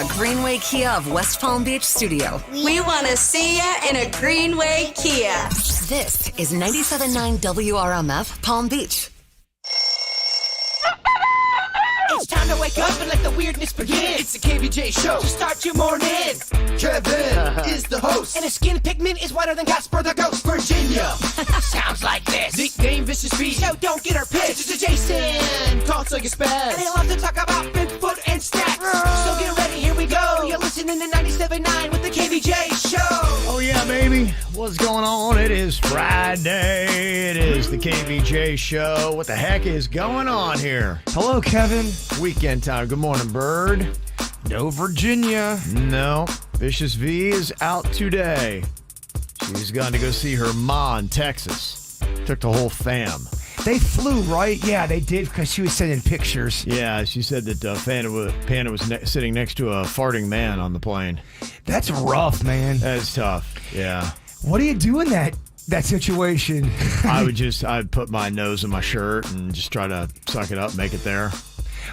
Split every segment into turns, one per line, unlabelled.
the Greenway Kia of West Palm Beach studio.
We want to see ya in a Greenway Kia.
This is 97.9 WRMF Palm Beach.
It's time to wake up and let the weirdness begin. It's the KVJ show to start your morning. Kevin is the host, and his skin pigment is whiter than Casper the Ghost. Virginia sounds like this. Nickname Vicious V, so don't get her pissed. It's Jason, called so you spaz, and they love to talk about Bigfoot and stats. So get ready, here we go. You're listening to 97.9 with the KVJ show.
Oh yeah, baby. What's going on? It is Friday. It is the KVJ show. What the heck is going on here?
Hello, Kevin.
Weekend time. Good morning, Bird.
No Virginia.
No. Vicious V is out today. She's gone to go see her ma in Texas. Took the whole fam.
They flew, right? Yeah, they did, because she was sending pictures.
Yeah, she said that Panda was sitting next to a farting man on the plane.
That's rough, man.
That's tough. Yeah.
What do you do in that situation?
I'd put my nose in my shirt and just try to suck it up, make it there.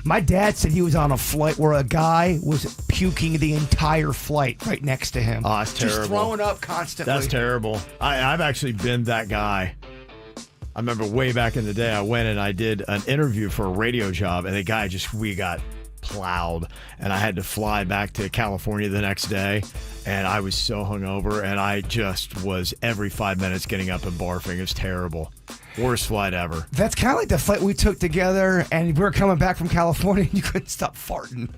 My dad said he was on a flight where a guy was puking the entire flight right next to him.
Oh, that's terrible.
Just throwing up constantly.
That's terrible. I've actually been that guy. I remember way back in the day, I went and I did an interview for a radio job, and the guy we got plowed, and I had to fly back to California the next day, and I was so hungover, and I just was every 5 minutes getting up and barfing. It was terrible. Worst flight ever.
That's kind of like the flight we took together, and we were coming back from California, and you couldn't stop farting.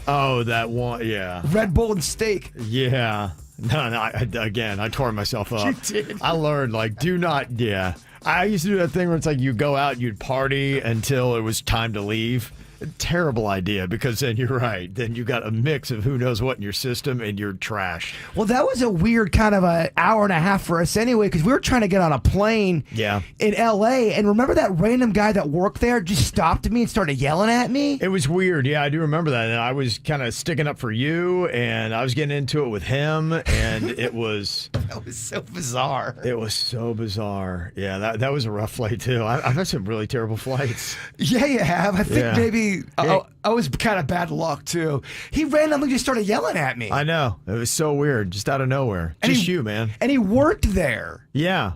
Oh, that one, yeah.
Red Bull and steak.
Yeah. No, I tore myself up.
You did.
I learned, do not, yeah. I used to do that thing where it's like you go out, you'd party until it was time to leave. Terrible idea, because then you're right. Then you got a mix of who knows what in your system, and you're trash.
Well, that was a weird kind of an hour and a half for us anyway, because we were trying to get on a plane in L.A., and remember that random guy that worked there just stopped me and started yelling at me?
It was weird. Yeah, I do remember that. And I was kind of sticking up for you, and I was getting into it with him, and it was...
That was so bizarre.
It was so bizarre. Yeah, that was a rough flight, too. I've had some really terrible flights.
Yeah, you have. I think maybe... I was kind of bad luck, too. He randomly just started yelling at me.
I know. It was so weird. Just out of nowhere. Just you, man.
And he worked there.
Yeah.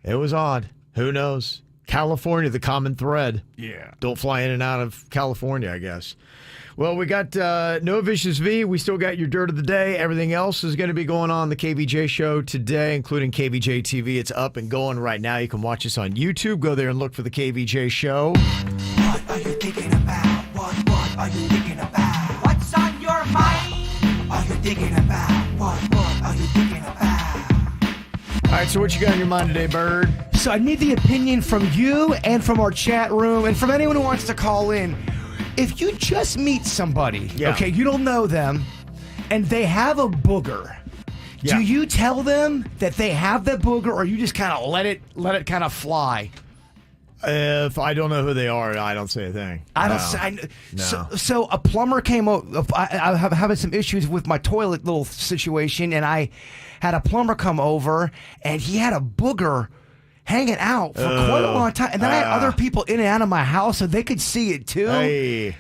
It was odd. Who knows? California, the common thread.
Yeah.
Don't fly in and out of California, I guess. Well, we got no Vicious V. We still got your dirt of the day. Everything else is going to be going on the KVJ show today, including Kvj TV. It's up and going right now. You can watch us on YouTube. Go there and look for the KVJ show.
What are you thinking about? What are you thinking about? What's on your mind? Are you thinking about? What are you thinking about?
All right, so what you got on your mind today, Bird?
So I need the opinion from you and from our chat room and from anyone who wants to call in. If you just meet somebody, okay, you don't know them, and they have a booger, do you tell them that they have that booger, or you just kind of let it kind of fly?
If I don't know who they are, I don't say a thing.
So a plumber came over. I have having some issues with my toilet little situation, and I had a plumber come over, and he had a booger hanging out for quite a long time. And then I had other people in and out of my house so they could see it too.
Hey,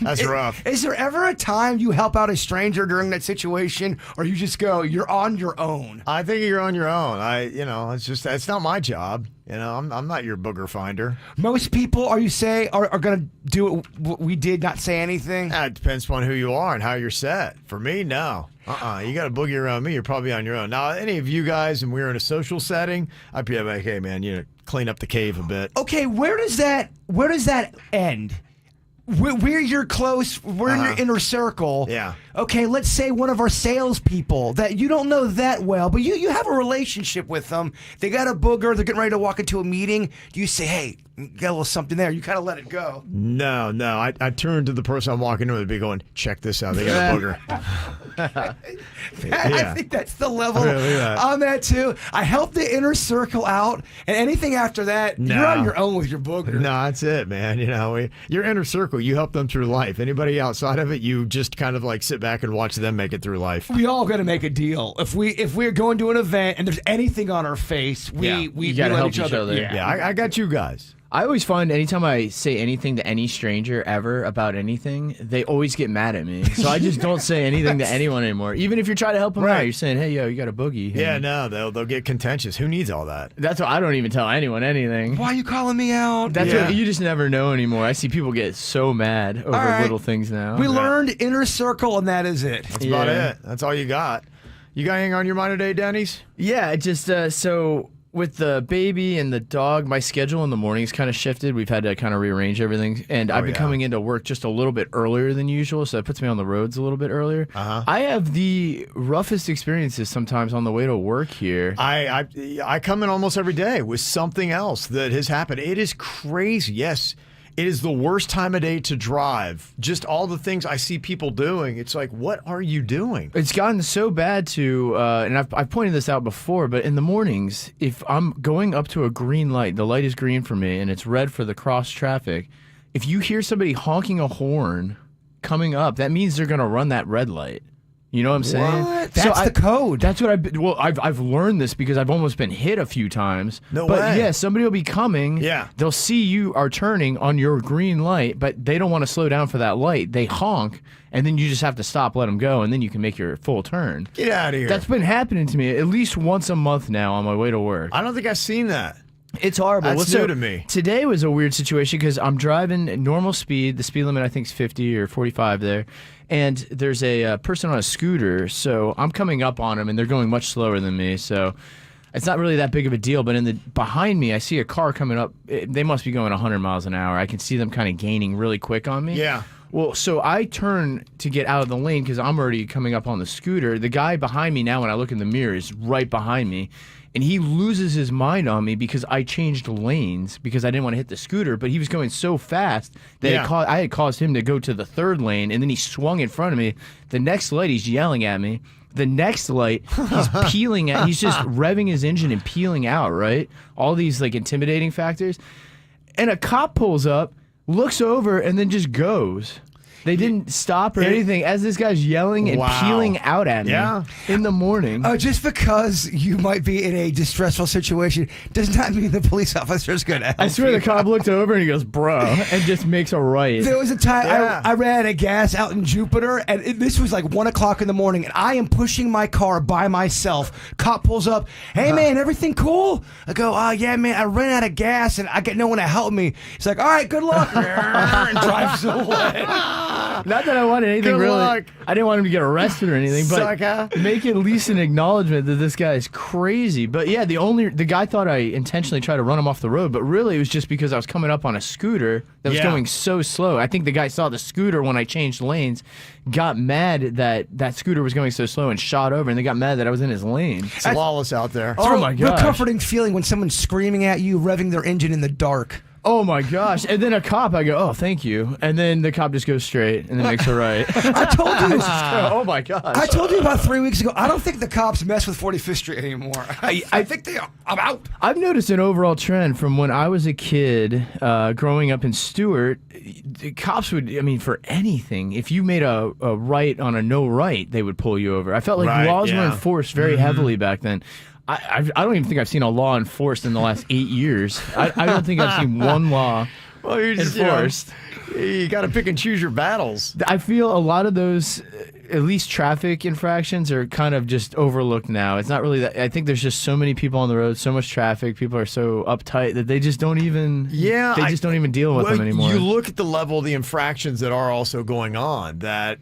that's rough.
Is there ever a time you help out a stranger during that situation, or you just go, you're on your own?
I think you're on your own. It's not my job. I'm not your booger finder.
Most people, are going to do what we did, not say anything?
It depends upon who you are and how you're set. For me, no. You got a boogie around me, you're probably on your own. Now, any of you guys, and we're in a social setting, I'd be like, hey, man, clean up the cave a bit.
Okay, where does that end? Where you're close, we're in your inner circle.
Yeah.
Okay, let's say one of our salespeople that you don't know that well, but you have a relationship with them. They got a booger. They're getting ready to walk into a meeting. Do you say, hey, got a little something there? You kind of let it go.
No. I turn to the person I'm walking to and be going, check this out. They got a booger.
I think that's the level I'm at, too. I help the inner circle out, and anything after that, you're on your own with your booger.
No, that's it, man. Your inner circle, you help them through life. Anybody outside of it, you just kind of sit back and watch them make it through life.
We all got to make a deal. If we're going to an event and there's anything on our face, we
gotta
let
help
each other.
Yeah,
I got you guys.
I always find anytime I say anything to any stranger ever about anything, they always get mad at me. So I just don't say anything to anyone anymore. Even if you're trying to help them out, you're saying, hey, yo, you got a boogie.
Yeah, no, they'll get contentious. Who needs all that?
That's why I don't even tell anyone anything.
Why are you calling me out?
That's what you just never know anymore. I see people get so mad over little things now.
We learned inner circle, and that is it.
That's about it. That's all you got. You got anything on your mind today, Denny's?
Yeah, just so with the baby and the dog, my schedule in the mornings kind of shifted. We've had to kind of rearrange everything, and I've been coming into work just a little bit earlier than usual, so it puts me on the roads a little bit earlier. I have the roughest experiences sometimes on the way to work here.
I come in almost every day with something else that has happened. It is crazy. Yes. It is the worst time of day to drive. Just all the things I see people doing. It's like, what are you doing?
It's gotten so bad to, and I've pointed this out before, but in the mornings, if I'm going up to a green light, the light is green for me, and it's red for the cross traffic, if you hear somebody honking a horn coming up, that means they're going to run that red light. You know what I'm saying?
What? That's the code.
That's what I've learned this because I've almost been hit a few times.
No
but
way.
Yeah, somebody will be coming.
Yeah.
They'll see you are turning on your green light, but they don't want to slow down for that light. They honk, and then you just have to stop, let them go, and then you can make your full turn.
Get out of here.
That's been happening to me at least once a month now on my way to work.
I don't think I've seen that.
It's horrible.
That's new to me.
Today was a weird situation because I'm driving at normal speed. The speed limit, I think, is 50 or 45 there. And there's a person on a scooter, so I'm coming up on them, and they're going much slower than me. So it's not really that big of a deal. But behind me, I see a car coming up. They must be going 100 miles an hour. I can see them kind of gaining really quick on me.
Yeah.
Well, so I turn to get out of the lane because I'm already coming up on the scooter. The guy behind me now, when I look in the mirror, is right behind me. And he loses his mind on me because I changed lanes because I didn't want to hit the scooter, but he was going so fast that I had caused him to go to the third lane, and then he swung in front of me. The next light, he's yelling at me. The next light, he's peeling out. He's just revving his engine and peeling out, right? All these like intimidating factors. And a cop pulls up, looks over, and then just goes. They didn't stop or anything as this guy's yelling and peeling out at me in the morning.
Just because you might be in a distressful situation does not mean the police officer is going to help
I swear
you.
the cop looked over and he goes, bro, and just makes a right.
There was a time I ran out of gas out in Jupiter, and this was like 1 o'clock in the morning, and I am pushing my car by myself. Cop pulls up, hey man, everything cool? I go, yeah man, I ran out of gas, and I get no one to help me. He's like, all right, good luck, and drives away.
Not that I wanted anything
Good
really.
luck.
I didn't want him to get arrested or anything, but
Sucker.
make at least an acknowledgement that this guy is crazy. But yeah, the guy thought I intentionally tried to run him off the road, but really it was just because I was coming up on a scooter that was going so slow. I think the guy saw the scooter when I changed lanes, got mad that scooter was going so slow and shot over, and they got mad that I was in his lane.
It's lawless out there.
Oh my gosh.
What a comforting feeling when someone's screaming at you, revving their engine in the dark.
Oh my gosh. And then a cop, I go, oh, thank you. And then the cop just goes straight and then makes a right.
I told you.
Oh my gosh.
I told you about 3 weeks ago. I don't think the cops mess with 45th Street anymore. I think I'm out.
I've noticed an overall trend from when I was a kid growing up in Stewart. The cops would, for anything, if you made a right on a no right, they would pull you over. I felt like laws were enforced very heavily back then. I don't even think I've seen a law enforced in the last 8 years. I don't think I've seen one law enforced.
You got to pick and choose your battles.
I feel a lot of those, at least traffic infractions, are kind of just overlooked now. It's not really that. I think there's just so many people on the road, so much traffic. People are so uptight that they just don't even.
Yeah,
they just don't even deal with them anymore.
You look at the level of the infractions that are also going on. That.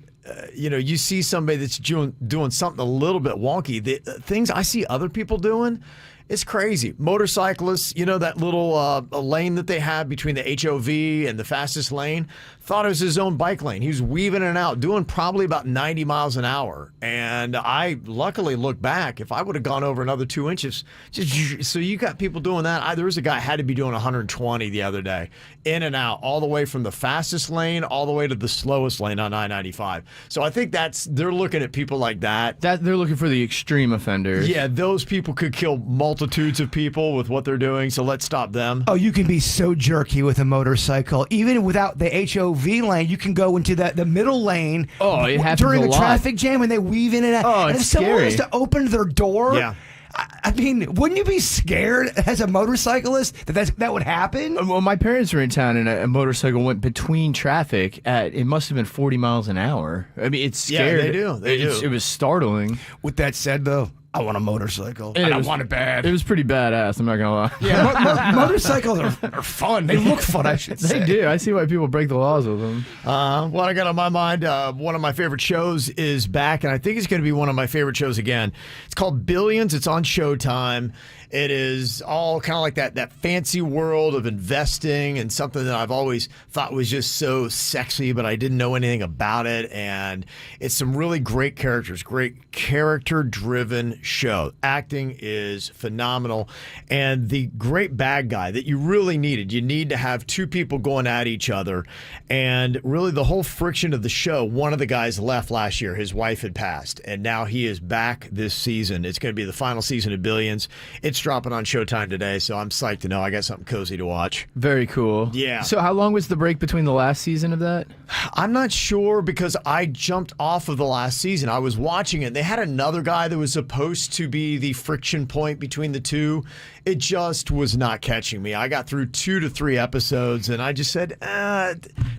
You see somebody that's doing something a little bit wonky. The things I see other people doing, it's crazy. Motorcyclists, that little lane that they have between the HOV and the fastest lane, thought it was his own bike lane. He was weaving in and out, doing probably about 90 miles an hour. And I luckily look back. If I would have gone over another 2 inches, so you got people doing that. There was a guy had to be doing 120 the other day, in and out, all the way from the fastest lane all the way to the slowest lane on I-95. So I think they're looking at people like that.
They're looking for the extreme offenders.
Yeah, those people could kill multitudes of people with what they're doing, so let's stop them.
Oh, you can be so jerky with a motorcycle. Even without the HOV lane, you can go into the middle lane
it happens
during
a
the
lot.
traffic jam, and they weave in and out.
Oh,
and
it's
if someone
scary.
was to open their door, I mean, wouldn't you be scared as a motorcyclist that would happen?
Well, my parents were in town, and a motorcycle went between traffic at, it must have been 40 miles an hour. I mean, it's scary.
Yeah, they do. They do.
It was startling.
With that said, though, I want a motorcycle. And I want it bad.
It was pretty badass, I'm not going to lie.
Yeah, motorcycles are fun. They look fun, I should say.
They do. I see why people break the laws with them.
What I got on my mind, one of my favorite shows is back, and I think it's going to be one of my favorite shows again. It's called Billions. It's on Showtime. It is all kind of like that fancy world of investing and something that I've always thought was just so sexy, but I didn't know anything about it. And it's some really great characters, great character-driven show. Acting is phenomenal. And the great bad guy that you really needed. You need to have two people going at each other. And really the whole friction of the show, one of the guys left last year. His wife had passed. And now he is back this season. It's going to be the final season of Billions. It's dropping on Showtime today, so I'm psyched to know I got something cozy to watch.
Very cool.
Yeah.
So how long was the break between the last season of that?
I'm not sure because I jumped off of the last season. I was watching it. They had another guy that was supposed to be the friction point between the two. It just was not catching me. I got through 2 to 3 episodes, and I just said,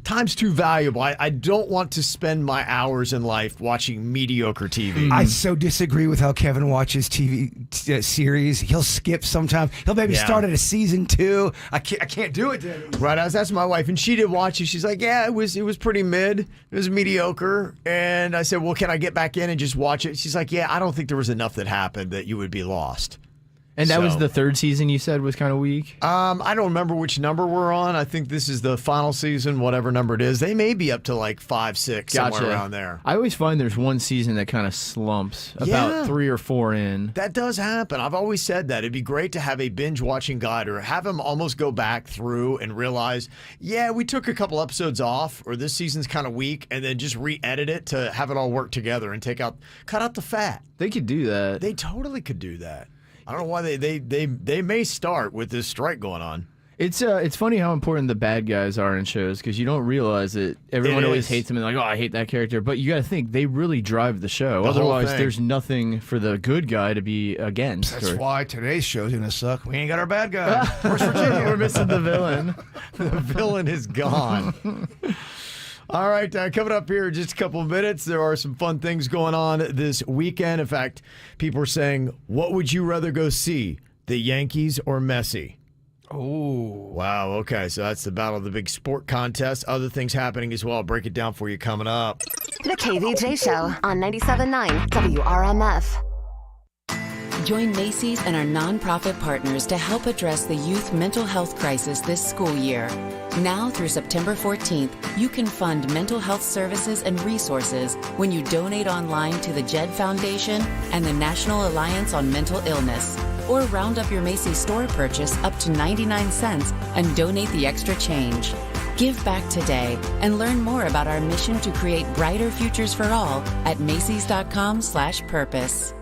time's too valuable. I don't want to spend my hours in life watching mediocre TV.
I so disagree with how Kevin watches TV series. He'll skip sometimes. He'll maybe start at a season 2. I can't do it, dude.
Right, I was asking my wife, and she did watch it. She's like, yeah, it was pretty mid. It was mediocre. And I said, well, can I get back in and just watch it? She's like, yeah, I don't think there was enough that happened that you would be lost.
And that was the third season you said was kind of weak?
I don't remember which number we're on. I think this is the final season, whatever number it is. They may be up to like 5, 6, somewhere around there.
I always find there's one season that kind of slumps about 3 or 4 in.
That does happen. I've always said that. It'd be great to have a binge-watching guide or have them almost go back through and realize, yeah, we took a couple episodes off or this season's kind of weak, and then just re-edit it to have it all work together and cut out the fat.
They could do that.
They totally could do that. I don't know why they may start with this strike going on.
It's funny how important the bad guys are in shows because you don't realize it. Everyone always hates them and like, oh, I hate that character. But you got to think they really drive the show. Otherwise, there's nothing for the good guy to be against.
That's why today's show's gonna suck. We ain't got our bad guy.
Where's Virginia? We're missing the villain.
The villain is gone. All right, coming up here in just a couple of minutes, there are some fun things going on this weekend. In fact, people are saying, what would you rather go see, the Yankees or Messi? Oh. Wow, okay, so that's the battle of the big sport contest. Other things happening as well. I'll break it down for you coming up.
The KVJ Show on 97.9 WRMF.
Join Macy's and our nonprofit partners to help address the youth mental health crisis this school year. Now through September 14th, you can fund mental health services and resources when you donate online to the JED Foundation and the National Alliance on Mental Illness. Or round up your Macy's store purchase up to 99 cents and donate the extra change. Give back today and learn more about our mission to create brighter futures for all at Macys.com/purpose.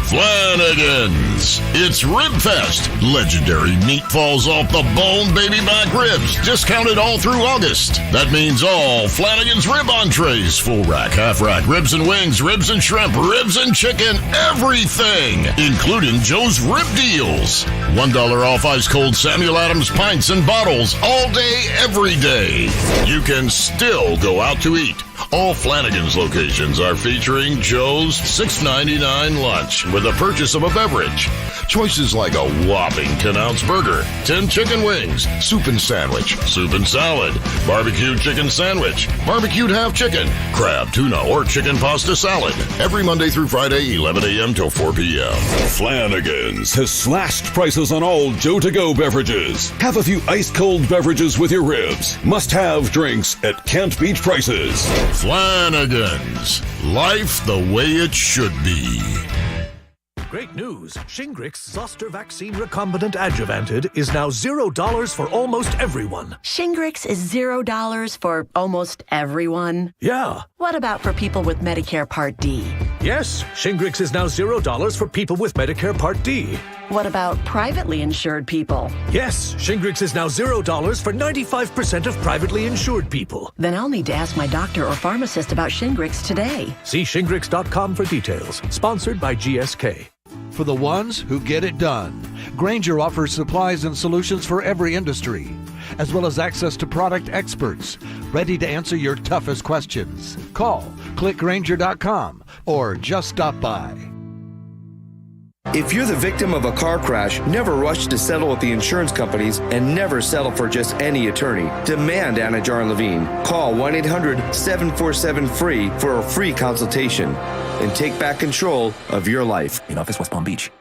Flanagan's. It's Rib Fest. Legendary meat falls off the bone baby back ribs. Discounted all through August. That means all Flanagan's rib entrees. Full rack, half rack, ribs and wings, ribs and shrimp, ribs and chicken, everything. Including Joe's Rib Deals. $1 off ice cold Samuel Adams pints and bottles all day, every day. You can still go out to eat. All Flanagan's locations are featuring Joe's $6.99 lunch with the purchase of a beverage. Choices like a whopping 10-ounce burger, 10 chicken wings, soup and sandwich, soup and salad, barbecued chicken sandwich, barbecued half chicken, crab, tuna, or chicken pasta salad. Every Monday through Friday, 11 a.m. till 4 p.m.
Flanagan's has slashed prices on all Joe To Go beverages. Have a few ice-cold beverages with your ribs. Must-have drinks at can't beat prices.
Flanagan's. Life the way it should be.
Great news! Shingrix Zoster Vaccine Recombinant Adjuvanted is now $0 for almost everyone.
Shingrix is $0 for almost everyone?
Yeah.
What about for people with Medicare Part D?
Yes, Shingrix is now $0 for people with Medicare Part D.
What about privately insured people?
Yes, Shingrix is now $0 for 95% of privately insured people.
Then I'll need to ask my doctor or pharmacist about Shingrix today.
See Shingrix.com for details. Sponsored by GSK. for the ones who get it done. Grainger offers supplies and solutions for every industry, as well as access to product experts, ready to answer your toughest questions. Call, click Grainger.com, or just stop by.
If you're the victim of a car crash, never rush to settle with the insurance companies and never settle for just any attorney. Demand Anna Jar and Levine. Call 1-800-747-FREE for a free consultation and take back control of your life. In office, West Palm Beach.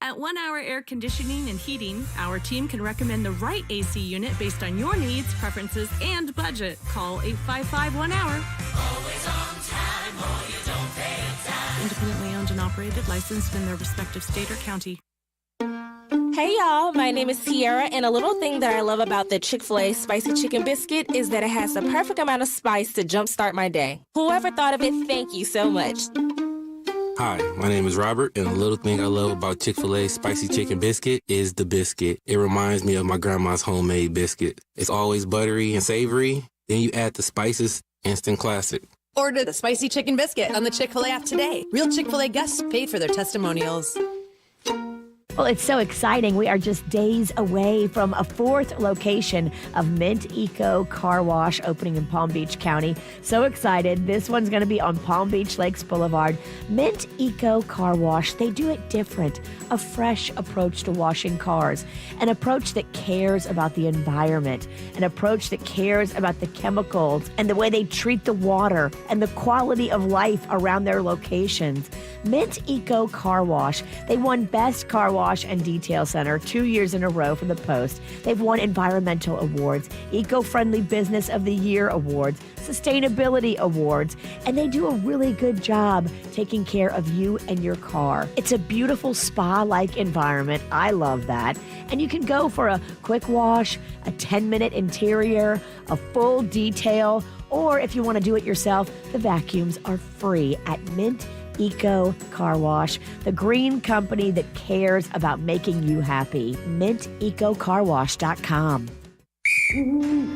At 1 Hour Air Conditioning and Heating, our team can recommend the right AC unit based on your needs, preferences, and budget. Call 855-1-HOUR.
Always on time or you don't pay time.
Independently owned and operated, licensed in their respective state or county.
Hey y'all, my name is Tiara, and a little thing that I love about the Chick-fil-A Spicy Chicken Biscuit is that it has the perfect amount of spice to jumpstart my day. Whoever thought of it, thank you so much.
Hi, my name is Robert, and a little thing I love about Chick-fil-A Spicy Chicken Biscuit is the biscuit. It reminds me of my grandma's homemade biscuit. It's always buttery and savory. Then you add the spices, instant classic.
Order the Spicy Chicken Biscuit on the Chick-fil-A app today. Real Chick-fil-A guests paid for their testimonials.
Well, it's so exciting. We are just days away from a 4th location of Mint Eco Car Wash opening in Palm Beach County. So excited. This one's going to be on Palm Beach Lakes Boulevard. Mint Eco Car Wash, they do it different. A fresh approach to washing cars. An approach that cares about the environment. An approach that cares about the chemicals and the way they treat the water and the quality of life around their locations. Mint Eco Car Wash, they won Best Car Wash and Detail Center 2 years in a row from the Post. They've won environmental awards, Eco-Friendly Business of the Year awards, Sustainability awards, and they do a really good job taking care of you and your car. It's a beautiful spa-like environment. I love that. And you can go for a quick wash, a 10-minute interior, a full detail, or if you want to do it yourself, the vacuums are free at Mint Eco Car Wash, the green company that cares about making you happy. MintEcoCarWash.com.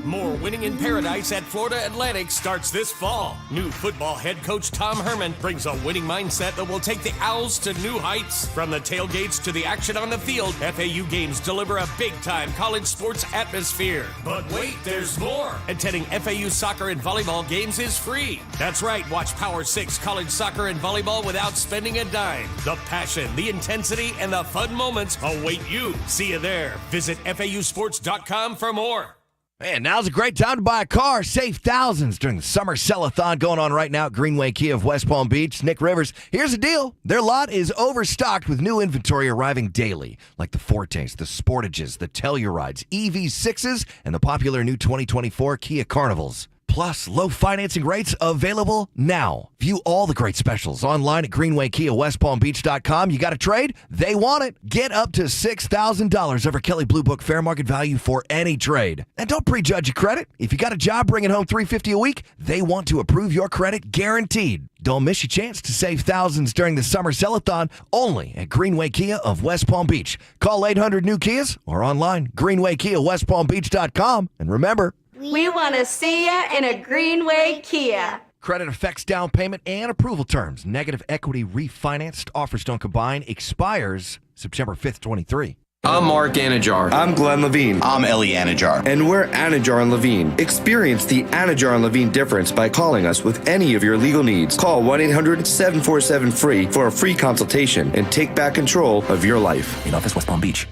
More Winning in Paradise at Florida Atlantic starts this fall. New football head coach Tom Herman brings a winning mindset that will take the Owls to new heights. From the tailgates to the action on the field, FAU games deliver a big-time college sports atmosphere. But wait, there's more. Attending FAU soccer and volleyball games is free. That's right, watch Power 6 college soccer and volleyball without spending a dime. The passion, the intensity, and the fun moments await you. See you there. Visit FAUsports.com for more.
Man, now's a great time to buy a car. Save thousands during the summer sell-a-thon going on right now at Greenway Kia of West Palm Beach. Nick Rivers, here's the deal. Their lot is overstocked with new inventory arriving daily, like the Fortes, the Sportages, the Tellurides, EV6s, and the popular new 2024 Kia Carnivals. Plus, low financing rates available now. View all the great specials online at GreenwayKiaWestPalmBeach.com. You got a trade? They want it. Get up to $6,000 over Kelley Blue Book fair market value for any trade. And don't prejudge your credit. If you got a job bringing home $350 a week, they want to approve your credit guaranteed. Don't miss your chance to save thousands during the summer sell-a-thon only at Greenway Kia of West Palm Beach. Call 800-NEW-KIAs or online, GreenwayKiaWestPalmBeach.com. And remember,
we want to see ya in a Greenway Kia.
credit affects down payment and approval terms. Negative equity refinanced. Offers don't combine. Expires September 5th, 23.
I'm Mark Anajar. I'm Glenn Levine. I'm Ellie Anajar. And we're Anajar and Levine. Experience the Anajar and Levine difference by calling us with any of your legal needs. Call 1-800-747-FREE for a free consultation and take back control of your life. In office, West Palm Beach.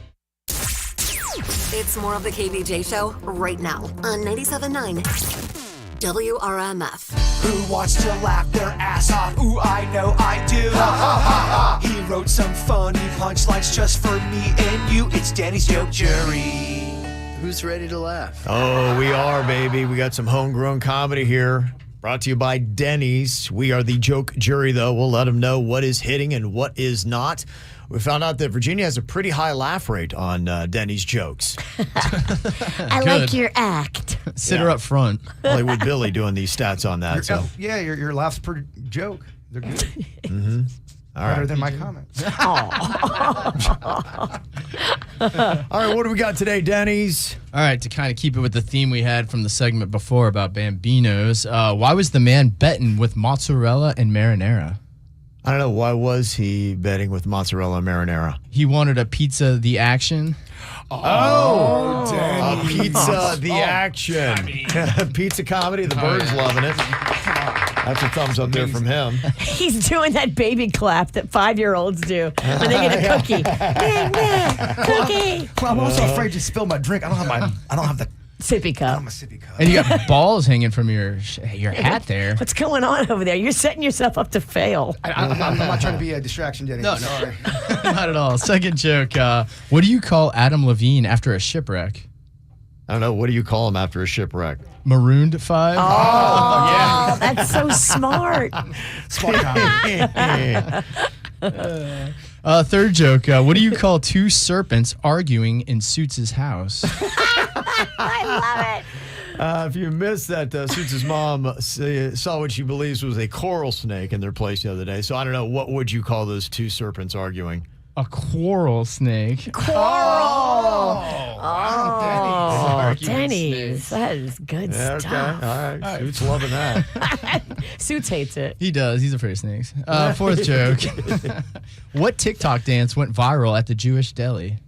It's more of the KVJ show right now on 97.9 WRMF.
Who wants to laugh their ass off? Ooh, I know I do. Ha, ha, ha, ha. He wrote some funny punchlines just for me and you. It's Danny's Joke Jury.
Who's ready to laugh? Oh, we are, baby. We got some homegrown comedy here. Brought to you by Denny's. We are the joke jury, though. We'll let them know what is hitting and what is not. We found out that Virginia has a pretty high laugh rate on Denny's jokes.
I like your act.
Sit her up front.
Hollywood Billy doing these stats on that.
Your laughs per joke. They're good.
Mm-hmm. All right.
Better than my comments.
All right, what do we got today, Denny's?
All right, to kind of keep it with the theme we had from the segment before about Bambinos, why was the man betting with mozzarella and marinara?
I don't know. Why was he betting with mozzarella marinara?
He wanted a pizza the action.
Oh,
Danny.
a pizza the action. Pizza comedy. The bird's loving it. That's a thumbs up there from him.
He's doing that baby clap that 5-year-olds do when they get a cookie. Bang, bang, cookie.
Well, I'm also afraid to spill my drink. I don't have the
sippy cup.
I'm a sippy cup.
And you got balls hanging from your hat there.
What's going on over there? You're setting yourself up to fail.
I'm not trying to be a distraction, Jenny.
No,
sorry.
Not at all. Second joke. What do you call Adam Levine after a shipwreck?
I don't know. What do you call him after a shipwreck?
Marooned 5.
Oh, yeah. That's so smart.
Smart guy.
Third joke. What do you call two serpents arguing in Suits' house?
I love it.
If you missed that, Suits' mom saw what she believes was a coral snake in their place the other day. So I don't know. What would you call those two serpents arguing?
A quarrel snake.
Coral.
Oh,
Denny's. That is good stuff.
Okay. All right. Suits loving that.
Suits hates it.
He does. He's afraid of snakes. Fourth joke. What TikTok dance went viral at the Jewish deli?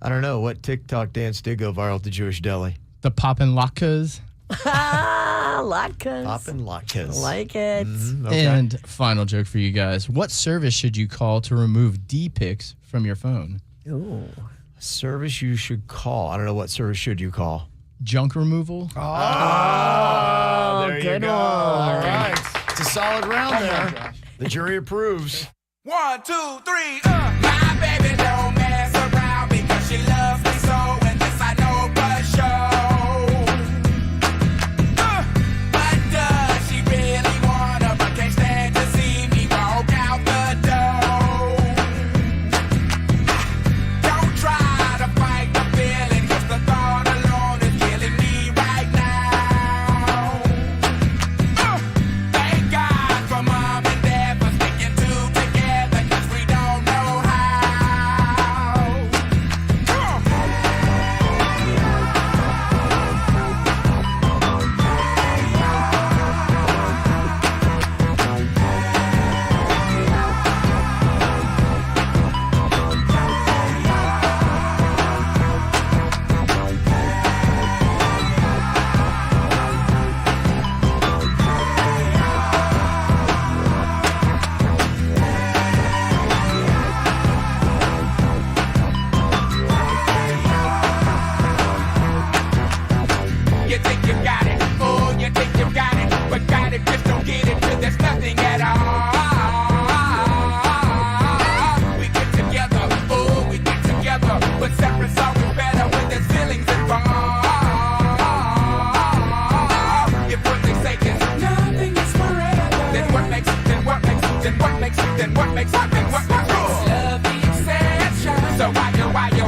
I don't know. What TikTok dance did go viral at the Jewish deli?
The poppin' latkes.
Latkes.
Poppin' latkes.
Like it.
Okay.
And final joke for you guys. What service should you call to remove D-pics from your phone?
Ooh.
Service you should call. I don't know. What service should you call?
Junk removal.
Oh, there you
good
go.
one.
All right. It's a solid round there. The jury approves.
1, 2, 3, My baby don't mess around because she loves me so, and this I know for sure. But does she really wanna, but can't stand to see me walk out the door? Don't try to fight the feeling, 'cause the thought alone is killing me right now. Thank God for mom and dad for sticking two together, 'cause we don't know how. You think you got it, oh, you think you got it, but got it, just don't get it, 'cause there's nothing at all. We get together, oh, we get together, but separate's always better when there's feelings involved. If what they say is nothing is forever, then what makes love the exception? So why yo,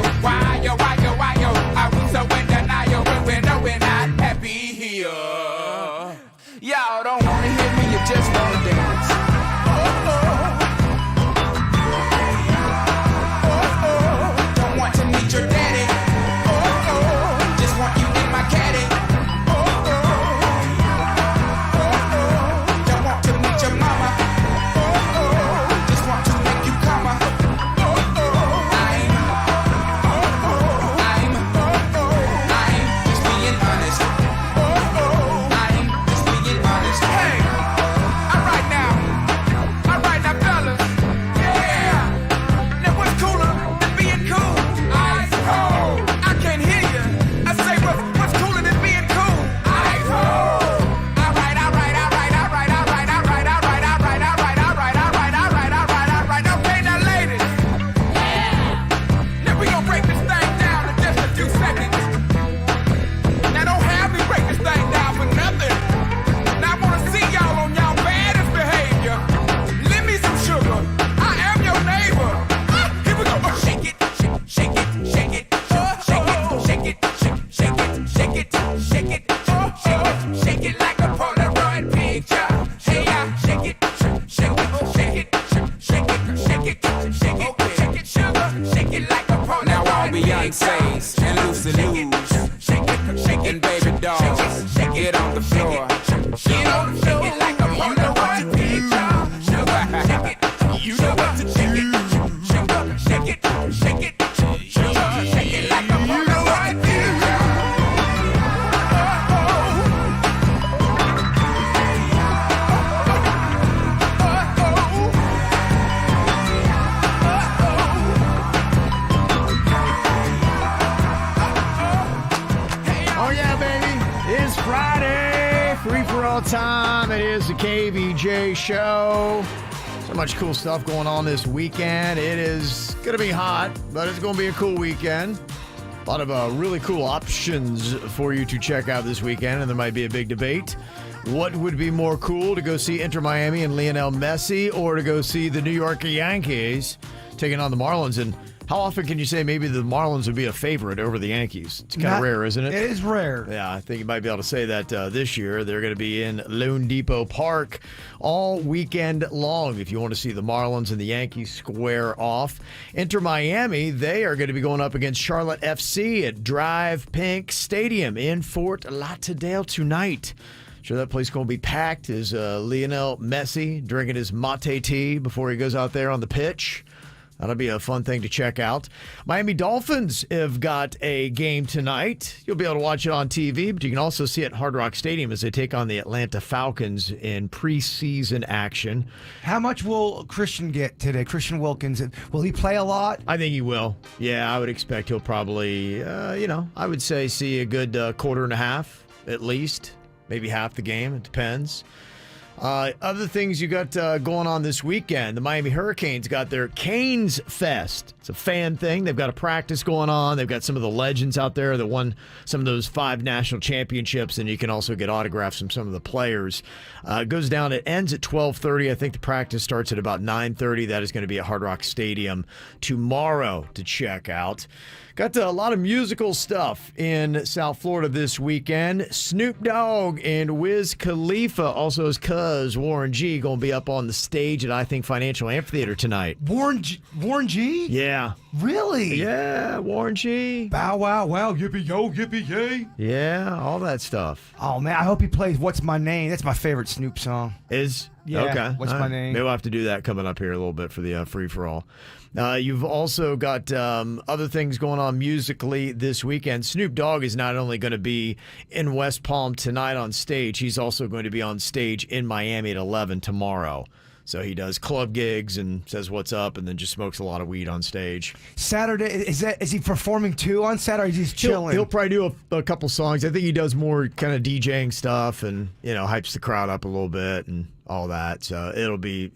are we so in denial when we know we're not happy here? Y'all don't wanna hear me, you just wanna dance. Don't want to meet your daddy. Just want you in my caddy. Don't want to meet your mama. Just want to make you come. I'm just being honest. I'm just being honest. Hey, all right now, fellas. Yeah. Now what's cooler than being cool? Ice cold. I can't hear you. I say what's cooler than being cool? Ice cold. All right. Okay, now ladies. Now we gonna break this thing down in just a few seconds. Now don't have me break this thing down for nothing. Now I wanna see y'all on y'all baddest behavior. Lend me some sugar. I am your neighbor. Here we go. Shake it, shake it, shake it, shake it, shake it, shake it, shake it, shake it, shake it like a Polaroid picture. Hey, shake it, shake it, shake it, shake it, shake it, shake it, shake it, sugar, shake it like a Polaroid. Now all Beyonce's and Lucy Lou's, and baby dolls, get on the floor. Get on the floor. Shake it like a Polaroid picture. Sugar, shake it,
Friday, free for all time. It is the KVJ show. So much cool stuff going on this weekend. It is going to be hot, but it's going to be a cool weekend. A lot of really cool options for you to check out this weekend, and there might be a big debate. What would be more cool, to go see Inter Miami and Lionel Messi, or to go see the New York Yankees taking on the Marlins? And how often can you say maybe the Marlins would be a favorite over the Yankees? It's kind of rare, isn't it?
It is rare.
Yeah, I think you might be able to say that this year. They're going to be in Lone Depot Park all weekend long if you want to see the Marlins and the Yankees square off. Inter Miami, they are going to be going up against Charlotte FC at Drive Pink Stadium in Fort Lauderdale tonight. Sure, that place going to be packed. Is Lionel Messi drinking his mate tea before he goes out there on the pitch? That'll be a fun thing to check out. Miami Dolphins have got a game tonight. You'll be able to watch it on TV, but you can also see it at Hard Rock Stadium as they take on the Atlanta Falcons in preseason action.
How much will Christian get today? Christian Wilkins, will he play a lot?
I think he will. Yeah, I would expect he'll probably, I would say see a good quarter and a half at least. Maybe half the game. It depends. Other things you got going on this weekend. The Miami Hurricanes got their Canes Fest. It's a fan thing. They've got a practice going on. They've got some of the legends out there that won some of those 5 national championships, and you can also get autographs from some of the players. It ends at 12:30. I think the practice starts at about 9:30. That is going to be at Hard Rock Stadium tomorrow to check out. Got a lot of musical stuff in South Florida this weekend. Snoop Dogg and Wiz Khalifa, also his cuz Warren G, going to be up on the stage at I Think Financial Amphitheater tonight.
Warren G?
Yeah.
Really?
Yeah, Warren G.
Bow wow wow, yippee yo, yippee yay.
Yeah, all that stuff.
Oh man, I hope he plays What's My Name. That's my favorite Snoop song.
Yeah, okay.
What's My Name?
Maybe we'll have to do that coming up here a little bit for the free-for-all. You've also got other things going on musically this weekend. Snoop Dogg is not only going to be in West Palm tonight on stage, he's also going to be on stage in Miami at 11 tomorrow. So he does club gigs and says what's up and then just smokes a lot of weed on stage.
Saturday, is he performing too on Saturday or is he just chilling?
He'll probably do a couple songs. I think he does more kind of DJing stuff and, hypes the crowd up a little bit and all that. So he'll be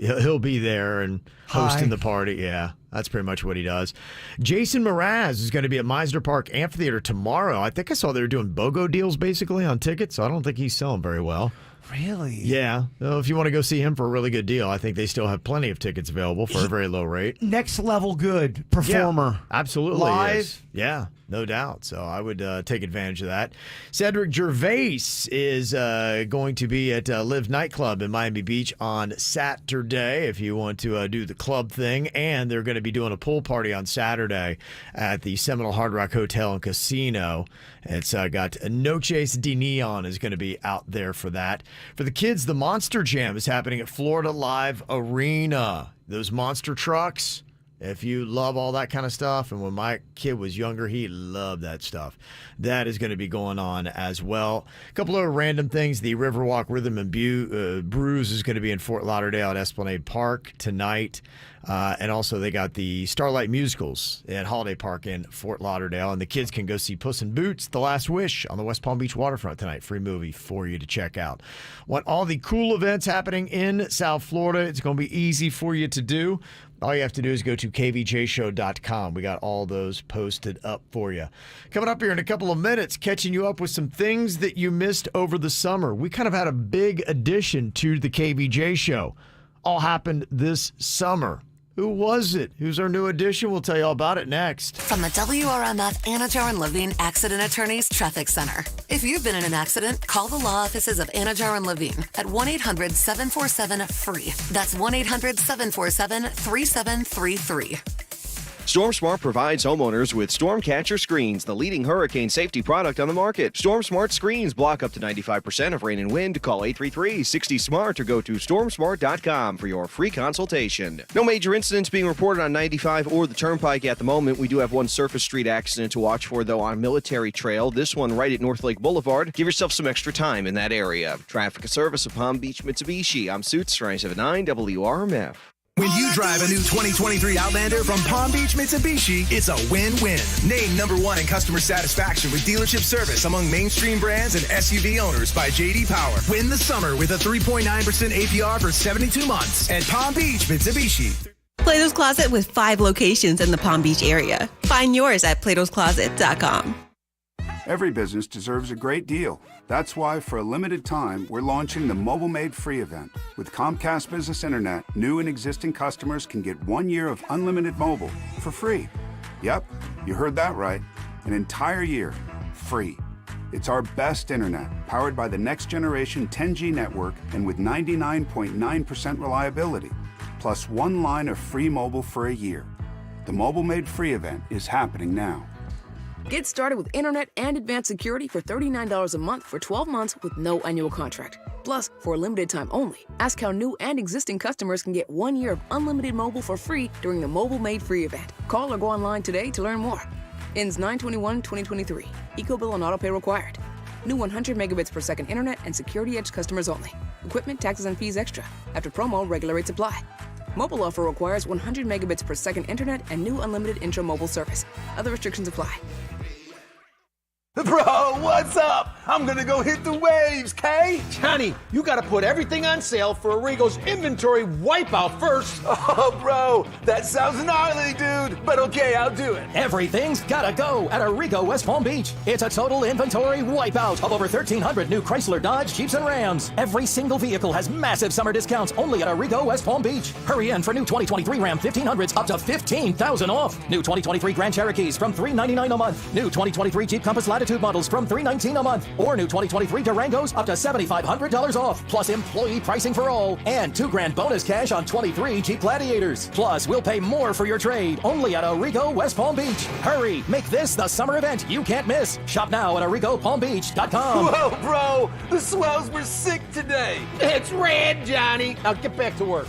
there and hosting the party. Yeah, that's pretty much what he does. Jason Mraz is going to be at Meisner Park Amphitheater tomorrow. I think I saw they were doing BOGO deals basically on tickets, so I don't think he's selling very well.
Really?
Yeah. Well, if you want to go see him for a really good deal, I think they still have plenty of tickets available for a very low rate.
Next level good performer.
Yeah, absolutely.
Live?
Is. Yeah, no doubt. So I would take advantage of that. Cedric Gervais is going to be at Live Nightclub in Miami Beach on Saturday if you want to do the club thing. And they're going to be doing a pool party on Saturday at the Seminole Hard Rock Hotel and Casino. It's got Noches de Neon is going to be out there for that. For the kids, the Monster Jam is happening at Florida Live Arena. Those monster trucks, if you love all that kind of stuff, and when my kid was younger, he loved that stuff. That is going to be going on as well. A couple of random things. The Riverwalk Rhythm and Brews is going to be in Fort Lauderdale at Esplanade Park tonight. And also they got the Starlight Musicals at Holiday Park in Fort Lauderdale. And the kids can go see Puss in Boots, The Last Wish on the West Palm Beach waterfront tonight. Free movie for you to check out. Want all the cool events happening in South Florida. It's going to be easy for you to do. All you have to do is go to kvjshow.com. We got all those posted up for you. Coming up here in a couple of minutes, catching you up with some things that you missed over the summer. We kind of had a big addition to the KVJ show. All happened this summer. Who was it? Who's our new addition? We'll tell you all about it next.
From the WRMF Anajar and Levine Accident Attorneys Traffic Center. If you've been in an accident, call the law offices of Anajar and Levine at 1-800-747-FREE. That's 1-800-747-3733.
StormSmart provides homeowners with Stormcatcher screens, the leading hurricane safety product on the market. StormSmart screens block up to 95% of rain and wind. Call 833-60-SMART or go to stormsmart.com for your free consultation. No major incidents being reported on 95 or the Turnpike at the moment. We do have one surface street accident to watch for, though, on Military Trail. This one right at North Lake Boulevard. Give yourself some extra time in that area. Traffic and service of Palm Beach Mitsubishi. I'm Suits 979 WRMF.
When you drive a new 2023 Outlander from Palm Beach Mitsubishi, it's a win-win. Named #1 in customer satisfaction with dealership service among mainstream brands and SUV owners by J.D. Power. Win the summer with a 3.9% APR for 72 months at Palm Beach Mitsubishi.
Plato's Closet with 5 locations in the Palm Beach area. Find yours at platoscloset.com.
Every business deserves a great deal. That's why, for a limited time, we're launching the Mobile Made Free event. With Comcast Business Internet, new and existing customers can get 1 year of unlimited mobile for free. Yep, you heard that right. An entire year, free. It's our best internet, powered by the next generation 10G network and with 99.9% reliability. Plus 1 line of free mobile for a year. The Mobile Made Free event is happening now.
Get started with internet and advanced security for $39 a month for 12 months with no annual contract. Plus, for a limited time only, ask how new and existing customers can get 1 year of unlimited mobile for free during the Mobile Made Free event. Call or go online today to learn more. Ends 9/21/2023. EcoBill and autopay required. New 100 megabits per second internet and Security Edge customers only. Equipment, taxes, and fees extra. After promo, regular rates apply. Mobile offer requires 100 megabits per second internet and new unlimited intro-mobile service. Other restrictions apply.
Bro, what's up? I'm gonna go hit the waves, Kay? Johnny, you gotta put everything on sale for Arrigo's inventory wipeout first. Oh, bro, that sounds gnarly, dude. But okay, I'll do it.
Everything's gotta go at Arrigo West Palm Beach. It's a total inventory wipeout of over 1,300 new Chrysler, Dodge, Jeeps, and Rams. Every single vehicle has massive summer discounts only at Arrigo West Palm Beach. Hurry in for new 2023 Ram 1500s up to $15,000 off. New 2023 Grand Cherokees from $399 a month. New 2023 Jeep Compass Latitude models from $319 a month, or new 2023 Durangos up to $7,500 off, plus employee pricing for all, and $2,000 bonus cash on 23 Jeep Gladiators. Plus, we'll pay more for your trade only at Arrigo West Palm Beach. Hurry, make this the summer event you can't miss. Shop now at ArrigoPalmBeach.com.
Whoa, bro, the swells were sick today. It's rad, Johnny. Now get back to work.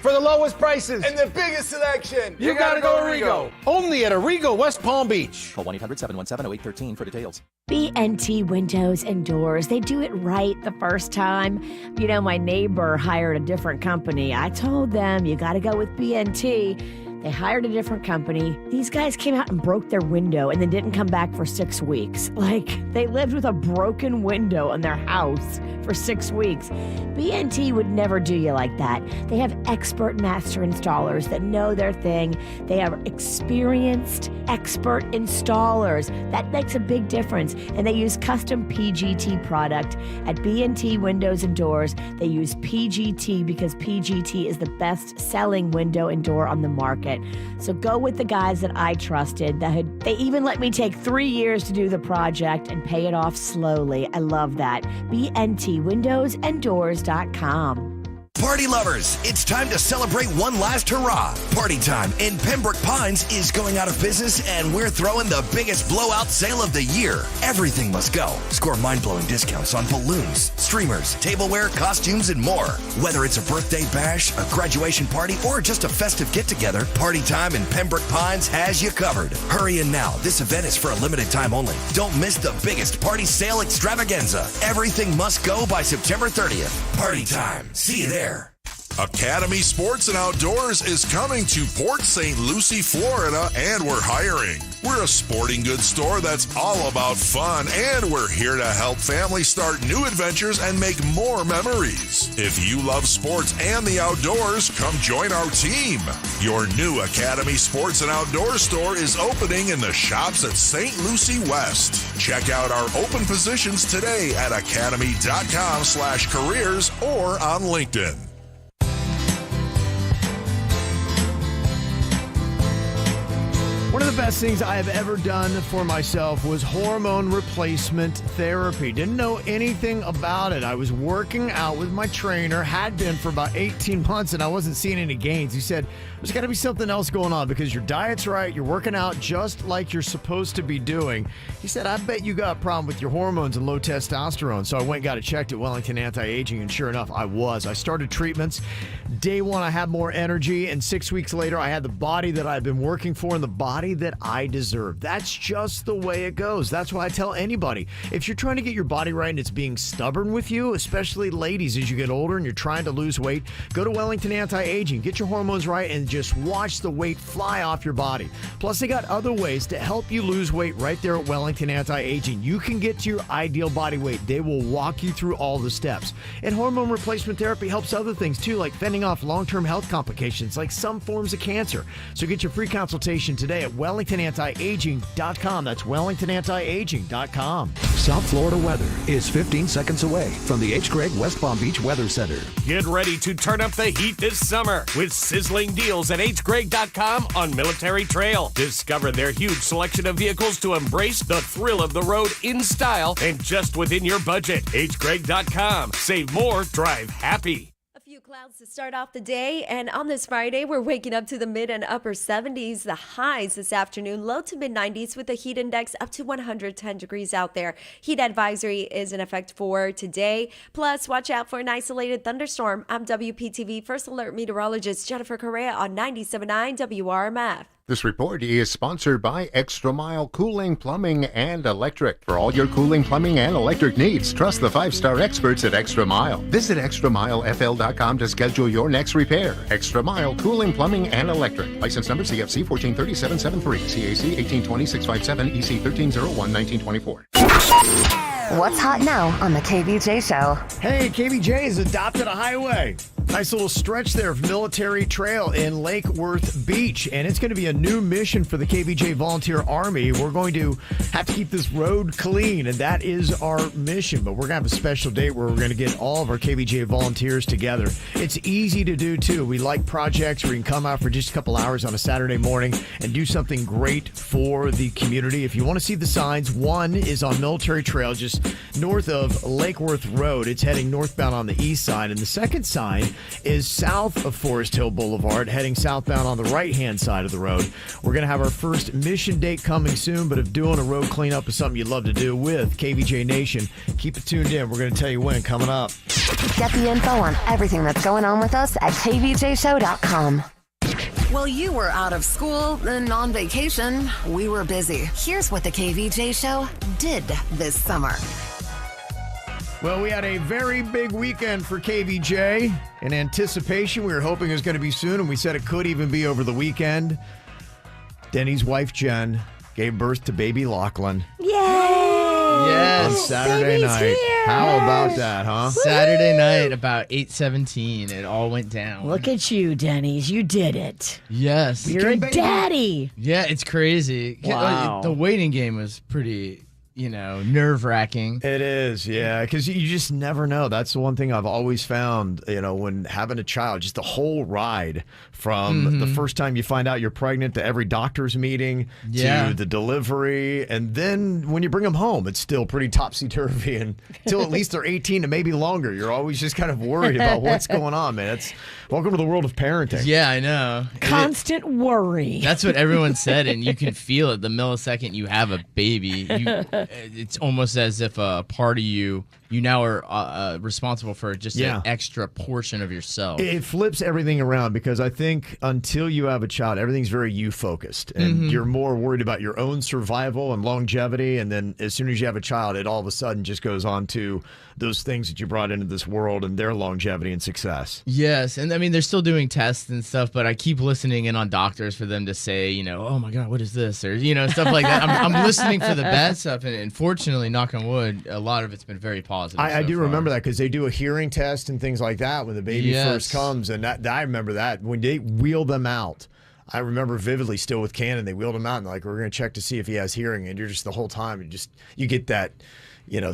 For the lowest prices
and the biggest selection,
you gotta go Arrigo. Only at Arrigo West Palm Beach.
Call 1-800-717-0813 for details.
B&T Windows and Doors, they do it right the first time. You know, my neighbor hired a different company. I told them, you got to go with B&T. They hired a different company. These guys came out and broke their window and then didn't come back for 6 weeks. Like, they lived with a broken window in their house for 6 weeks. B&T would never do you like that. They have expert master installers that know their thing. They have experienced expert installers. That makes a big difference. And they use custom PGT product at B&T Windows and Doors. They use PGT because PGT is the best-selling window and door on the market. So go with the guys that I trusted. They even let me take 3 years to do the project and pay it off slowly. I love that. BNTWindowsandDoors.com.
Party lovers, it's time to celebrate one last hurrah. Party Time in Pembroke Pines is going out of business, and we're throwing the biggest blowout sale of the year. Everything must go. Score mind-blowing discounts on balloons, streamers, tableware, costumes, and more. Whether it's a birthday bash, a graduation party, or just a festive get-together, Party Time in Pembroke Pines has you covered. Hurry in now. This event is for a limited time only. Don't miss the biggest party sale extravaganza. Everything must go by September 30th. Party Time. See you there.
Academy Sports and Outdoors is coming to Port St. Lucie, Florida, and we're hiring. We're a sporting goods store that's all about fun, and we're here to help families start new adventures and make more memories. If you love sports and the outdoors, come join our team. Your new Academy Sports and Outdoors store is opening in the shops at St. Lucie West. Check out our open positions today at academy.com/careers or on LinkedIn.
One of the best things I have ever done for myself was hormone replacement therapy. Didn't know anything about it. I was working out with my trainer, had been for about 18 months, and I wasn't seeing any gains. He said, there's got to be something else going on because your diet's right, you're working out just like you're supposed to be doing. He said, I bet you got a problem with your hormones and low testosterone. So I went and got it checked at Wellington Anti-Aging, and sure enough, I was. I started treatments. Day one, I had more energy, and 6 weeks later, I had the body that I've been working for and the body that I deserve. That's just the way it goes. That's why I tell anybody, if you're trying to get your body right and it's being stubborn with you, especially ladies as you get older and you're trying to lose weight, go to Wellington Anti-Aging. Get your hormones right and just watch the weight fly off your body. Plus, they got other ways to help you lose weight right there at Wellington Anti-Aging. You can get to your ideal body weight. They will walk you through all the steps. And hormone replacement therapy helps other things too, like fending off long-term health complications like some forms of cancer. So get your free consultation today at WellingtonAntiAging.com. That's WellingtonAntiAging.com.
South Florida weather is 15 seconds away from the H. Gregg West Palm Beach Weather Center.
Get ready to turn up the heat this summer with sizzling deals at hgregg.com on Military Trail. Discover their huge selection of vehicles to embrace the thrill of the road in style and just within your budget. hgregg.com. Save more, drive happy.
Clouds to start off the day, and on this Friday we're waking up to the mid and upper 70s. The highs this afternoon, low to mid 90s with a heat index up to 110 degrees out there. Heat advisory is in effect for today. Plus, watch out for an isolated thunderstorm. I'm WPTV First Alert meteorologist Jennifer Correa on 97.9 WRMF.
This report is sponsored by Extra Mile Cooling, Plumbing, and Electric. For all your cooling, plumbing, and electric needs, trust the 5-star experts at Extra Mile. Visit extramilefl.com to schedule your next repair. Extra Mile Cooling, Plumbing, and Electric. License number CFC 143773, CAC 182657, EC 1301-1924.
What's hot now on the KVJ Show?
Hey, KVJ has adopted a highway. Nice little stretch there of Military Trail in Lake Worth Beach, and it's going to be a new mission for the KVJ Volunteer Army. We're going to have to keep this road clean, and that is our mission. But we're going to have a special date where we're going to get all of our KVJ volunteers together. It's easy to do, too. We like projects where you can come out for just a couple hours on a Saturday morning and do something great for the community. If you want to see the signs, one is on Military Trail, just north of Lake Worth Road. It's heading northbound on the east side, and the second sign is south of Forest Hill Boulevard, heading southbound on the right-hand side of the road. We're going to have our first mission date coming soon, but if doing a road cleanup is something you'd love to do with KVJ Nation, keep it tuned in. We're going to tell you when coming up.
Get the info on everything that's going on with us at kvjshow.com. Well, you were out of school and on vacation. We were busy. Here's what the KVJ Show did this summer.
Well, we had a very big weekend for KVJ. In anticipation, we were hoping it was going to be soon, and we said it could even be over the weekend. Denny's wife, Jen, gave birth to baby Lachlan.
Yay!
Yes.
On Saturday night.
Here.
How about that, huh?
Saturday night, about 8:17, it all went down.
Look at you, Denny's. You did it.
Yes.
You're a daddy.
Yeah, it's crazy.
Wow.
The waiting game was pretty, nerve-wracking.
It is, yeah, because you just never know. That's the one thing I've always found, when having a child, just the whole ride from the first time you find out you're pregnant to every doctor's meeting to the delivery. And then when you bring them home, it's still pretty topsy-turvy until at least they're 18 and maybe longer. You're always just kind of worried about what's going on, man. Welcome to the world of parenting.
Yeah, I know.
Constant worry.
That's what everyone said, and you can feel it the millisecond you have a baby. It's almost as if a part of you now are responsible for just an extra portion of yourself.
It flips everything around because I think until you have a child, everything's very you-focused. And you're more worried about your own survival and longevity. And then as soon as you have a child, it all of a sudden just goes on to those things that you brought into this world and their longevity and success.
Yes. And I mean, they're still doing tests and stuff, but I keep listening in on doctors for them to say, oh my God, what is this? Or, stuff like that. I'm listening for the bad stuff. And fortunately, knock on wood, a lot of it's been very positive.
I do remember that because they do a hearing test and things like that when the baby first comes. And I remember that when they wheel them out. I remember vividly still with Cannon, they wheeled him out and like, we're going to check to see if he has hearing. And you're just the whole time, you get that,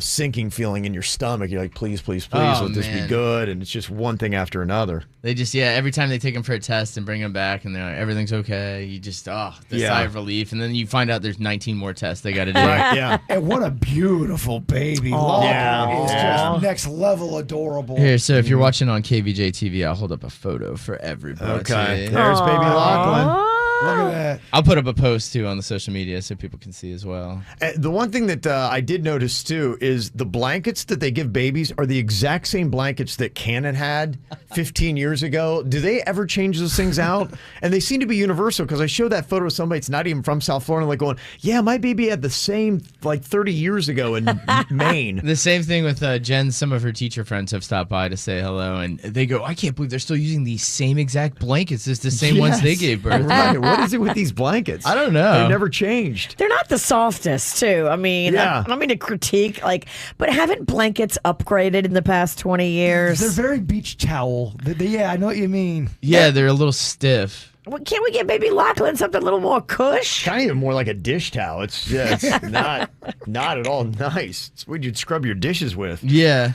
sinking feeling in your stomach. You're like, please, let this be good. And it's just one thing after another.
They just, every time they take him for a test and bring him back and they're like, everything's okay. You just, the sigh of relief. And then you find out there's 19 more tests they got to do.
Right, yeah.
And what a beautiful baby. It's just next level adorable.
Here, so if you're watching on KVJ TV, I'll hold up a photo for everybody.
Okay. There's baby Lachlan.
Look at that.
I'll put up a post too on the social media so people can see as well.
The one thing that I did notice too is the blankets that they give babies are the exact same blankets that Canon had 15 years ago. Do they ever change those things out? And they seem to be universal because I showed that photo of somebody that's not even from South Florida, like going, yeah, my baby had the same like 30 years ago in Maine.
The same thing with Jen. Some of her teacher friends have stopped by to say hello, and they go, I can't believe they're still using these same exact blankets as the same ones they gave birth.
Right. What is it with these blankets?
I don't know.
They never changed.
They're not the softest, too. I mean,
Yeah.
I don't mean to critique, but haven't blankets upgraded in the past 20 years?
They're very beach towel. Yeah, I know what you mean.
Yeah, they're a little stiff.
Well, can't we get baby Lachlan something a little more cush?
Kind of even more like a dish towel. It's not at all nice. It's what you'd scrub your dishes with.
Yeah,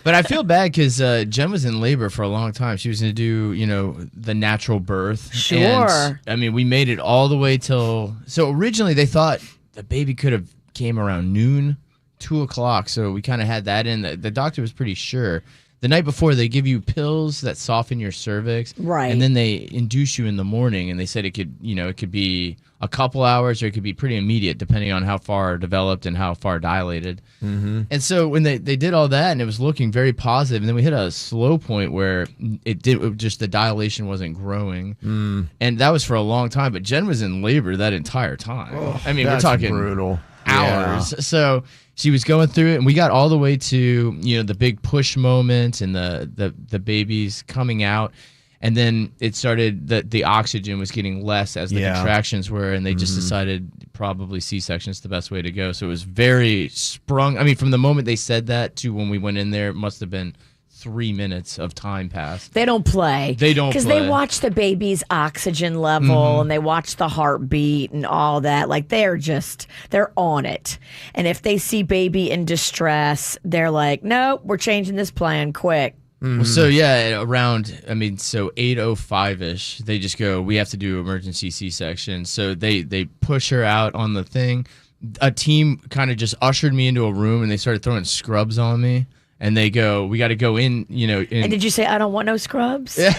but I feel bad because Jen was in labor for a long time. She was going to do, the natural birth.
Sure.
And, I mean, we made it all the way till. So originally they thought the baby could have came around noon, 2 o'clock. So we kind of had that in. The doctor was pretty sure. The night before, they give you pills that soften your cervix.
Right.
And then they induce you in the morning, and they said it could be a couple hours or it could be pretty immediate, depending on how far developed and how far dilated.
Mm-hmm.
And so when they did all that, and it was looking very positive, and then we hit a slow point where the dilation wasn't growing. And that was for a long time, but Jen was in labor that entire time.
Oh,
I mean, we're
that's
talking
brutal.
hours.
Yeah.
So she was going through it, and we got all the way to the big push moment and the babies coming out, and then it started that the oxygen was getting less as the contractions were, and they just decided probably C-section is the best way to go. So it was very sprung. I mean, from the moment they said that to when we went in there, it must have been 3 minutes of time passed.
They don't play.
They don't
because
play.
they watch the baby's oxygen level and they watch the heartbeat and all that. Like they're on it. And if they see baby in distress, they're like, nope, we're changing this plan quick.
Well, so yeah, around 8:05ish, they just go, we have to do emergency C-section. So they push her out on the thing. A team kind of just ushered me into a room and they started throwing scrubs on me. And they go, we got to go in,
And did you say, I don't want no scrubs?
Yeah.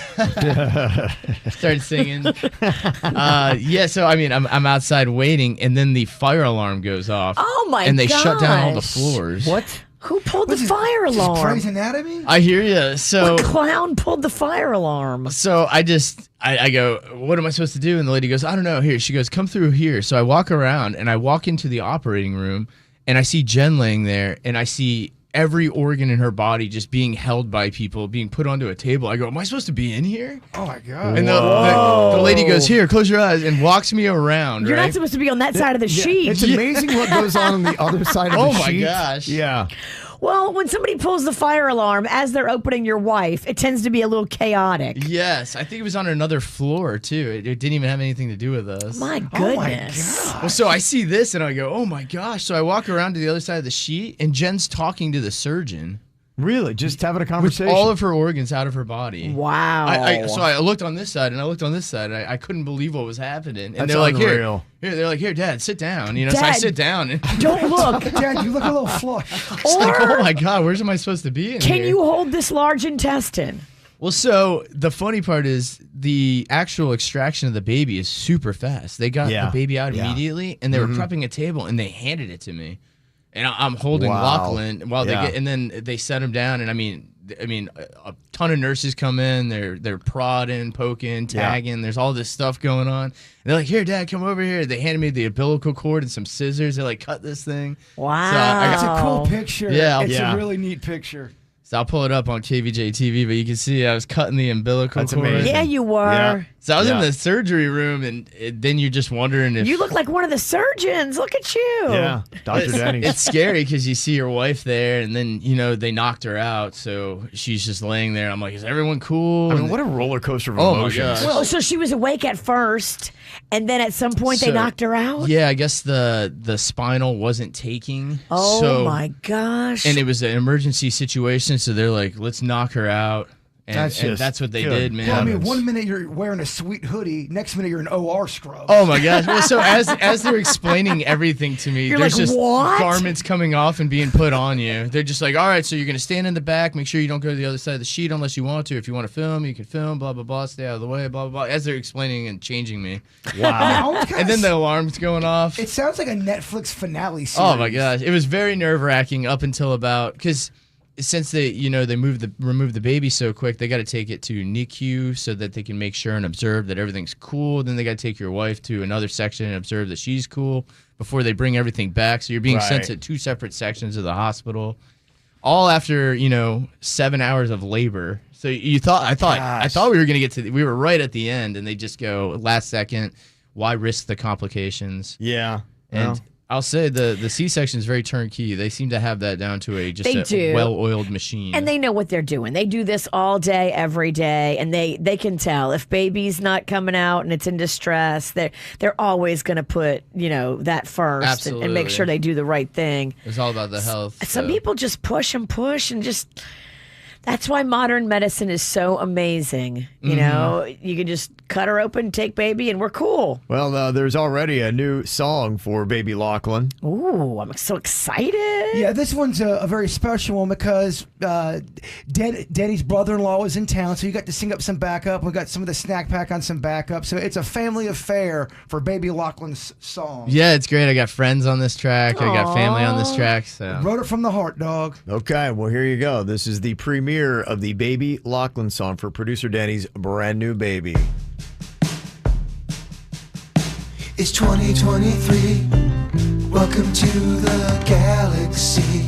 Started singing. So I'm outside waiting, and then the fire alarm goes off.
Oh my
And they shut down all the
gosh.
floors.
What?
Who pulled the fire alarm?
Grey's Anatomy?
I hear you. So
What clown pulled the fire alarm?
So I go, what am I supposed to do? And the lady goes, I don't know. Here, she goes, come through here. So I walk around and I walk into the operating room and I see Jen laying there and I see every organ in her body just being held by people, being put onto a table. I go, am I supposed to be in here?
Oh my God.
And the lady goes, here, close your eyes, and walks me around.
You're
right?
not supposed to be on that side of the sheet.
It's amazing what goes on the other side of the sheet.
Oh my gosh.
Yeah.
Well, when somebody pulls the fire alarm as they're opening your wife, it tends to be a little chaotic.
Yes, I think it was on another floor too. It didn't even have anything to do with us.
My goodness.
Well, so I see this and I go, oh my gosh. So I walk around to the other side of the sheet and Jen's talking to the surgeon.
Really? Just having a conversation?
With all of her organs out of her body.
Wow.
So I looked on this side and I looked on this side. And I couldn't believe what was happening. And
That's
they're like,
unreal.
they're like, here, Dad, sit down. So I
Dad,
sit down. And
Don't look.
Dad, you look a little flushed.
it's like, oh my God, where's am I supposed to be in
Can
here?
you hold this large intestine?
Well, so the funny part is the actual extraction of the baby is super fast. They got the baby out immediately, and they were prepping a table, and they handed it to me, and I'm holding Lachlan while they get, and then they set him down, and I mean, a ton of nurses come in. They're prodding, poking, tagging. There's all this stuff going on. And they're like, "Here, Dad, come over here." They handed me the umbilical cord and some scissors. They like cut this thing.
Wow,
It's a cool picture.
Yeah,
It's a really neat picture.
So I'll pull it up on Kvj Tv, but you can see I was cutting the umbilical cord.
amazing.
Yeah, you were.
Yeah.
So I was in the surgery room, and then you're just wondering if
You look like one of the surgeons. Look at you.
Yeah. Dr. Denny.
It's scary because you see your wife there, and then they knocked her out, so she's just laying there. I'm like, is everyone cool?
I mean, what a roller coaster of
Oh my
emotions.
gosh.
Well, so she was awake at first, and then at some point they
So,
knocked her out?
Yeah, I guess the spinal wasn't taking.
Oh
so,
my gosh.
And it was an emergency situation, so they're like, let's knock her out. And that's what they did, man.
Well, I mean, one minute you're wearing a sweet hoodie, next minute you're in OR scrubs.
Oh my gosh! Well, so as they're explaining everything to me,
You're
there's
like,
just
"What?"
garments coming off and being put on you. They're just like, all right, so you're gonna stand in the back, make sure you don't go to the other side of the sheet unless you want to. If you want to film, you can film. Blah blah blah. Stay out of the way. Blah blah blah. As they're explaining and changing me.
Wow.
And then the alarm's going off.
It sounds like a Netflix finale series.
Oh my gosh! It was very nerve wracking up until because since they removed the baby so quick, they got to take it to NICU so that they can make sure and observe that everything's cool. Then they got to take your wife to another section and observe that she's cool before they bring everything back. So you're being sent to 2 separate sections of the hospital, all after 7 hours of labor. So I thought we were gonna we were right at the end, and they just go last second. Why risk the complications?
Yeah,
and I'll say the C-section is very turnkey. They seem to have that down to a well-oiled machine.
And they know what they're doing. They do this all day, every day, and they can tell if baby's not coming out and it's in distress. They're always going to put that first and make sure they do the right thing.
It's all about the health.
Some people just push and just. That's why modern medicine is so amazing. You know, you can just cut her open, take baby, and we're cool.
Well, there's already a new song for baby Lachlan.
Ooh, I'm so excited.
Yeah, this one's a very special one because Denny's brother-in-law was in town, so you got to sing up some backup. We got some of the snack pack on some backup. So it's a family affair for baby Lachlan's song.
Yeah, it's great. I got friends on this track. I got family on this track. So.
Wrote it from the heart, dog.
Okay, well, here you go. This is the premiere of the baby Lachlan song for producer Danny's brand new baby.
It's 2023. Welcome to the galaxy.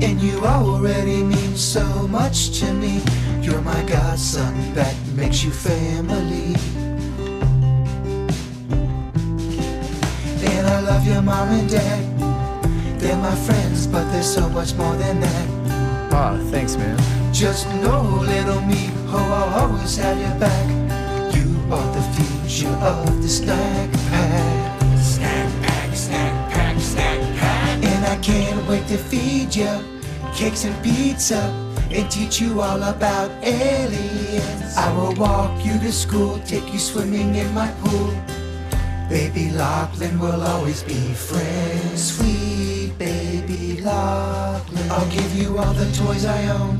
And you already mean so much to me. You're my godson, that makes you family. And I love your mom and dad. They're my friends, but there's so much more than that.
Oh, thanks, man.
Just know, little me, I'll always have your back. You are the future of the snack pack. Snack pack, snack pack, snack pack. And I can't wait to feed you cakes and pizza and teach you all about aliens. I will walk you to school, take you swimming in my pool. Baby Lachlan will always be friends. Sweet baby Lachlan. I'll give you all the toys I own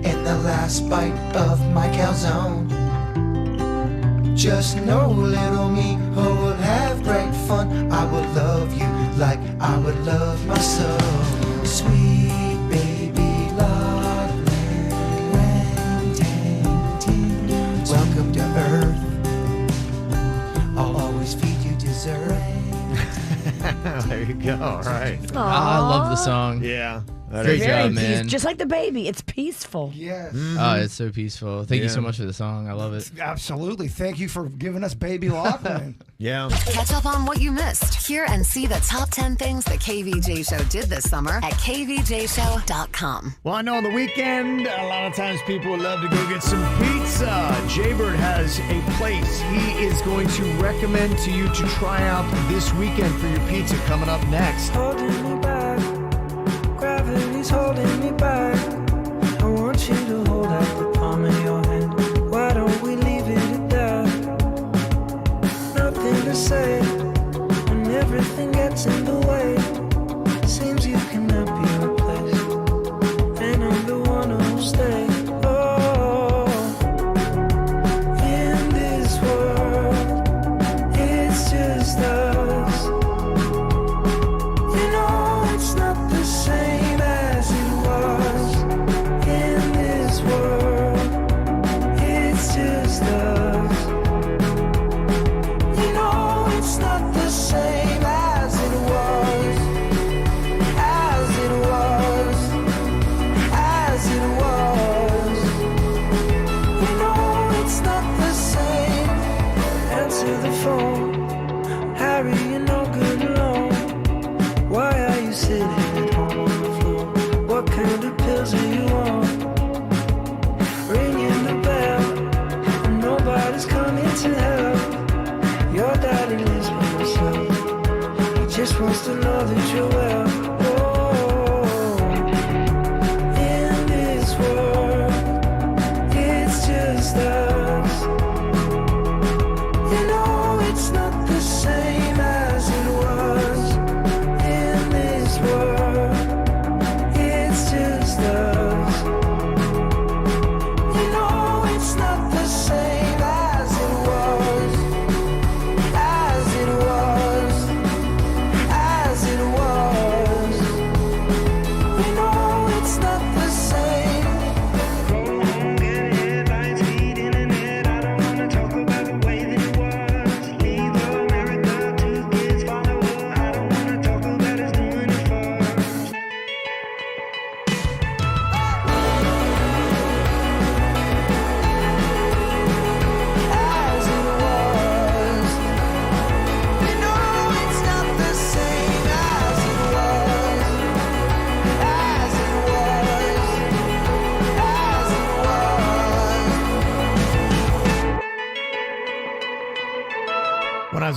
and the last bite of my calzone. Just know, little me, we'll have great fun. I will love you like I would love my son. Sweet baby Lachlan. Ring, ting, ting. Welcome to Earth. I'll always feed you dessert.
There you go. All right.
I love the song.
Yeah.
Great job, man.
Just like the baby, it's peaceful.
Yes.
Oh, it's so peaceful. Thank you so much for the song. I love it.
Absolutely. Thank you for giving us baby Lachlan.
Yeah.
Catch up on what you missed. Hear and see the top 10 things the KVJ Show did this summer at kvjshow.com.
Well, I know on the weekend, a lot of times people would love to go get some pizza. Jaybird has a place he is going to recommend to you to try out this weekend for your pizza coming up next.
Holding me back. Gravity's holding me back. I want you to hold out the palm of your hand. Why don't we leave it at that? Nothing to say when everything gets in the way. Seems you cannot be replaced, and I'm the one who'll stay. Oh, in this world, it's just us. You know it's not the same as it was. In this world, it's just us. You know it's not the same as it was. As it was. As it was. You know it's not the same. Answer the phone. Harry, you're no good alone. Why are you sitting at home on the floor? What kind of pills are you on? Ringing the bell, and nobody's coming to help. Your daddy lives by himself. He just wants to know that you're well. Oh, in this world,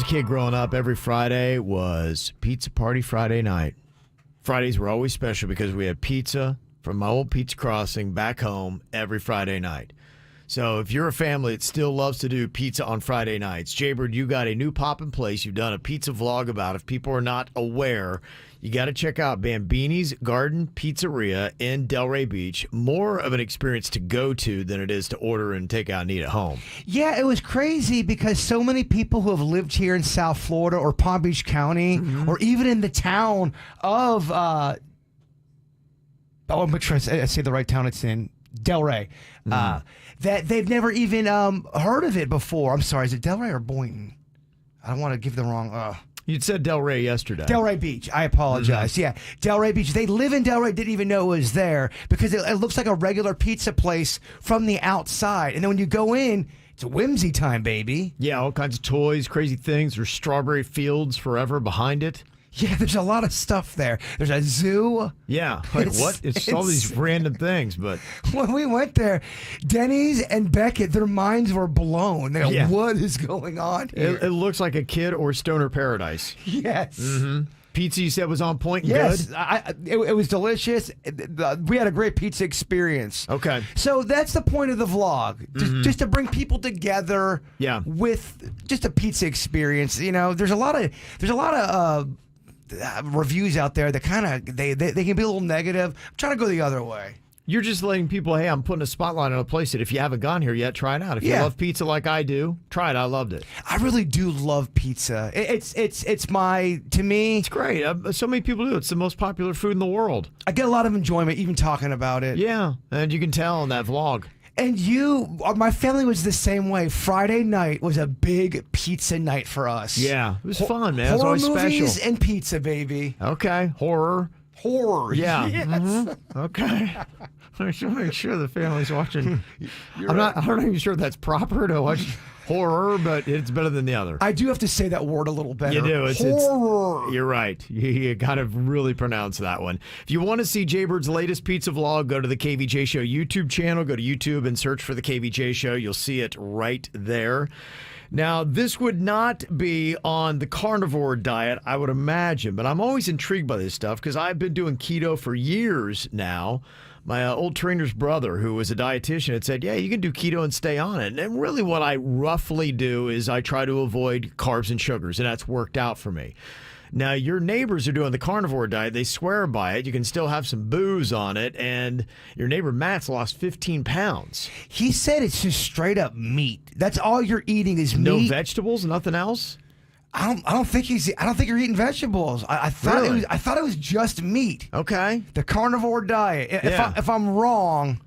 a kid growing up, every Friday was Pizza Party Friday night. Fridays were always special because we had pizza from my old pizza crossing back home every Friday night. So if you're a family that still loves to do pizza on Friday nights, Jaybird, you got a new poppin' place you've done a pizza vlog about. If people are not aware, you got to check out Bambini's Garden Pizzeria in Delray Beach. More of an experience to go to than it is to order and take out and eat at home.
Yeah, it was crazy because so many people who have lived here in South Florida or Palm Beach County or even in the town of, make sure I say the right town it's in, Delray, that they've never even heard of it before. I'm sorry, is it Delray or Boynton? I don't want to give the wrong...
You'd said Delray yesterday.
Delray Beach. I apologize. Yeah, Delray Beach. They live in Delray, didn't even know it was there because it looks like a regular pizza place from the outside. And then when you go in, it's whimsy time, baby.
Yeah, all kinds of toys, crazy things. There's strawberry fields forever behind it.
Yeah, there's a lot of stuff there. There's a zoo.
Yeah, like what? It's all these random things, but...
When we went there, Denny's and Beckett, their minds were blown. They go, what is going on here?
It looks like a kid or stoner paradise.
Yes.
Pizza you said was on point and
yes,
good?
It was delicious. We had a great pizza experience.
Okay.
So that's the point of the vlog, just to bring people together with just a pizza experience. You know, there's a lot of reviews out there that kind of they can be a little negative. I'm trying to go the other way.
You're just letting people, hey, I'm putting a spotlight on a place that if you haven't gone here yet, try it out. If you love pizza like I do, try it. I loved it.
I really do love pizza. It's my, to me,
it's great. So many people do. It's the most popular food in the world.
I get a lot of enjoyment even talking about it.
Yeah, and you can tell in that vlog.
And my family was the same way. Friday night was a big pizza night for us.
Yeah, it was fun, man. It was
Horror
always
movies
special.
and pizza, baby.
Okay, horror. Yeah.
Yes.
Okay. I should make sure the family's watching. I'm not even sure that's proper to watch horror, but it's better than the other.
I do have to say that word a little better.
You do.
Horror.
You're right. You got to really pronounce that one. If you want to see Jaybird's latest pizza vlog, go to the KVJ Show YouTube channel. Go to YouTube and search for the KVJ Show. You'll see it right there. Now, this would not be on the carnivore diet, I would imagine, but I'm always intrigued by this stuff because I've been doing keto for years now. My old trainer's brother, who was a dietitian, had said, yeah, you can do keto and stay on it. And really what I roughly do is I try to avoid carbs and sugars, and that's worked out for me. Now, your neighbors are doing the carnivore diet. They swear by it. You can still have some booze on it. And your neighbor Matt's lost 15 pounds.
He said it's just straight up meat. That's all you're eating is meat.
No vegetables, nothing else?
I don't think you're eating vegetables. I thought it was just meat.
Okay.
The carnivore diet. If I'm wrong,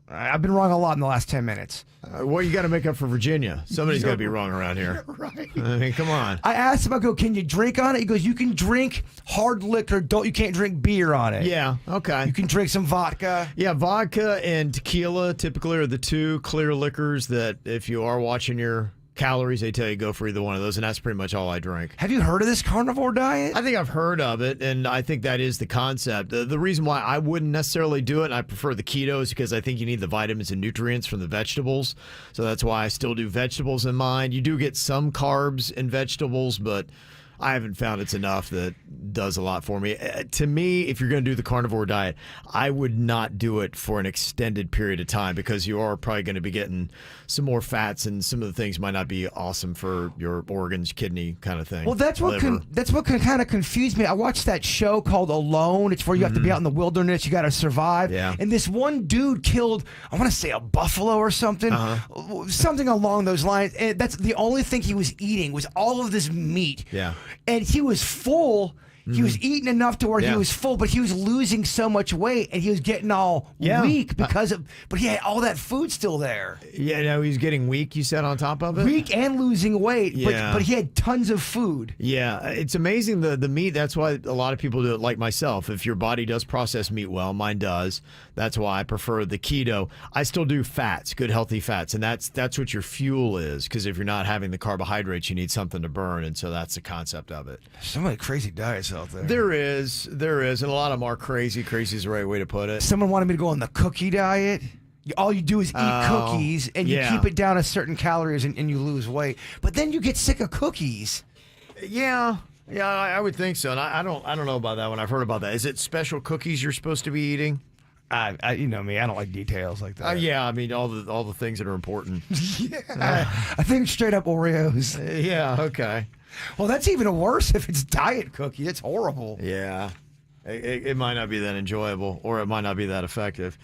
I've been wrong a lot in the last 10 minutes.
Well, you got to make up for Virginia. Somebody's got to be wrong around here.
Right.
I mean, come on.
I asked him, I go, can you drink on it? He goes, you can drink hard liquor. You can't drink beer on it.
Yeah, okay.
You can drink some vodka.
Yeah, vodka and tequila typically are the two clear liquors that if you are watching your calories, they tell you go for either one of those, and that's pretty much all I drink.
Have you heard of this carnivore diet?
I think I've heard of it, and I think that is the concept. The reason why I wouldn't necessarily do it, and I prefer the keto, is because I think you need the vitamins and nutrients from the vegetables. So that's why I still do vegetables in mine. You do get some carbs in vegetables, but I haven't found it's enough that does a lot for me. To me, if you're going to do the carnivore diet, I would not do it for an extended period of time because you are probably going to be getting some more fats and some of the things might not be awesome for your organs, kidney kind of thing.
Well, that's what kind of confused me. I watched that show called Alone. It's where you have to be out in the wilderness. You got to survive.
Yeah.
And this one dude killed, I want to say a buffalo or something, something along those lines. And that's the only thing he was eating was all of this meat.
Yeah.
And he was full. He was eating enough to where he was full, but he was losing so much weight, and he was getting all weak because of. But he had all that food still there.
Yeah, no, he's getting weak. You said on top of it,
weak and losing weight.
Yeah.
But he had tons of food.
Yeah, it's amazing the meat. That's why a lot of people do it, like myself. If your body does process meat well, mine does. That's why I prefer the keto. I still do fats, good healthy fats, and that's what your fuel is. Because if you're not having the carbohydrates, you need something to burn, and so that's the concept of it.
So many crazy diets out there.
There is, and a lot of them are crazy. Crazy is the right way to put it.
Someone wanted me to go on the cookie diet. all you do is eat cookies, and you keep it down a certain calories, and you lose weight. But then you get sick of cookies.
Yeah, I would think so. And I don't know about that one. I've heard about that. Is it special cookies you're supposed to be eating?
You know me. I don't like details like that.
Yeah, I mean all the things that are important.
I think straight up Oreos.
Yeah. Okay.
Well, that's even worse if it's diet cookie. It's horrible.
Yeah. It might not be that enjoyable, or it might not be that effective.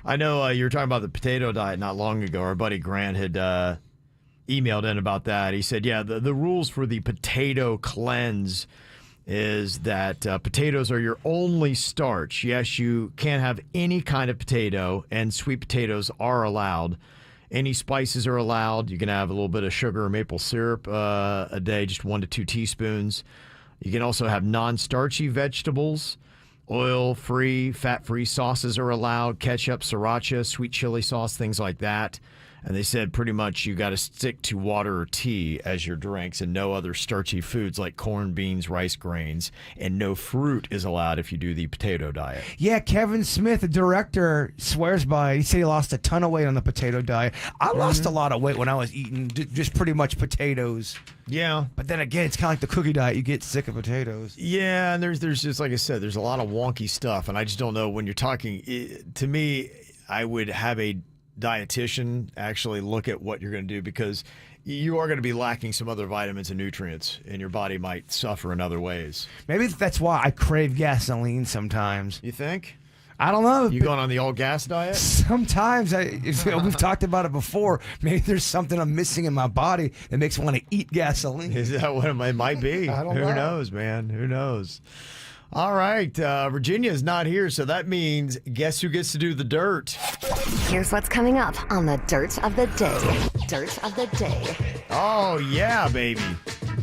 I know you were talking about the potato diet not long ago. Our buddy Grant had emailed in about that. He said, yeah, the rules for the potato cleanse is that potatoes are your only starch. Yes, you can't have any kind of potato, and sweet potatoes are allowed. Any spices are allowed. You can have a little bit of sugar or maple syrup a day, just 1 to 2 teaspoons. You can also have non-starchy vegetables. Oil-free, fat-free sauces are allowed. Ketchup, sriracha, sweet chili sauce, things like that. And they said pretty much you got to stick to water or tea as your drinks and no other starchy foods like corn, beans, rice grains. And no fruit is allowed if you do the potato diet.
Yeah, Kevin Smith, the director, swears by it. He said he lost a ton of weight on the potato diet. I lost a lot of weight when I was eating just pretty much potatoes.
Yeah.
But then again, it's kind of like the cookie diet. You get sick of potatoes.
Yeah, and there's just, like I said, there's a lot of wonky stuff. And I just don't know when you're talking. To me, I would have a dietitian actually look at what you're going to do, because you are going to be lacking some other vitamins and nutrients, and your body might suffer in other ways.
Maybe that's why I crave gasoline sometimes.
You think?
I don't know.
You going on the all gas diet?
Sometimes we've talked about it before. Maybe there's something I'm missing in my body that makes me want to eat gasoline.
Is that what it might be?
I don't know.
Who knows, man? Who knows? All right, Virginia's not here, so that means guess who gets to do the dirt?
Here's what's coming up on the Dirt of the Day. Dirt of the Day.
Oh, yeah, baby.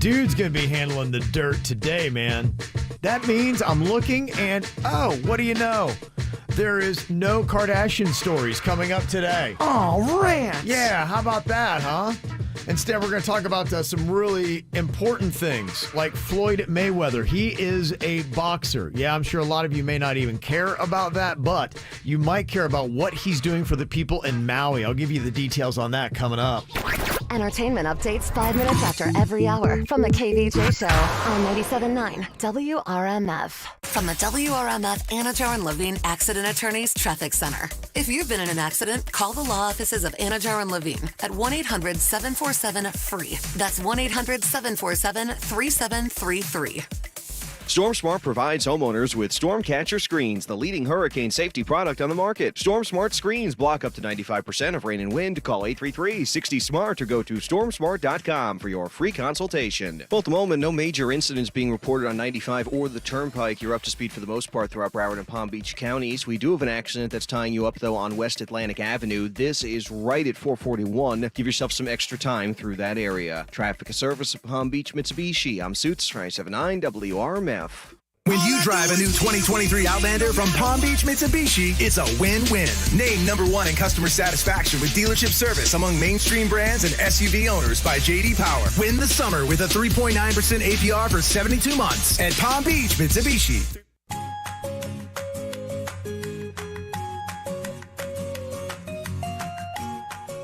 Dude's going to be handling the dirt today, man. That means I'm looking and, oh, what do you know? There is no Kardashian stories coming up today.
Oh, rant.
Yeah, how about that, huh? Instead, we're going to talk about some really important things, like Floyd Mayweather. He is a boxer. Yeah, I'm sure a lot of you may not even care about that, but you might care about what he's doing for the people in Maui. I'll give you the details on that coming up.
Entertainment updates 5 minutes after every hour from the KVJ Show on 97.9 WRMF. From the WRMF Anajar and Levine Accident Attorneys Traffic Center. If you've been in an accident, call the law offices of Anajar and Levine at 1-800-747-FREE. That's 1-800-747-3733.
Storm Smart provides homeowners with storm catcher screens, the leading hurricane safety product on the market. Storm Smart screens block up to 95% of rain and wind. Call 833-60-SMART or go to stormsmart.com for your free consultation. Well, at the moment, no major incidents being reported on 95 or the Turnpike. You're up to speed for the most part throughout Broward and Palm Beach counties. We do have an accident that's tying you up, though, on West Atlantic Avenue. This is right at 441. Give yourself some extra time through that area. Traffic service of Palm Beach, Mitsubishi. I'm Suits, 579 WRMF.
When you drive a new 2023 Outlander from Palm Beach Mitsubishi, it's a win-win. Named #1 in customer satisfaction with dealership service among mainstream brands and SUV owners by J.D. Power. Win the summer with a 3.9% APR for 72 months at Palm Beach Mitsubishi.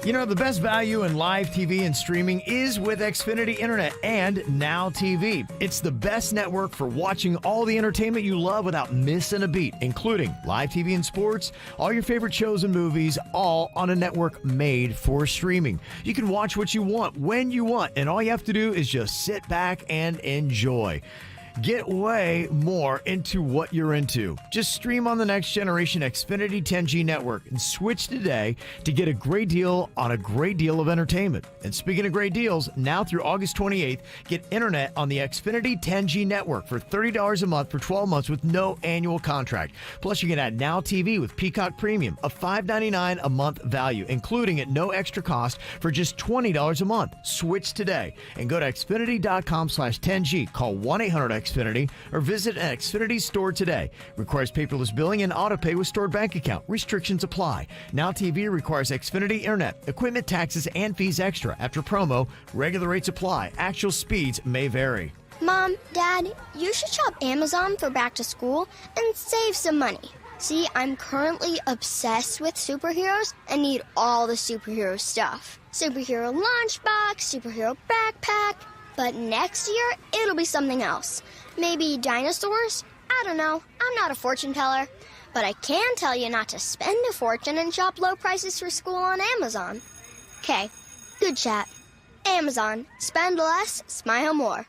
You know, the best value in live TV and streaming is with Xfinity Internet and Now TV. It's the best network for watching all the entertainment you love without missing a beat, including live TV and sports, all your favorite shows and movies, all on a network made for streaming. You can watch what you want, when you want, and all you have to do is just sit back and enjoy. Get way more into what you're into. Just stream on the next generation Xfinity 10G network and switch today to get a great deal on a great deal of entertainment. And speaking of great deals, now through August 28th, get internet on the Xfinity 10G network for $30 a month for 12 months with no annual contract. Plus, you can add Now TV with Peacock Premium, a $5.99 a month value, including at no extra cost for just $20 a month. Switch today and go to Xfinity.com/10G. Call 1-800-XFINITY or visit an Xfinity store today. Requires paperless billing and auto pay with stored bank account. Restrictions apply. Now TV requires Xfinity Internet. Equipment, taxes, and fees extra. After promo, regular rates apply. Actual speeds may vary.
Mom, Dad, you should shop Amazon for back to school and save some money. See, I'm currently obsessed with superheroes and need all the superhero stuff. Superhero lunchbox, superhero backpack. But next year, it'll be something else. Maybe dinosaurs? I don't know. I'm not a fortune teller. But I can tell you not to spend a fortune and shop low prices for school on Amazon. Okay, good chat. Amazon. Spend less, smile more.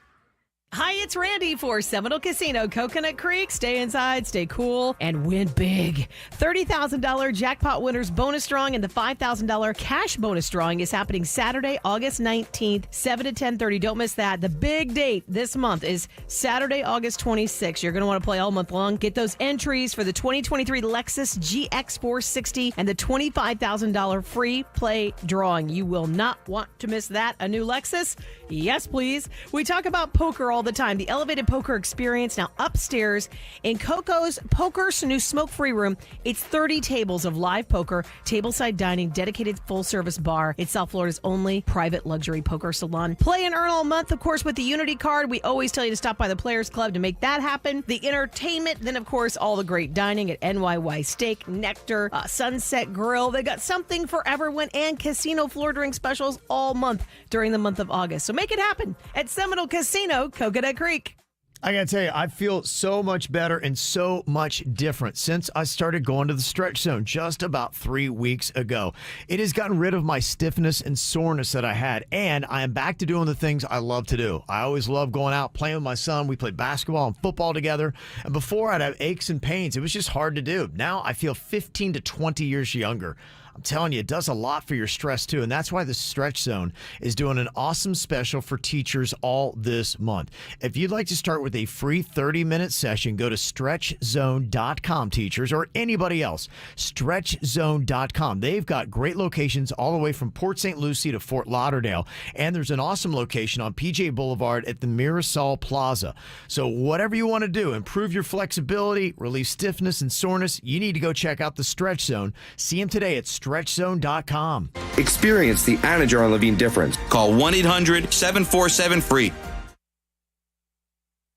Hi, it's Randy for Seminole Casino, Coconut Creek. Stay inside, stay cool, and win big. $30,000 jackpot winners bonus drawing and the $5,000 cash bonus drawing is happening Saturday, August 19th, 7 to 10:30. Don't miss that. The big date this month is Saturday, August 26th. You're going to want to play all month long. Get those entries for the 2023 Lexus GX 460 and the $25,000 free play drawing. You will not want to miss that. A new Lexus? Yes, please. We talk about poker all the time. The elevated poker experience now upstairs in Coco's Poker's new smoke-free room. It's 30 tables of live poker, tableside dining, dedicated full-service bar. It's South Florida's only private luxury poker salon. Play and earn all month, of course, with the Unity card. We always tell you to stop by the Players Club to make that happen. The entertainment, then, of course, all the great dining at NYY Steak, Nectar, Sunset Grill. They got something for everyone and casino floor drink specials all month during the month of August. So make it happen at Seminole Casino, Coconut Creek.
I gotta tell you, I feel so much better and so much different since I started going to the stretch zone just about 3 weeks ago. It has gotten rid of my stiffness and soreness that I had, and I am back to doing the things I love to do. I always love going out, playing with my son. We played basketball and football together, and before I'd have aches and pains. It was just hard to do. Now I feel 15 to 20 years younger. I'm telling you, it does a lot for your stress, too. And that's why the Stretch Zone is doing an awesome special for teachers all this month. If you'd like to start with a free 30-minute session, go to stretchzone.com, teachers, or anybody else. Stretchzone.com. They've got great locations all the way from Port St. Lucie to Fort Lauderdale. And there's an awesome location on PJ Boulevard at the Mirasol Plaza. So whatever you want to do, improve your flexibility, relieve stiffness and soreness, you need to go check out the Stretch Zone. See them today at StretchZone.com.
Experience the Anajar and Levine difference. Call 1-800-747-FREE.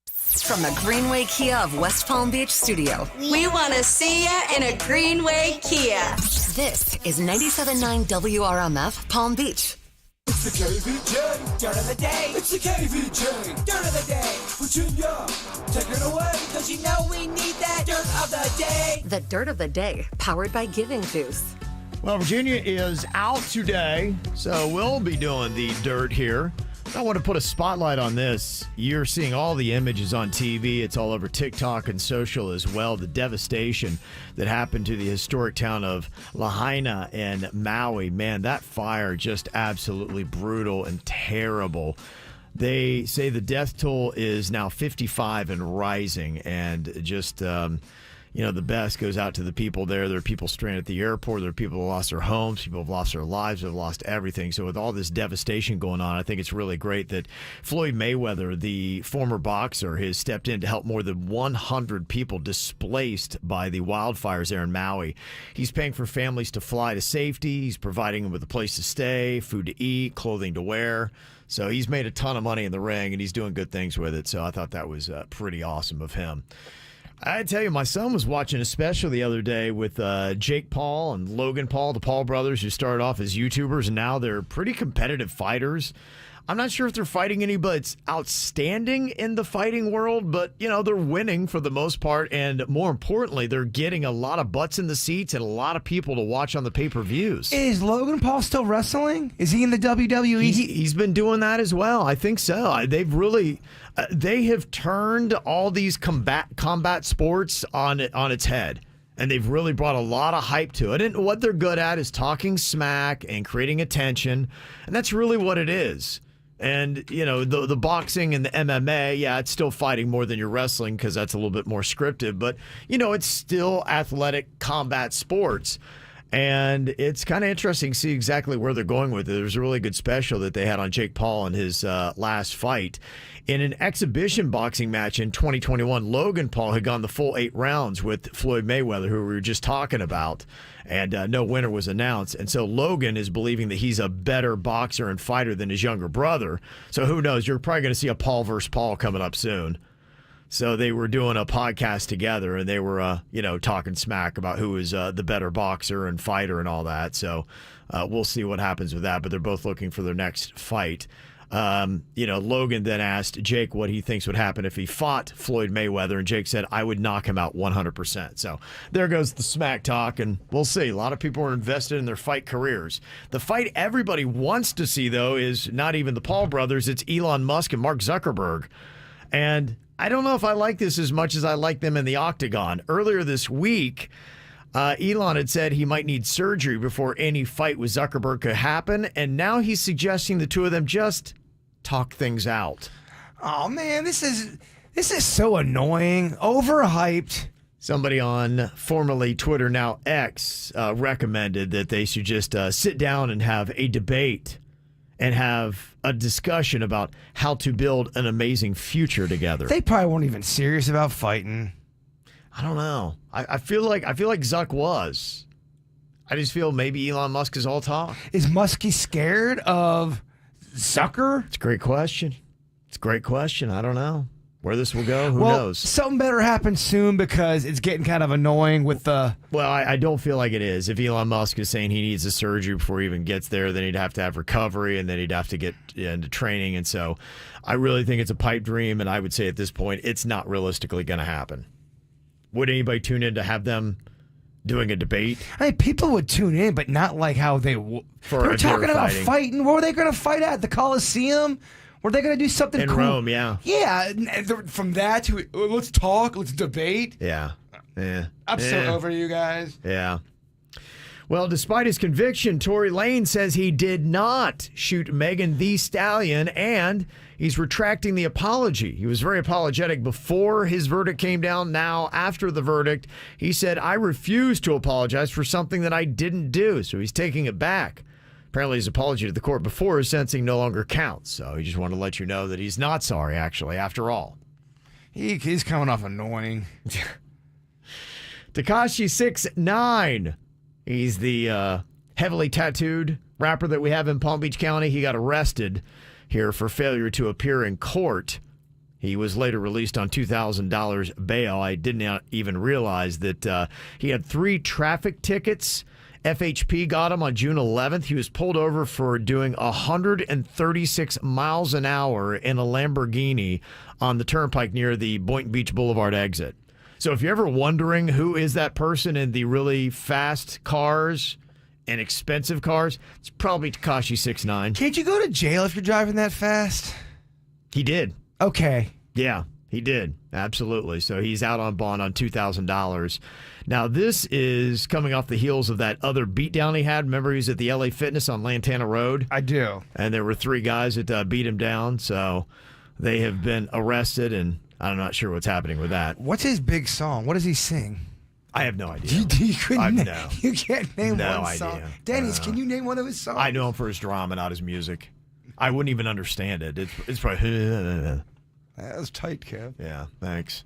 From the Greenway Kia of West Palm Beach studio.
We want to see you in a Greenway Kia.
This is 97.9 WRMF Palm Beach.
It's the KVJ Dirt of the Day. It's the KVJ Dirt of the Day. Virginia, take it away. Cause you know we need that Dirt of the Day.
The Dirt of the Day, powered by Giving Juice.
Well, Virginia is out today, so we'll be doing the dirt here. I want to put a spotlight on this. You're seeing all the images on TV. It's all over TikTok and social as well. The devastation that happened to the historic town of Lahaina in Maui. Man, that fire just absolutely brutal and terrible. They say the death toll is now 55 and rising, and just the best goes out to the people there. There are people stranded at the airport. There are people who lost their homes. People have lost their lives. Have lost everything. So with all this devastation going on, I think it's really great that Floyd Mayweather, the former boxer, has stepped in to help more than 100 people displaced by the wildfires there in Maui. He's paying for families to fly to safety. He's providing them with a place to stay, food to eat, clothing to wear. So he's made a ton of money in the ring, and he's doing good things with it. So I thought that was pretty awesome of him. I tell you, my son was watching a special the other day with Jake Paul and Logan Paul, the Paul brothers, who started off as YouTubers, and now they're pretty competitive fighters. I'm not sure if they're fighting anybody that's outstanding in the fighting world, but, they're winning for the most part, and more importantly, they're getting a lot of butts in the seats and a lot of people to watch on the pay-per-views.
Is Logan Paul still wrestling? Is he in the WWE?
He's been doing that as well. I think so. They've really... they have turned all these combat sports on its head, and they've really brought a lot of hype to it. And what they're good at is talking smack and creating attention, and that's really what it is. And, the boxing and the MMA, yeah, it's still fighting more than your wrestling because that's a little bit more scripted. But, it's still athletic combat sports. And it's kind of interesting to see exactly where they're going with it. There's a really good special that they had on Jake Paul in his last fight. In an exhibition boxing match in 2021, Logan Paul had gone the full 8 rounds with Floyd Mayweather, who we were just talking about, and no winner was announced. And so Logan is believing that he's a better boxer and fighter than his younger brother. So who knows? You're probably going to see a Paul versus Paul coming up soon. So they were doing a podcast together, and they were, talking smack about who is the better boxer and fighter and all that. So we'll see what happens with that. But they're both looking for their next fight. Logan then asked Jake what he thinks would happen if he fought Floyd Mayweather, and Jake said, I would knock him out 100%. So there goes the smack talk, and we'll see. A lot of people are invested in their fight careers. The fight everybody wants to see, though, is not even the Paul brothers. It's Elon Musk and Mark Zuckerberg. And I don't know if I like this as much as I like them in the octagon. Earlier this week, Elon had said he might need surgery before any fight with Zuckerberg could happen, and now he's suggesting the two of them just talk things out.
Oh man, this is so annoying, overhyped.
Somebody on formerly Twitter, now X, recommended that they should just sit down and have a debate and have a discussion about how to build an amazing future together.
They probably weren't even serious about fighting.
I don't know. I feel like Zuck was. I just feel maybe Elon Musk is all talk.
Is Muskie scared of Zucker?
It's a great question. I don't know where this will go. Who knows?
Something better happen soon because it's getting kind of annoying with the...
Well, I don't feel like it is. If Elon Musk is saying he needs a surgery before he even gets there, then he'd have to have recovery, and then he'd have to get into training. And so I really think it's a pipe dream, and I would say at this point it's not realistically going to happen. Would anybody tune in to have them doing a debate?
I mean, people would tune in, but not like how they were talking about fighting. Where were they going to fight at? The Coliseum? Were they going to do something
in
cool?
Rome, yeah.
Yeah, from that to let's talk, let's debate.
Yeah.
I'm so over you guys.
Yeah. Well, despite his conviction, Tory Lane says he did not shoot Megan Thee Stallion, and he's retracting the apology. He was very apologetic before his verdict came down. Now, after the verdict, he said, I refuse to apologize for something that I didn't do. So he's taking it back. Apparently, his apology to the court before his sentencing no longer counts. So he just wanted to let you know that he's not sorry, actually, after all.
He's coming off annoying.
Tekashi 6ix9ine. He's the heavily tattooed rapper that we have in Palm Beach County. He got arrested here for failure to appear in court. He was later released on $2,000 bail. I did not even realize that he had 3 traffic tickets. FHP got him on June 11th. He was pulled over for doing 136 miles an hour in a Lamborghini on the turnpike near the Boynton Beach Boulevard exit. So if you're ever wondering who is that person in the really fast cars and expensive cars, it's probably Tekashi 6ix9ine.
Can't you go to jail if you're driving that fast?
He did.
Okay.
Yeah, he did. Absolutely. So he's out on bond on $2,000. Now, this is coming off the heels of that other beatdown he had. Remember, he was at the LA Fitness on Lantana Road?
I do.
And there were 3 guys that beat him down. So they have been arrested, and I'm not sure what's happening with that.
What's his big song? What does he sing?
I have no idea.
You couldn't
no.
You can't name
no
one
idea.
song. Dennis, can you name one of his songs?
I know him for his drama, not his music. I wouldn't even understand it. It's probably...
That was tight, Kev.
Yeah, thanks.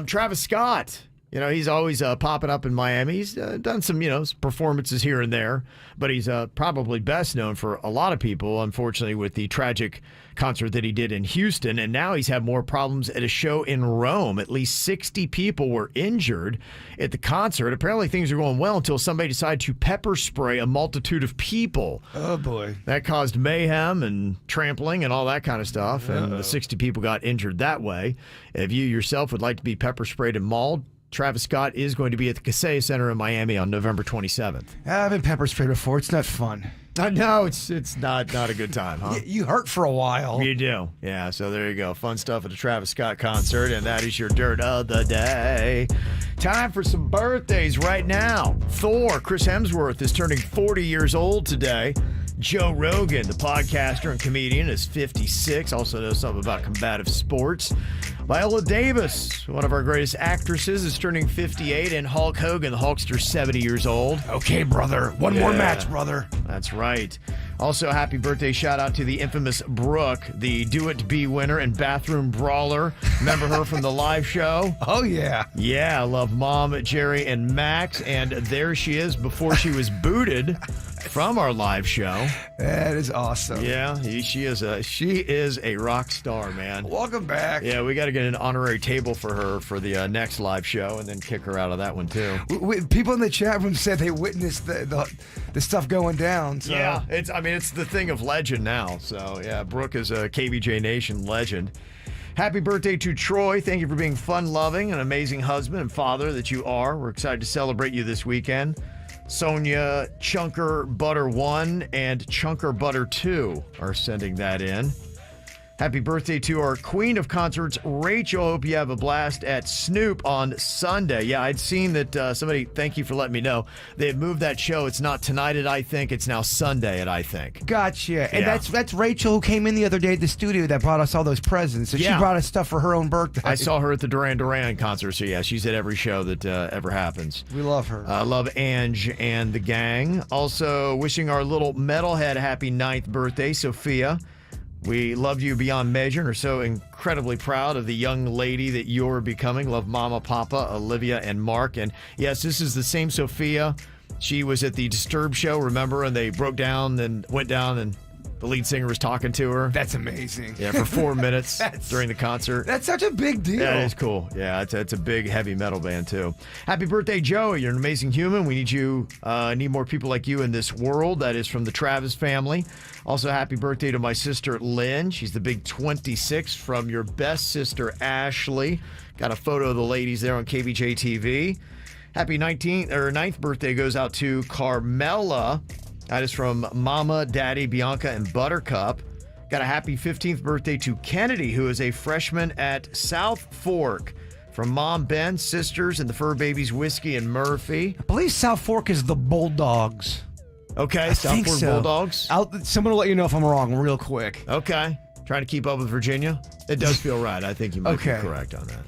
Travis Scott. He's always popping up in Miami. He's done some, performances here and there, but he's probably best known for a lot of people, unfortunately, with the tragic concert that he did in Houston. And now he's had more problems at a show in Rome. At least 60 people were injured at the concert. Apparently things are going well until somebody decided to pepper spray a multitude of people.
Oh, boy.
That caused mayhem and trampling and all that kind of stuff. And the 60 people got injured that way. If you yourself would like to be pepper sprayed and mauled, Travis Scott is going to be at the Kaseya Center in Miami on November 27th.
I've been pepper sprayed before. It's not fun.
No, it's not a good time, huh?
You hurt for a while.
You do. Yeah, so there you go. Fun stuff at the Travis Scott concert, and that is your dirt of the day. Time for some birthdays right now. Thor, Chris Hemsworth, is turning 40 years old today. Joe Rogan, the podcaster and comedian, is 56. Also knows something about combative sports. Viola Davis, one of our greatest actresses, is turning 58. And Hulk Hogan, the Hulkster, 70 years old.
Okay, brother. One more match, brother.
That's right. Also, happy birthday shout out to the infamous Brooke, the Do It Be winner and bathroom brawler. Remember her from the live show?
Oh, yeah.
Yeah, I love Mom, Jerry, and Max. And there she is before she was booted from our live show.
That is awesome.
Yeah, she is a rock star, man.
Welcome back.
Yeah, we got to get an honorary table for her for the next live show, and then kick her out of that one too.
People in the chat room said they witnessed the stuff going down. So.
Yeah, it's the thing of legend now. So yeah, Brooke is a KVJ Nation legend. Happy birthday to Troy. Thank you for being fun-loving, an amazing husband and father that you are. We're excited to celebrate you this weekend. Sonia Chunker Butter 1 and Chunker Butter 2 are sending that in. Happy birthday to our queen of concerts, Rachel. Hope you have a blast at Snoop on Sunday. Yeah, I'd seen that somebody, thank you for letting me know, they had moved that show. It's not tonight at I Think, it's now Sunday at I Think.
Gotcha. And that's Rachel who came in the other day at the studio that brought us all those presents. So she brought us stuff for her own birthday.
I saw her at the Duran Duran concert, so yeah, she's at every show that ever happens.
We love her.
I love Ange and the gang. Also, wishing our little metalhead happy 9th birthday, Sophia. We love you beyond measure and are so incredibly proud of the young lady that you're becoming. Love Mama, Papa, Olivia, and Mark. And yes, this is the same Sophia. She was at the Disturbed show, remember? And they broke down and went down and the lead singer was talking to her.
That's amazing.
Yeah, for 4 minutes during the concert.
That's such a big deal.
Yeah, it is cool. Yeah, it's a big, heavy metal band, too. Happy birthday, Joe. You're an amazing human. We need you, need more people like you in this world. That is from the Travis family. Also, happy birthday to my sister, Lynn. She's the big 26 from your best sister, Ashley. Got a photo of the ladies there on KVJ TV. Happy 9th birthday goes out to Carmela. That is from Mama, Daddy, Bianca, and Buttercup. Got a happy 15th birthday to Kennedy, who is a freshman at South Fork. From Mom, Ben, sisters, and the Fur Babies, Whiskey, and Murphy.
I believe South Fork is the Bulldogs.
Okay, South Fork Bulldogs.
Someone will let you know if I'm wrong real quick.
Okay. Trying to keep up with Virginia? It does feel right. I think you might be correct on that.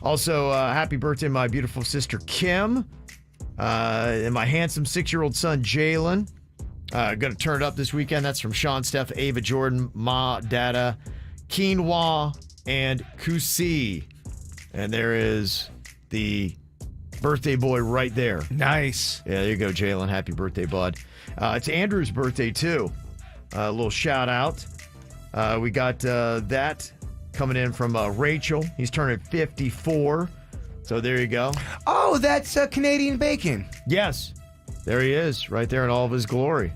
Also, happy birthday, my beautiful sister, Kim. And my handsome 6-year-old son, Jalen. Going to turn it up this weekend. That's from Sean, Steph, Ava, Jordan, Ma, Dada, Quinoa, and Kusi. And there is the birthday boy right there.
Nice.
Yeah, there you go, Jalen. Happy birthday, bud. It's Andrew's birthday, too. A little shout out. We got that coming in from Rachel. He's turning 54. So there you go.
Oh, that's Canadian bacon.
Yes. There he is, right there in all of his glory.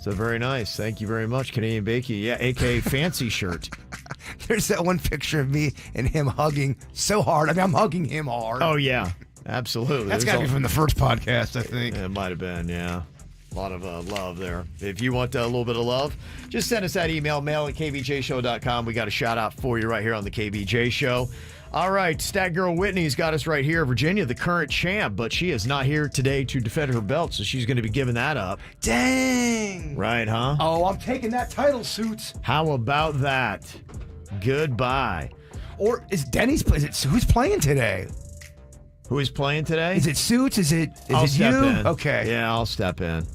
So very nice. Thank you very much, Canadian Bacon. Yeah, a.k.a. Fancy Shirt.
There's that one picture of me and him hugging so hard. I mean, I'm hugging him hard.
Oh, yeah. Absolutely.
That's got to be from the first podcast, I think.
It might have been, yeah. A lot of love there. If you want a little bit of love, just send us that email, mail@kvjshow.com. We got a shout out for you right here on the KVJ Show. All right, Stat Girl Whitney's got us right here. Virginia, the current champ, but she is not here today to defend her belt, so she's going to be giving that up.
Dang.
Right, huh?
Oh, I'm taking that title, Suits.
How about that? Goodbye.
Or is Denny's? Who's playing today?
Who is playing today?
Is it Suits? Is it
I'll step
you?
in.
Okay.
Yeah, I'll step in.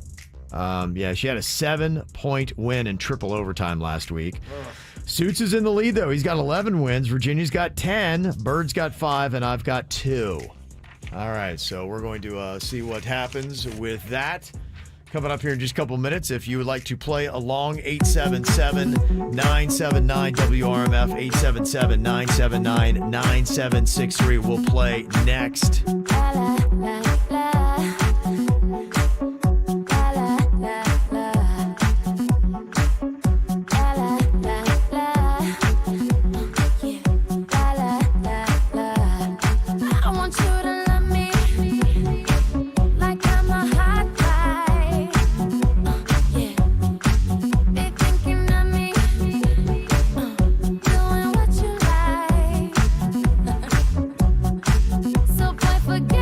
Yeah, she had a 7-point win in triple overtime last week. Suits is in the lead, though. He's got 11 wins. Virginia's got 10. Bird's got 5, and I've got 2. All right, so we're going to see what happens with that. Coming up here in just a couple minutes. If you would like to play along, 877-979-WRMF, 877-979-9763. We'll play next.
Forget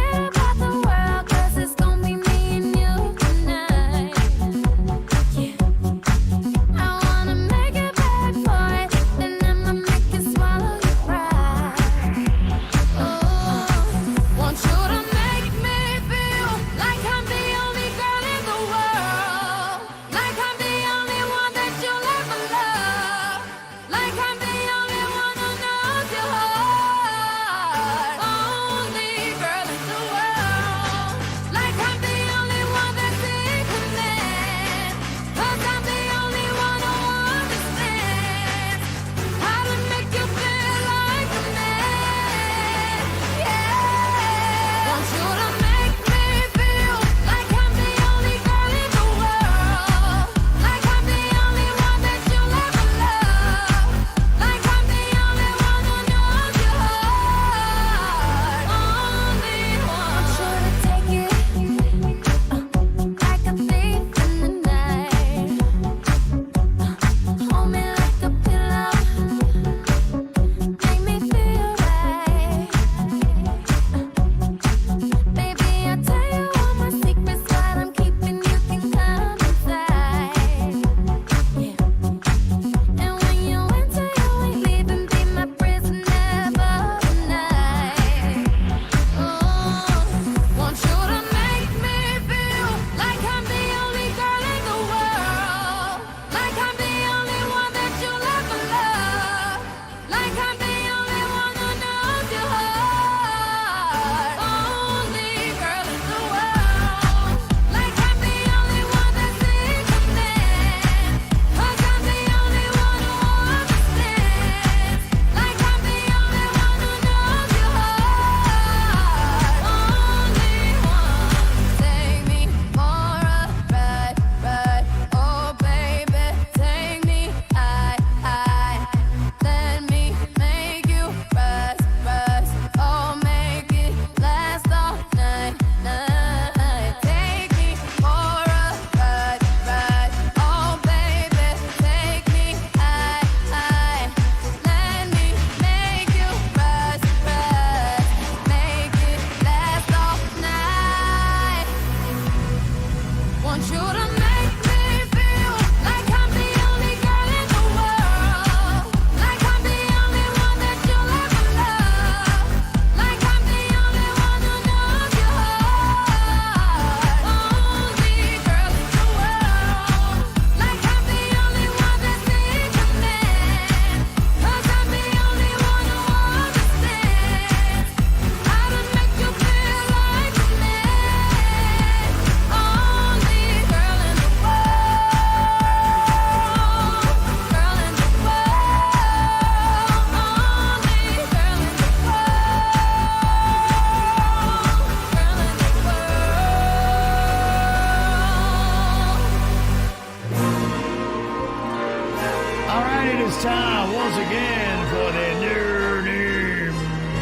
It's time once again for the Nerdy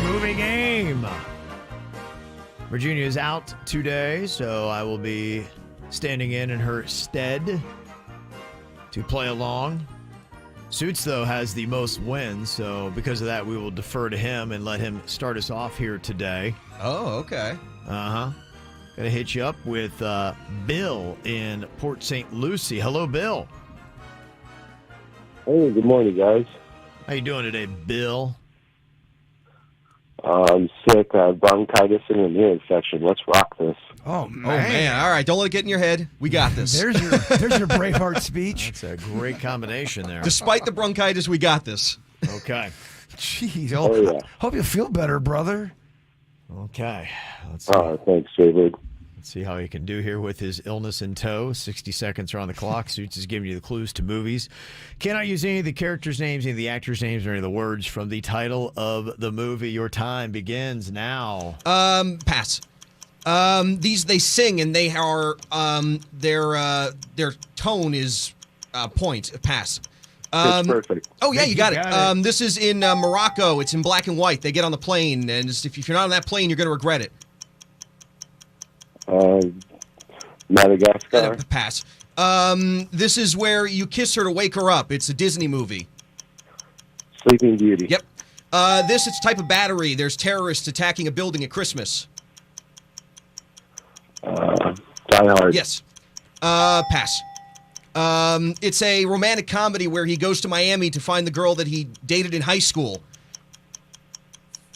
Movie Game. Virginia is out today, so I will be standing in her stead to play along. Suits, though, has the most wins, so because of that, we will defer to him and let him start us off here today.
Oh, okay.
Uh-huh. Gonna hit you up with Bill in Port St. Lucie. Hello, Bill.
Hey, good morning, guys.
How you doing today, Bill?
I'm sick. I have bronchitis and an ear infection. Let's rock this.
Oh, man.
Oh, man. All right, don't let it get in your head. We got this.
There's your Braveheart speech.
That's a great combination there.
Despite the bronchitis, we got this.
Okay.
Jeez. Hope you feel better, brother.
Okay. Let's see.
Thanks, David.
Let's see how he can do here with his illness in tow. 60 seconds are on the clock. Suits is giving you the clues to movies. Cannot use any of the characters' names, any of the actors' names, or any of the words from the title of the movie. Your time begins now.
Pass. These they sing and they are their tone is point. Pass.
It's perfect.
Oh yeah, you got it. This is in Morocco. It's in black and white. They get on the plane, and if you're not on that plane, you're going to regret it.
Madagascar.
Pass. This is where you kiss her to wake her up. It's a Disney movie.
Sleeping Beauty.
Yep. This is type of battery. There's terrorists attacking a building at Christmas.
Die Hard.
Yes. Pass. It's a romantic comedy where he goes to Miami to find the girl that he dated in high school.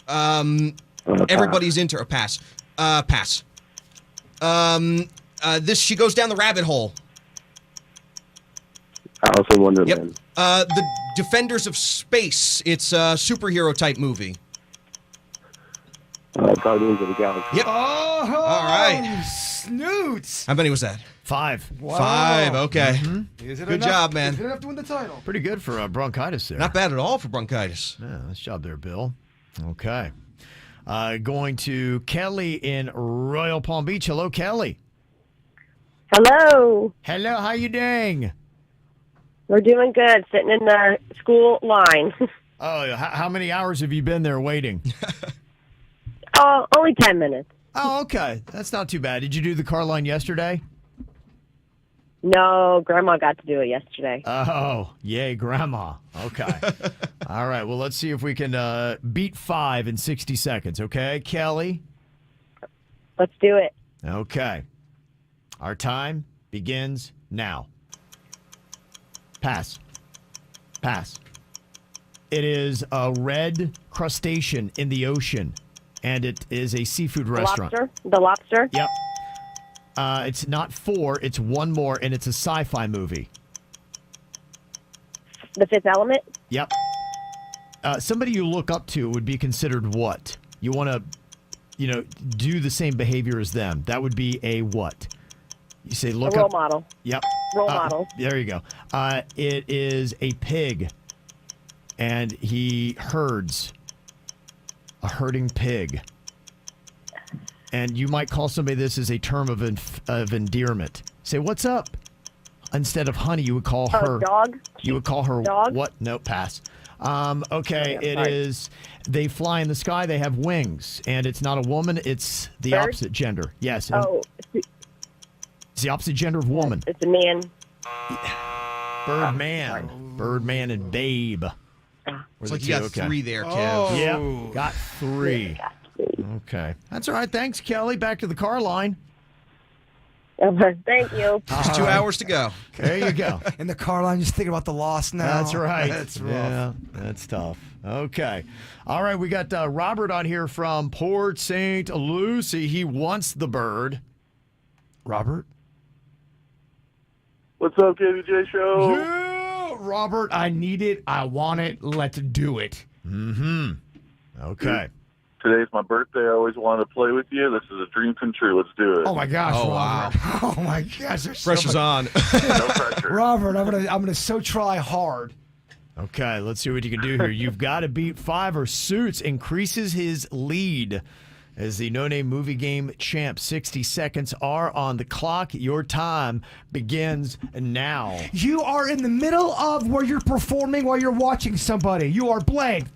Everybody's into her. Pass. Pass. She goes down the rabbit hole.
Alice in Wonderland.
Yep. The Defenders of Space. It's a superhero type movie.
Guardians of the Galaxy.
Yep.
Oh,
all right.
Snoots.
How many was that?
5.
Wow.
5. Okay.
Is it
Good
enough?
job, man.
Is it enough to win the title?
Pretty good for bronchitis there.
Not bad at all for bronchitis.
Yeah, nice job there, Bill. Okay. Going to Kelly in Royal Palm Beach. Hello, Kelly.
Hello.
Hello, how you doing?
We're doing good, sitting in the school line.
Oh, how many hours have you been there waiting?
Only 10 minutes.
Oh, okay. That's not too bad. Did you do the car line yesterday?
No, Grandma got to do it yesterday.
Oh, yay, Grandma. Okay. All right. Well, let's see if we can beat 5 in 60 seconds. Okay, Kelly?
Let's do it.
Okay. Our time begins now. Pass. Pass. It is a red crustacean in the ocean, and it is a seafood restaurant.
The Lobster?
Yep. It's not 4, it's 1 more, and it's a sci-fi movie.
The Fifth Element?
Yep. Somebody you look up to would be considered what? You want to, do the same behavior as them. That would be a what? You say look
a role
up.
model.
Yep.
Role model.
There you go. It is a pig, and he herds a herding pig. And you might call somebody this as a term of endearment. Say, what's up? Instead of honey, you would call her...
Dog?
You would call her...
Dog?
What? No, pass. Okay,
it is...
They fly in the sky, they have wings. And it's not a woman, it's the
Bird?
opposite gender. Yes. It's the opposite gender of woman.
It's a man.
Birdman. Birdman and Babe.
It's like you got 3 there, Kev.
Yeah, got 3. Okay. That's all right. Thanks, Kelly. Back to the car line.
Thank you.
Just 2 hours to go.
There you go.
In the car line, just thinking about the loss now.
That's right.
That's rough.
Yeah, that's tough. Okay. All right. We got Robert on here from Port St. Lucie. He wants the bird. Robert?
What's up, KVJ Show?
Yeah, Robert, I need it. I want it. Let's do it.
Mm-hmm. Okay.
Today's my birthday. I always wanted to play with you. This is a dream come true. Let's do it.
Oh my gosh!
Oh,
Robert. Wow! Oh my gosh!
Pressure's on.
No pressure.
Robert, I'm gonna so try hard.
Okay, let's see what you can do here. You've got to beat 5 or Suits increases his lead as the No Name Movie Game champ. 60 seconds are on the clock. Your time begins now.
You are in the middle of where you're performing while you're watching somebody. You are blank.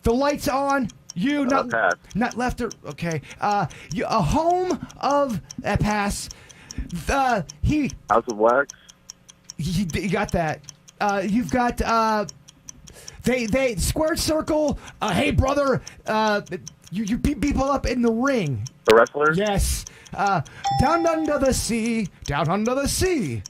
The light's on. You not left or okay. A home of pass.
House of Wax.
You got that. You've got they squared circle. Hey brother. You beat people up in the ring.
The wrestler.
Yes. Down under the sea. Down under the sea.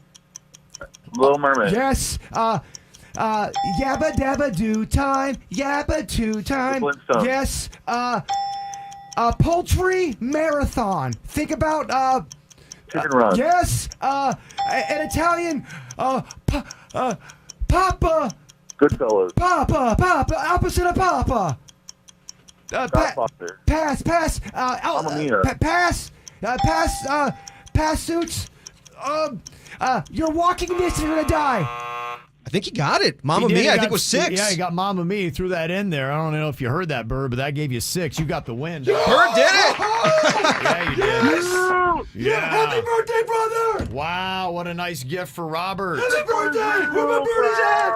Little Mermaid.
Yes. Yabba dabba do time. Yabba do time.
Flintstones.
Yes. Poultry marathon. Think about
Chicken Run.
Yes. An Italian. Papa.
Goodfellas.
Papa. Opposite of Papa.
Godfather.
Pass.
Mamma Mia.
Pass suits. You're walking this, you're gonna die.
I think he got it. Mamma
He did.
Mia,
He
I think
got-
was 6.
Yeah, he got Mamma Mia. He threw that in there. I don't know if you heard that, Bird, but that gave you 6. You got the win.
Bird did it!
Yeah, you did.
Yeah. Happy birthday, brother!
Wow, what a nice gift for Robert.
Happy birthday! Where my bird is at?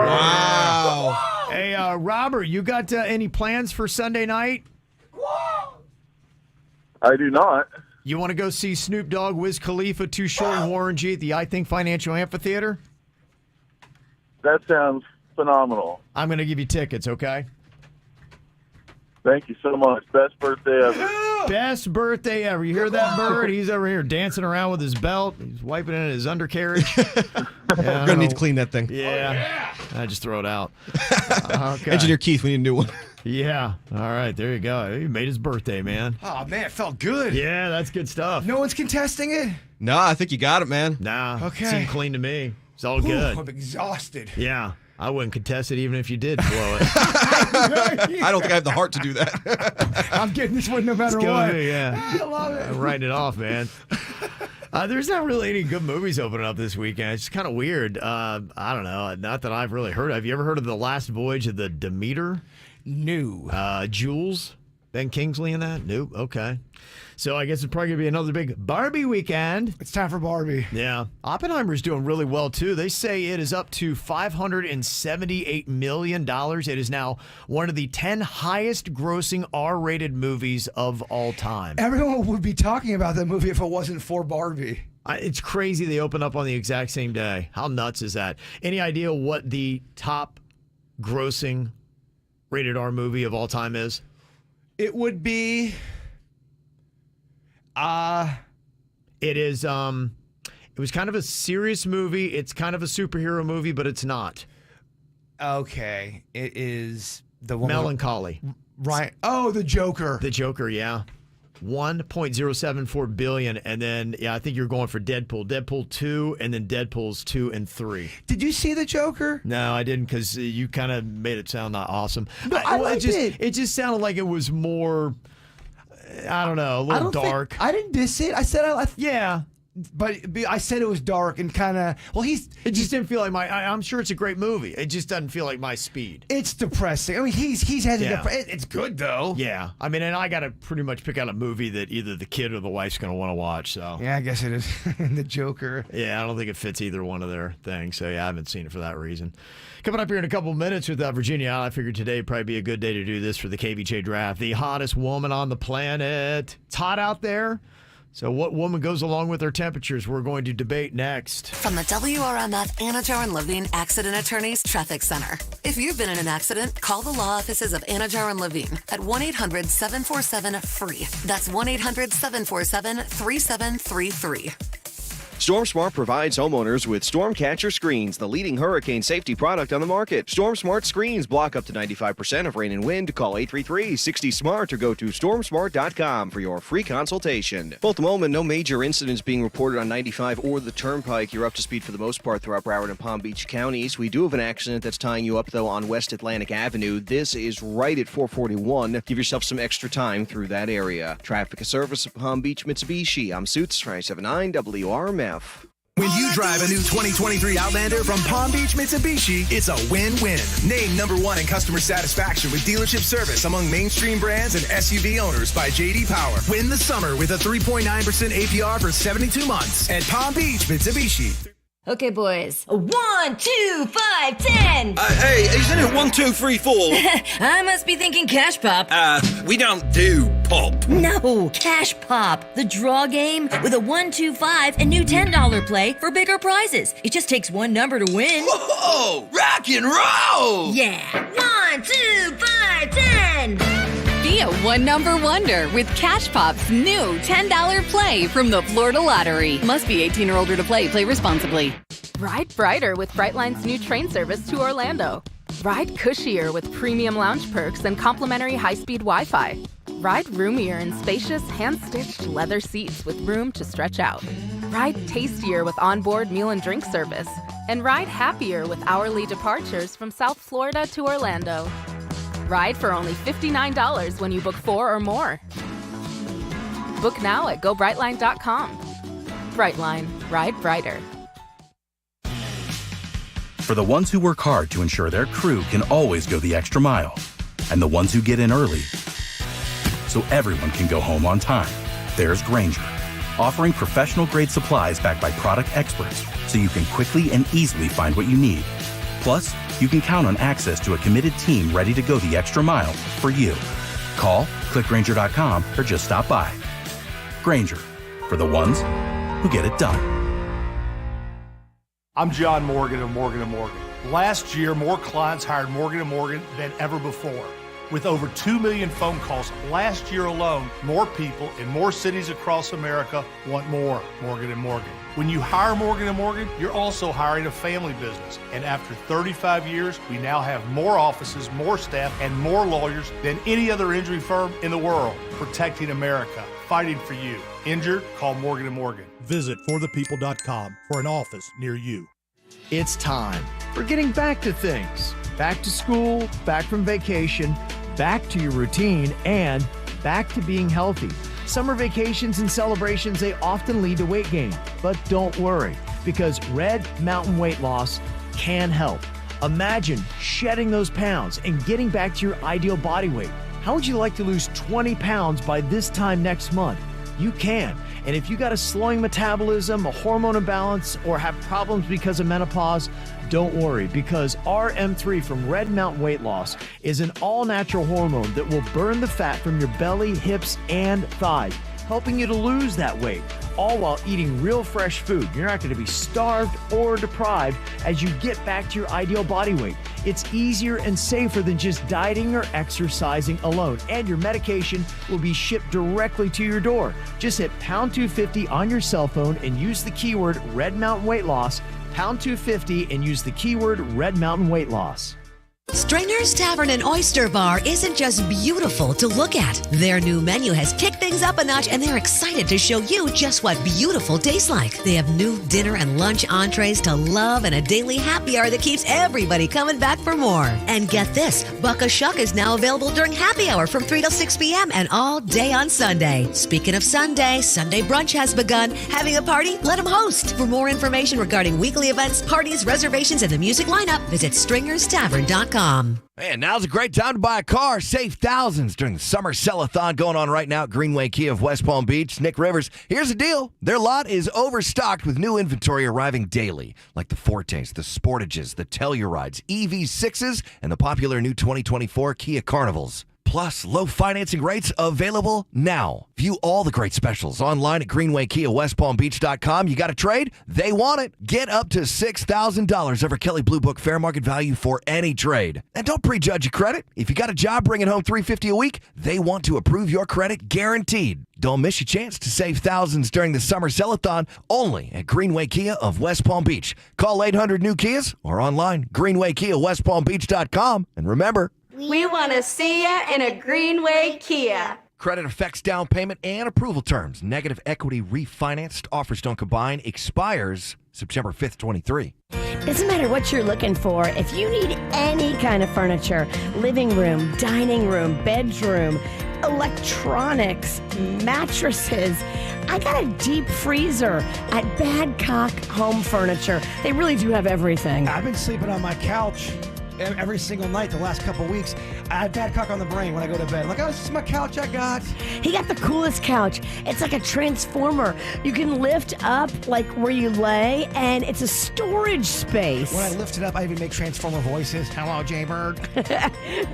Wow.
Hey, Robert, you got any plans for Sunday night?
I do not.
You want to go see Snoop Dogg, Wiz Khalifa, Too Short, and Warren G at the I Think Financial Amphitheater?
That sounds phenomenal.
I'm going to give you tickets, okay?
Thank you so much. Best birthday ever.
Best birthday ever. You hear that, Bird? He's over here dancing around with his belt. He's wiping it in his undercarriage.
We're going to need to clean that thing.
Yeah. I just throw it out. Okay.
Engineer Keith, we need a new one.
Yeah. All right. There you go. He made his birthday, man.
Oh man, it felt good.
Yeah, that's good stuff.
No one's contesting it?
No, I think you got it, man.
Nah.
Okay.
Seemed clean to me. It's all good.
I'm exhausted.
Yeah. I wouldn't contest it even if you did blow it.
I don't think I have the heart to do that.
I'm getting this one no matter
It's
what.
good, yeah.
I love it.
I'm writing it off, man. There's not really any good movies opening up this weekend. It's kind of weird. I don't know. Not that I've really heard of. Have you ever heard of The Last Voyage of the Demeter?
No.
Jules? Ben Kingsley in that? Nope. Okay. So I guess it's probably going to be another big Barbie weekend.
It's time for Barbie.
Yeah. Oppenheimer's doing really well, too. They say it is up to $578 million. It is now one of the 10 highest grossing R-rated movies of all time.
Everyone would be talking about that movie if it wasn't for Barbie.
It's crazy they open up on the exact same day. How nuts is that? Any idea what the top grossing rated R movie of all time is?
It would be...
It is it was kind of a serious movie. It's kind of a superhero movie, but it's not.
Okay. It is the one
Melancholy.
Right. Oh, the Joker.
The Joker, yeah. 1.074 billion, and then I think you're going for Deadpool 2, and then Deadpool's 2 and 3.
Did you see the Joker?
No, I didn't, because you kind of made it sound not awesome.
No, I liked it.
It just sounded like it was more, I don't know, a little dark.
I didn't diss it. I said
yeah.
But I said it was dark and kind of
It just didn't feel like I'm sure it's a great movie. It just doesn't feel like my speed.
It's depressing. I mean, he's had it's good though.
Yeah, I mean, and I got to pretty much pick out a movie that either the kid or the wife's going to want to watch. So
yeah, I guess it is. The Joker.
Yeah, I don't think it fits either one of their things. So yeah, I haven't seen it for that reason. Coming up here in a couple minutes with Virginia, I figured today would probably be a good day to do this for the KVJ draft. The hottest woman on the planet. It's hot out there. So what woman goes along with their temperatures? We're going to debate next.
From the WRMF Anajar and Levine Accident Attorneys Traffic Center. If you've been in an accident, call the law offices of Anajar and Levine at 1-800-747-FREE. That's 1-800-747-3733.
Storm Smart provides homeowners with storm catcher screens, the leading hurricane safety product on the market. Storm Smart screens block up to 95% of rain and wind. Call 833-60-SMART or go to stormsmart.com for your free consultation. Well, at the moment, no major incidents being reported on 95 or the Turnpike. You're up to speed for the most part throughout Broward and Palm Beach counties. We do have an accident that's tying you up, though, on West Atlantic Avenue. This is right at 441. Give yourself some extra time through that area. Traffic service of Palm Beach, Mitsubishi. I'm Suits, 579 WRMF.
When you drive a new 2023 Outlander from Palm Beach Mitsubishi, it's a win-win. Named number 1 in customer satisfaction with dealership service among mainstream brands and SUV owners by J.D. Power. Win the summer with a 3.9% APR for 72 months at Palm Beach Mitsubishi.
Okay, boys. 1, 2, 5, 10.
Hey, isn't it 1, 2, 3, 4?
I must be thinking Cash Pop.
We don't do pop.
No, Cash Pop, the draw game with a 1, 2, 5 and new $10 play for bigger prizes. It just takes one number to win.
Whoa, rock and roll!
Yeah, 1, 2, 5, 10.
Be a one-number wonder with Cash Pop's new $10 play from the Florida Lottery. Must be 18 or older to play. Play responsibly. Ride brighter with Brightline's new train service to Orlando. Ride cushier with premium lounge perks and complimentary high-speed Wi-Fi. Ride roomier in spacious, hand-stitched leather seats with room to stretch out. Ride tastier with onboard meal and drink service. And ride happier with hourly departures from South Florida to Orlando. Ride for only $59 when you book 4 or more. Book now at GoBrightline.com. Brightline. Ride brighter.
For the ones who work hard to ensure their crew can always go the extra mile, and the ones who get in early so everyone can go home on time, there's Grainger, offering professional-grade supplies backed by product experts so you can quickly and easily find what you need. Plus, you can count on access to a committed team ready to go the extra mile for you. Call, click Grainger.com, or just stop by. Grainger, for the ones who get it done.
I'm John Morgan of Morgan & Morgan. Last year, more clients hired Morgan & Morgan than ever before. With over 2 million phone calls last year alone, more people in more cities across America want more Morgan & Morgan. When you hire Morgan & Morgan, you're also hiring a family business. And after 35 years, we now have more offices, more staff, and more lawyers than any other injury firm in the world, protecting America, fighting for you. Injured? Call Morgan & Morgan.
Visit forthepeople.com for an office near you.
It's time for getting back to things. Back to school, back from vacation, back to your routine, and back to being healthy. Summer vacations and celebrations, they often lead to weight gain. But don't worry, because Red Mountain Weight Loss can help. Imagine shedding those pounds and getting back to your ideal body weight. How would you like to lose 20 pounds by this time next month? You can. And if you got a slowing metabolism, a hormone imbalance, or have problems because of menopause, don't worry, because RM3 from Red Mountain Weight Loss is an all-natural hormone that will burn the fat from your belly, hips, and thighs, helping you to lose that weight, all while eating real fresh food. You're not going to be starved or deprived as you get back to your ideal body weight. It's easier and safer than just dieting or exercising alone, and your medication will be shipped directly to your door. Just hit pound 250 on your cell phone and use the keyword Red Mountain Weight Loss, pound 250, and use the keyword Red Mountain Weight Loss.
Stringer's Tavern and Oyster Bar isn't just beautiful to look at. Their new menu has kicked things up a notch, and they're excited to show you just what beautiful tastes like. They have new dinner and lunch entrees to love and a daily happy hour that keeps everybody coming back for more. And get this, Buck a Shuck is now available during happy hour from 3 till 6 p.m. and all day on Sunday. Speaking of Sunday, Sunday brunch has begun. Having a party? Let them host. For more information regarding weekly events, parties, reservations, and the music lineup, visit stringerstavern.com.
Man, now's a great time to buy a car. Save thousands during the summer sell-a-thon going on right now at Greenway Kia of West Palm Beach. Nick Rivers, here's the deal. Their lot is overstocked with new inventory arriving daily, like the Fortes, the Sportages, the Tellurides, EV6s, and the popular new 2024 Kia Carnivals. Plus, low financing rates available now. View all the great specials online at GreenwayKiaWestPalmBeach.com. You got a trade? They want it. Get up to $6,000 over Kelley Blue Book fair market value for any trade. And don't prejudge your credit. If you got a job bringing home $350 a week, they want to approve your credit guaranteed. Don't miss your chance to save thousands during the summer sell-a-thon only at Greenway Kia of West Palm Beach. Call 800-NEW-KIAs or online, GreenwayKiaWestPalmBeach.com. And remember,
We want to see ya in a Greenway Kia.
credit affects down payment and approval terms. Negative equity refinanced offers don't combine. Expires September 5th, 23.
Doesn't matter what you're looking for. If you need any kind of furniture, living room, dining room, bedroom, electronics, mattresses. I got a deep freezer at Badcock Home Furniture. They really do have everything.
I've been sleeping on my couch every single night the last couple weeks. I have bad cock on the brain when I go to bed. Like, oh, this is my couch I got.
He got the coolest couch. It's like a transformer. You can lift up like where you lay, and it's a storage space.
When I lift it up, I even make transformer voices. Hello, Jaybird.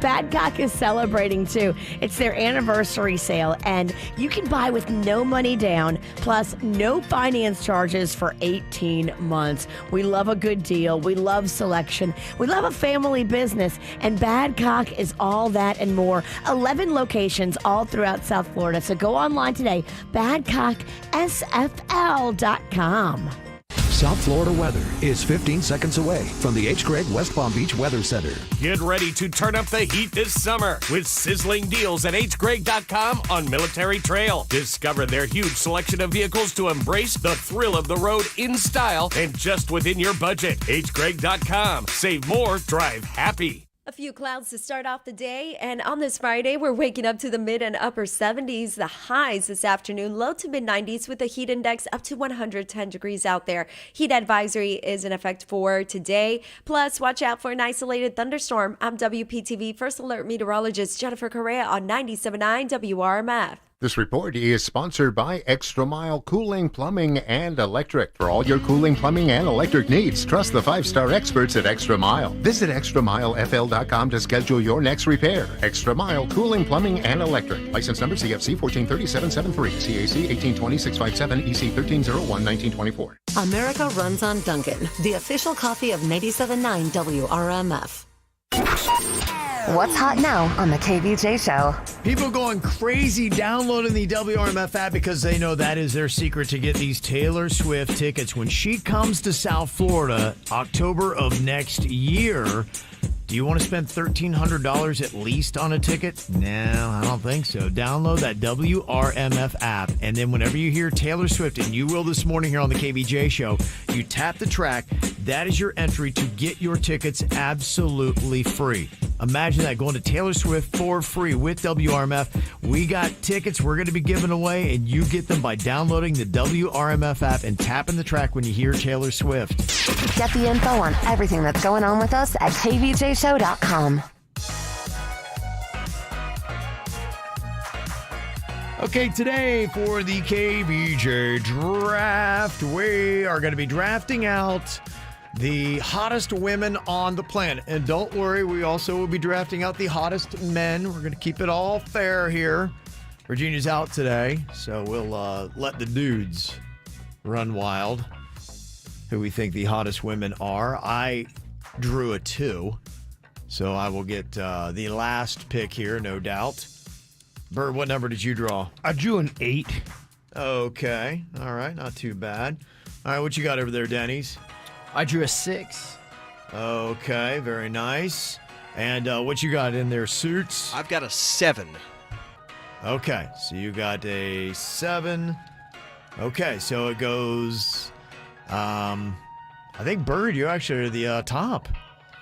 Badcock is celebrating too. It's their anniversary sale, and you can buy with no money down, plus no finance charges for 18 months. We love a good deal. We love selection. We love a family business, and Badcock is all that and more. 11 locations all throughout South Florida. So go online today, badcocksfl.com.
South Florida weather is 15 seconds away from the H. Gregg West Palm Beach Weather Center.
Get ready to turn up the heat this summer with sizzling deals at hgregg.com on Military Trail. Discover their huge selection of vehicles to embrace the thrill of the road in style and just within your budget. hgregg.com. Save more, drive happy.
A few clouds to start off the day, and on this Friday, we're waking up to the mid and upper 70s. The highs this afternoon, low to mid 90s with the heat index up to 110 degrees out there. Heat advisory is in effect for today. Plus, watch out for an isolated thunderstorm. I'm WPTV First Alert Meteorologist Jennifer Correa on 97.9 WRMF.
This report is sponsored by Extra Mile Cooling, Plumbing, and Electric. For all your cooling, plumbing, and electric needs, trust the 5-star experts at Extra Mile. Visit extramilefl.com to schedule your next repair. Extra Mile Cooling, Plumbing, and Electric. License number CFC 143773, CAC 1820657, EC 1301-1924.
America runs on Dunkin', the official coffee of 97.9 WRMF. What's hot now on the KVJ show?
People going crazy downloading the WRMF app because they know that is their secret to get these Taylor Swift tickets. When she comes to South Florida, October of next year, do you want to spend $1,300 at least on a ticket? No, I don't think so. Download that WRMF app, and then whenever you hear Taylor Swift, and you will this morning here on the KVJ show, you tap the track. That is your entry to get your tickets absolutely free. Imagine that, going to Taylor Swift for free with WRMF. We got tickets we're going to be giving away, and you get them by downloading the WRMF app and tapping the track when you hear Taylor Swift.
Get the info on everything that's going on with us at kvjshow.com.
Okay, today for the KVJ draft, we are going to be drafting out the hottest women on the planet. And don't worry, we also will be drafting out the hottest men. We're going to keep it all fair here. Virginia's out today, so we'll let the dudes run wild, who we think the hottest women are. I drew a 2, so I will get the last pick here, no doubt. Bird, what number did you draw?
I drew an 8.
Okay. All right. Not too bad. All right. What you got over there, Denny's?
I drew a 6.
Okay. Very nice. And what you got in there, Suits?
I've got a 7.
Okay. So you got a 7. Okay. So it goes, I think, Bird, you actually are the top.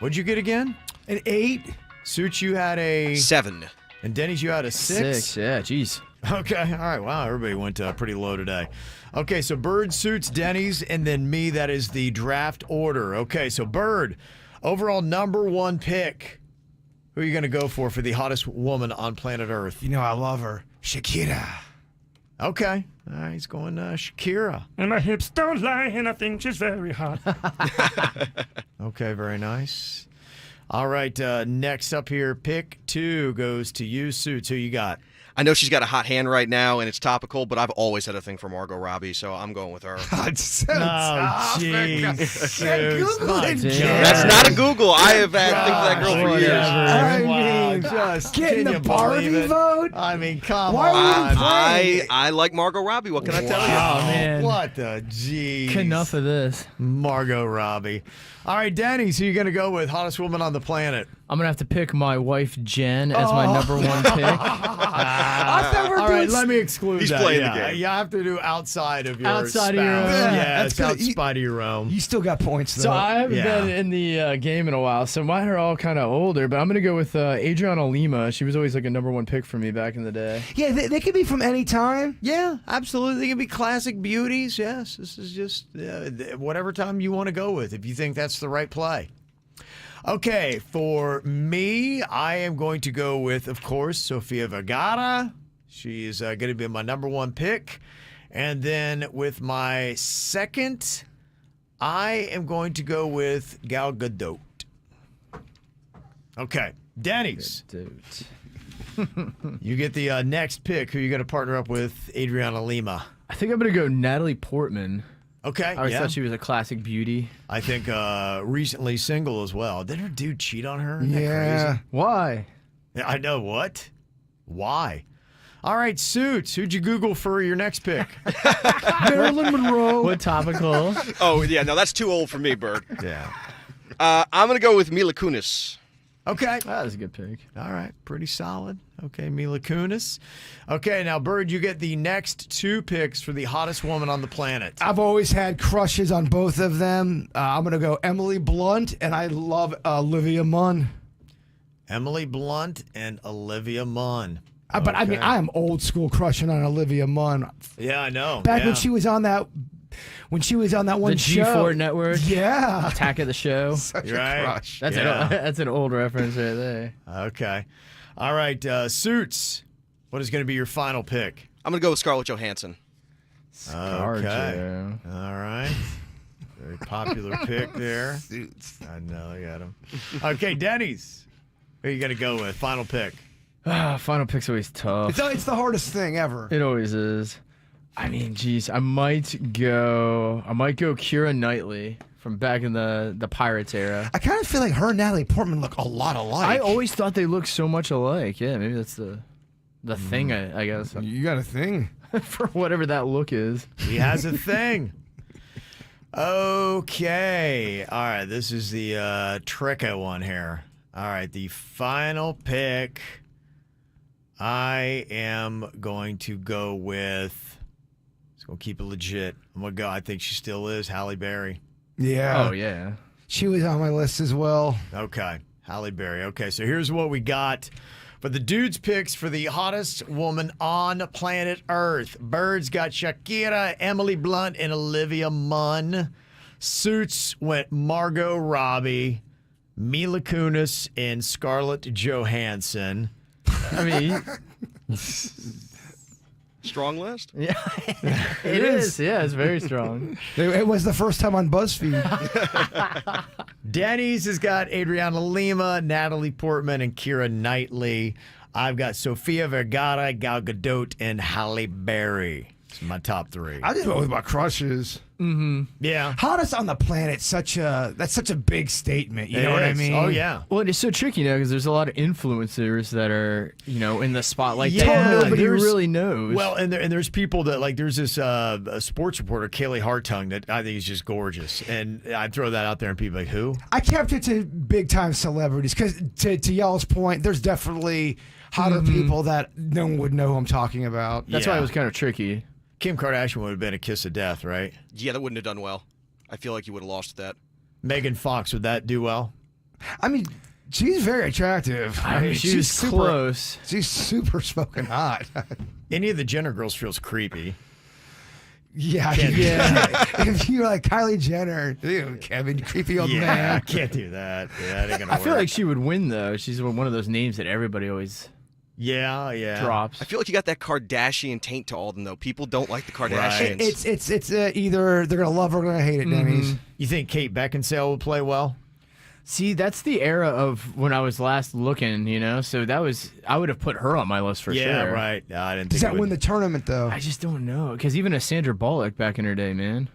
What'd you get again?
An 8.
Suits, you had a
7.
And Denny's, you had a 6?
6, yeah, geez.
Okay, all right, wow, everybody went pretty low today. Okay, so Bird, Suits, Denny's, and then me, that is the draft order. Okay, so Bird, overall number 1 pick. Who are you going to go for the hottest woman on planet Earth?
You know I love her. Shakira.
Okay, all right, he's going Shakira.
And my hips don't lie, and I think she's very hot.
Okay, very nice. All right, next up here, pick 2 goes to you, Suits. Who you got?
I know she's got a hot hand right now, and it's topical, but I've always had a thing for Margot Robbie, so I'm going with her.
That's so
jeez.
That's not a Google. I have had things for that girl for years.
I mean, just getting the Barbie vote?
I mean, come
Why
on.
I like Margot Robbie. What can I tell you?
Oh, man.
What the jeez.
Enough of this.
Margot Robbie. All right, Denny's, who you going to go with? Hottest woman on the planet.
I'm going to have to pick my wife, Jen, as my number one pick.
All right, let me exclude
He's
that.
playing the
Yeah.
game.
You have to do outside of your
Outside
spouse.
of your own.
Yeah,
That's
it's
good.
outside of your own.
You still got points, though.
So I haven't
Yeah.
been in the game in a while, so mine are all kind of older, but I'm going to go with Adriana Lima. She was always like a number one pick for me back in the day.
Yeah, they could be from any time.
Yeah, absolutely. They can be classic beauties. Yes, this is just whatever time you want to go with if you think that's the right play. Okay, for me, I am going to go with, of course, Sofia Vergara. She is going to be my number one pick. And then with my second, I am going to go with Gal Gadot. Okay, Denny's. You get the next pick. Who are you going to partner up with? Adriana Lima.
I think I'm going to go Natalie Portman.
Okay,
I always
yeah.
thought she was a classic beauty.
I think recently single as well. Did her dude cheat on her? Isn't that
Yeah.
crazy?
Why?
I know. What? Why? All right, Suits. Who'd you Google for your next pick?
Marilyn Monroe.
What topical?
Oh, yeah, no, that's too old for me, Bird.
Yeah.
I'm going to go with Mila Kunis.
Okay.
That was a good pick.
All right. Pretty solid. Okay, Mila Kunis. Okay, now, Bird, you get the next two picks for the hottest woman on the planet.
I've always had crushes on both of them. I'm going to go Emily Blunt, and I love Olivia Munn.
Emily Blunt and Olivia Munn.
But I mean,
Okay.
I am old school crushing on Olivia Munn.
Yeah, I know.
Back
yeah.
when she was on that one
The
show.
G4 network.
Yeah.
Attack of the Show.
Such
You're right.
a crush.
That's
Yeah.
that's an old reference right there.
Okay. All right, Suits. What is going to be your final pick?
I'm going to go with Scarlett Johansson.
Okay.
Scarjo.
All right. Very popular pick there.
Suits.
I know, I got him. Okay, Denny's. Who are you going to go with? Final pick.
Final pick's always tough.
It's the hardest thing ever.
It always is. I mean, geez, I might go Keira Knightley from back in the Pirates era.
I kind of feel like her and Natalie Portman look a lot alike.
I always thought they looked so much alike. Yeah, maybe that's the thing, I guess.
You got a thing.
For whatever that look is.
He has a thing. Okay. All right, this is the tricky one here. All right, the final pick. I am going to go with. Let's go keep it legit. I'm gonna go. I think she still is Halle Berry.
Yeah.
Oh yeah.
She was on my list as well.
Okay, Halle Berry. Okay, so here's what we got for the dudes' picks for the hottest woman on planet Earth. Birds got Shakira, Emily Blunt, and Olivia Munn. Suits went Margot Robbie, Mila Kunis, and Scarlett Johansson.
I mean,
Strong list?
yeah, it is. Yeah, it's very strong.
It was the first time on BuzzFeed.
Denny's has got Adriana Lima, Natalie Portman, and Keira Knightley. I've got Sofia Vergara, Gal Gadot, and Halle Berry. It's my top three.
I just went with my crushes.
Mm-hmm.
Yeah.
Hottest on the planet. That's such a big statement. You know what I mean?
Oh, yeah.
Well, it's so tricky now because there's a lot of influencers that are, in the spotlight
Yeah,
that nobody
there's-
really knows.
Well, and there's people that, like, there's this a sports reporter, Kaylee Hartung, that I think is just gorgeous. And I throw that out there and people are like, who?
I kept it to big time celebrities because, to y'all's point, there's definitely hotter people that no one would know who I'm talking about.
That's why it was kind of tricky.
Kim Kardashian would have been a kiss of death, right?
Yeah, that wouldn't have done well. I feel like you would have lost that.
Megan Fox, would that do well?
I mean, she's very attractive.
I mean, she was close.
She's super smoking hot.
Any of the Jenner girls feels creepy.
Yeah,
Can't do that.
If you're like Kylie Jenner, ew, Kevin, creepy old
Yeah,
man.
I can't do that. Yeah, that ain't gonna
I
work.
feel like she would win though. She's one of those names that everybody always
yeah
drops.
I feel like you got that Kardashian taint to all of them, though. People don't like the Kardashians.
It's either they're gonna love or gonna hate it, Denny's.
You think Kate Beckinsale would play well?
See, that's the era of when I was last looking, So I would have put her on my list for sure.
Yeah, right. No, I didn't
Does
think
that win the tournament though?
I just don't know because even a Sandra Bullock back in her day, man,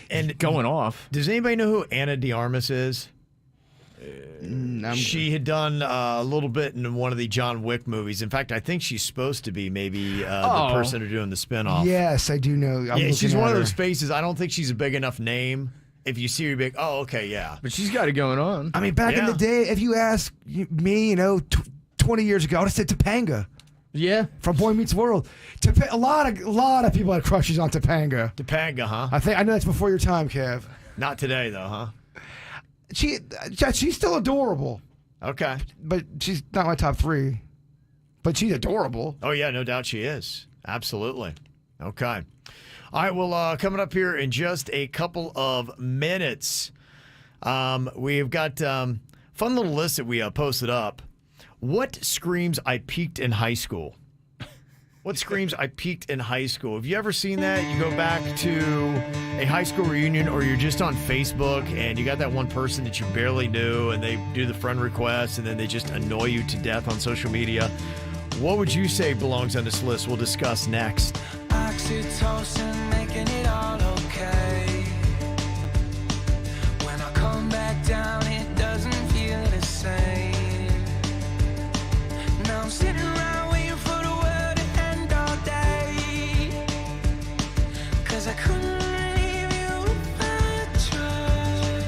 and
going off.
Does anybody know who Anna de Armas is? She had done a little bit in one of the John Wick movies. In fact, I think she's supposed to be maybe the person who's doing the spinoff.
Yes, I do know.
Yeah, she's one of those faces. I don't think she's a big enough name if you see her, you'd be like, oh, okay, yeah.
But she's got it going on.
I mean, back in the day, if you ask me, 20 years ago, I would have said Topanga.
Yeah.
From Boy Meets World. A lot of people had crushes on Topanga.
Topanga, huh?
I know that's before your time, Kev.
Not today, though, huh?
She's still adorable.
Okay.
But she's not my top 3. But she's adorable.
Oh, yeah, no doubt she is. Absolutely. Okay. All right, well, coming up here in just a couple of minutes, we've got fun little list that we posted up. What screams I peaked in high school? What screams I peaked in high school? Have you ever seen that? You go back to a high school reunion, or you're just on Facebook and you got that one person that you barely knew and they do the friend request and then they just annoy you to death on social media. What would you say belongs on this list? We'll discuss next.
Oxytocin making it all okay. When I come back down, it doesn't feel the same. Now I'm sitting around waiting for the world to end all day. 'Cause I couldn't leave you if I tried.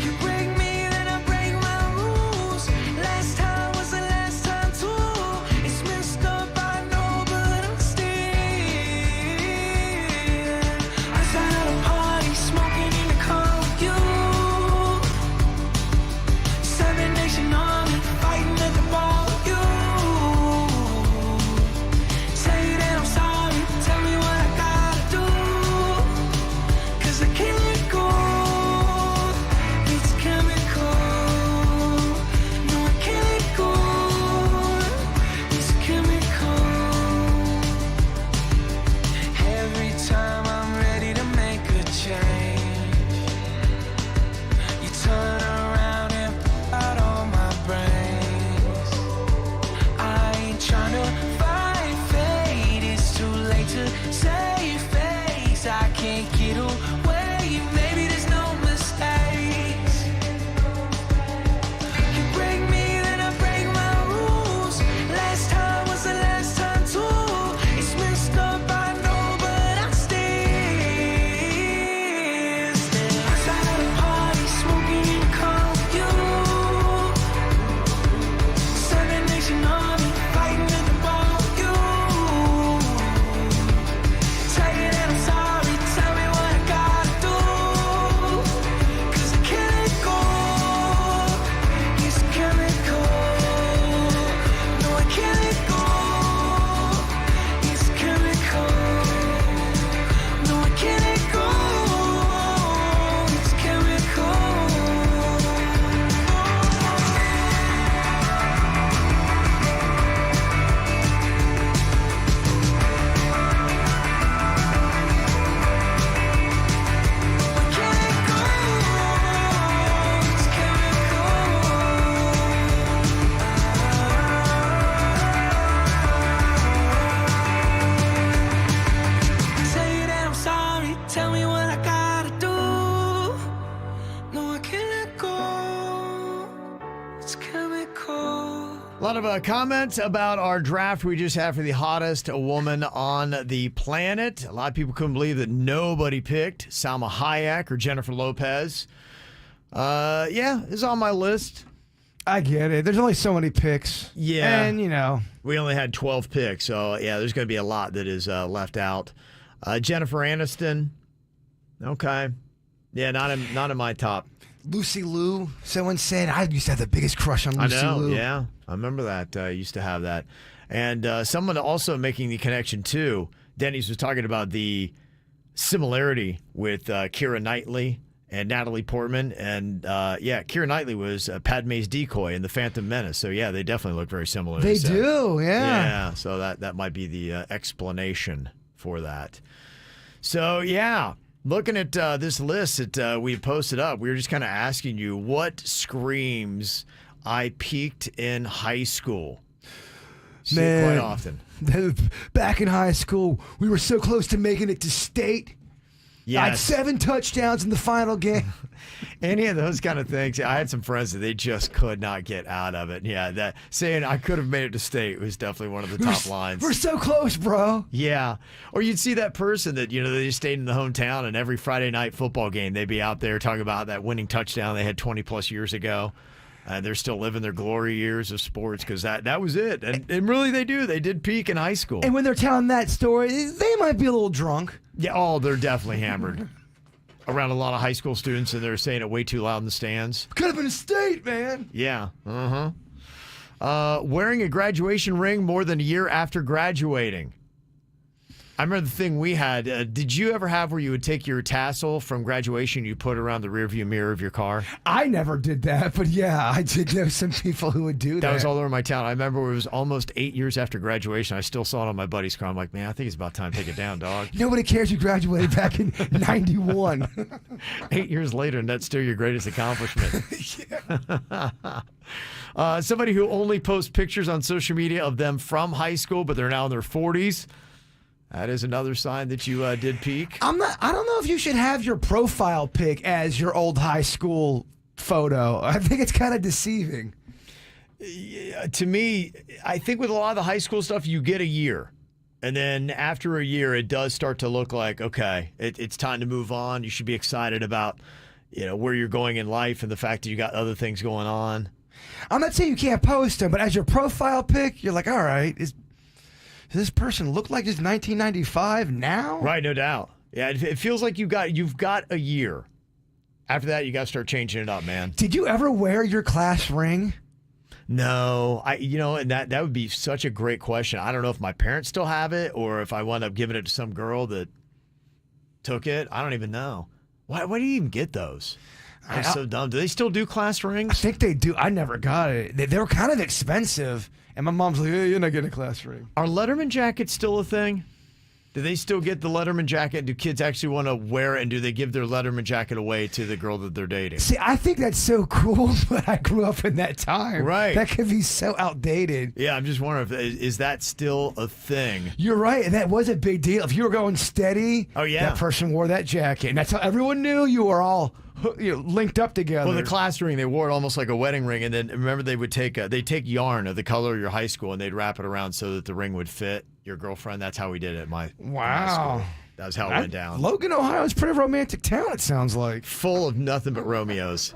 You break me, then I break my rules. Last time was the last time too. It's messed up, I know, but I'm still. I was at a party, smoking in the car with you. 7 Nation Army, fighting at the bar with you. Say that I'm sorry, tell me what I gotta do. 'Cause I can't let go. It's chemical. No, I can't let go. It's chemical. Every time I'm ready to make a change, you turn around and pull out all my brains. I ain't tryna fight fate, it's too late to save face. I can't get away, maybe there's no mistakes. You break me, then I break my rules. Last time was the last time too. It's messed up, I know, but I'm still. Outside of the party, smoking in the car with you. 7 Nation Army, fighting at the bar with you. Say that I'm sorry, tell me what I gotta do. 'Cause I can't let go. It's chemical. No, I can't let go. It's chemical. No, I can't let go. It's chemical. Say that I'm sorry, tell me what I gotta do. No, I can't let go. It's chemical.
A lot of comments about our draft we just had for the hottest woman on the planet. A lot of people couldn't believe that nobody picked Salma Hayek or Jennifer Lopez. Yeah, it's on my list.
I get it. There's only so many picks.
Yeah.
And,
We only had 12 picks, so yeah, there's going to be a lot that is left out. Jennifer Aniston. Okay. Yeah, not in my top.
Lucy Liu. Someone said I used to have the biggest crush on
I
Lucy
know,
Liu.
yeah. I remember that. I used to have that. And someone also making the connection, too. Denny's was talking about the similarity with Keira Knightley and Natalie Portman. And, Keira Knightley was Padme's decoy in The Phantom Menace. So, yeah, they definitely look very similar.
They
said.
do, yeah.
Yeah, so that might be the explanation for that. So, yeah, looking at this list that we posted up, we were just kind of asking you, what screams I peaked in high school? See it quite often.
Back in high school, we were so close to making it to state.
Yes.
I had 7 touchdowns in the final game.
Any of those kind of things. I had some friends that they just could not get out of it. Yeah, that saying I could have made it to state was definitely one of the top lines.
We're so close, bro.
Yeah. Or you'd see that person that, they just stayed in the hometown, and every Friday night football game, they'd be out there talking about that winning touchdown they had 20 plus years ago. They're still living their glory years of sports because that was it. And really they do. They did peak in high school.
And when they're telling that story, they might be a little drunk.
Yeah, they're definitely hammered. Around a lot of high school students, and they're saying it way too loud in the stands.
Could have been a state, man.
Yeah. Wearing a graduation ring more than a year after graduating. I remember the thing we had. Did you ever have where you would take your tassel from graduation, you put it around the rearview mirror of your car?
I never did that, but yeah, I did know some people who would do that.
That was all over my town. I remember it was almost 8 years after graduation. I still saw it on my buddy's car. I'm like, man, I think it's about time to take it down, dog.
Nobody cares you graduated back in 91.
8 years later, and that's still your greatest accomplishment. Somebody who only posts pictures on social media of them from high school, but they're now in their 40s. That is another sign that you did peak.
I don't know if you should have your profile pic as your old high school photo. I think it's kind of deceiving.
To me, I think with a lot of the high school stuff, you get a year. And then after a year, it does start to look like, okay, it's time to move on. You should be excited about, where you're going in life and the fact that you got other things going on.
I'm not saying you can't post them, but as your profile pic, you're like, all right, does this person look like it's 1995 now?
Right, no doubt. Yeah, it feels like you've got a year. After that, you got to start changing it up, man.
Did you ever wear your class ring?
No, and that would be such a great question. I don't know if my parents still have it or if I wound up giving it to some girl that took it. I don't even know. Why do you even get those? I'm so dumb. Do they still do class rings?
I think they do. I never got it. They were kind of expensive. And my mom's like, hey, you're not getting a class ring.
Are Letterman jackets still a thing? Do they still get the Letterman jacket? Do kids actually want to wear it? And do they give their Letterman jacket away to the girl that they're dating?
See, I think that's so cool, but I grew up in that time.
Right.
That could be so outdated.
Yeah, I'm just wondering, is that still a thing?
You're right. And that was a big deal. If you were going steady, that person wore that jacket. And that's how everyone knew you were all linked up together.
Well, the class ring, they wore it almost like a wedding ring. And then remember, they would take yarn of the color of your high school and they'd wrap it around so that the ring would fit your girlfriend. That's how we did it at my high school. That was how it went down.
Logan, Ohio is a pretty romantic town, it sounds like.
Full of nothing but Romeos.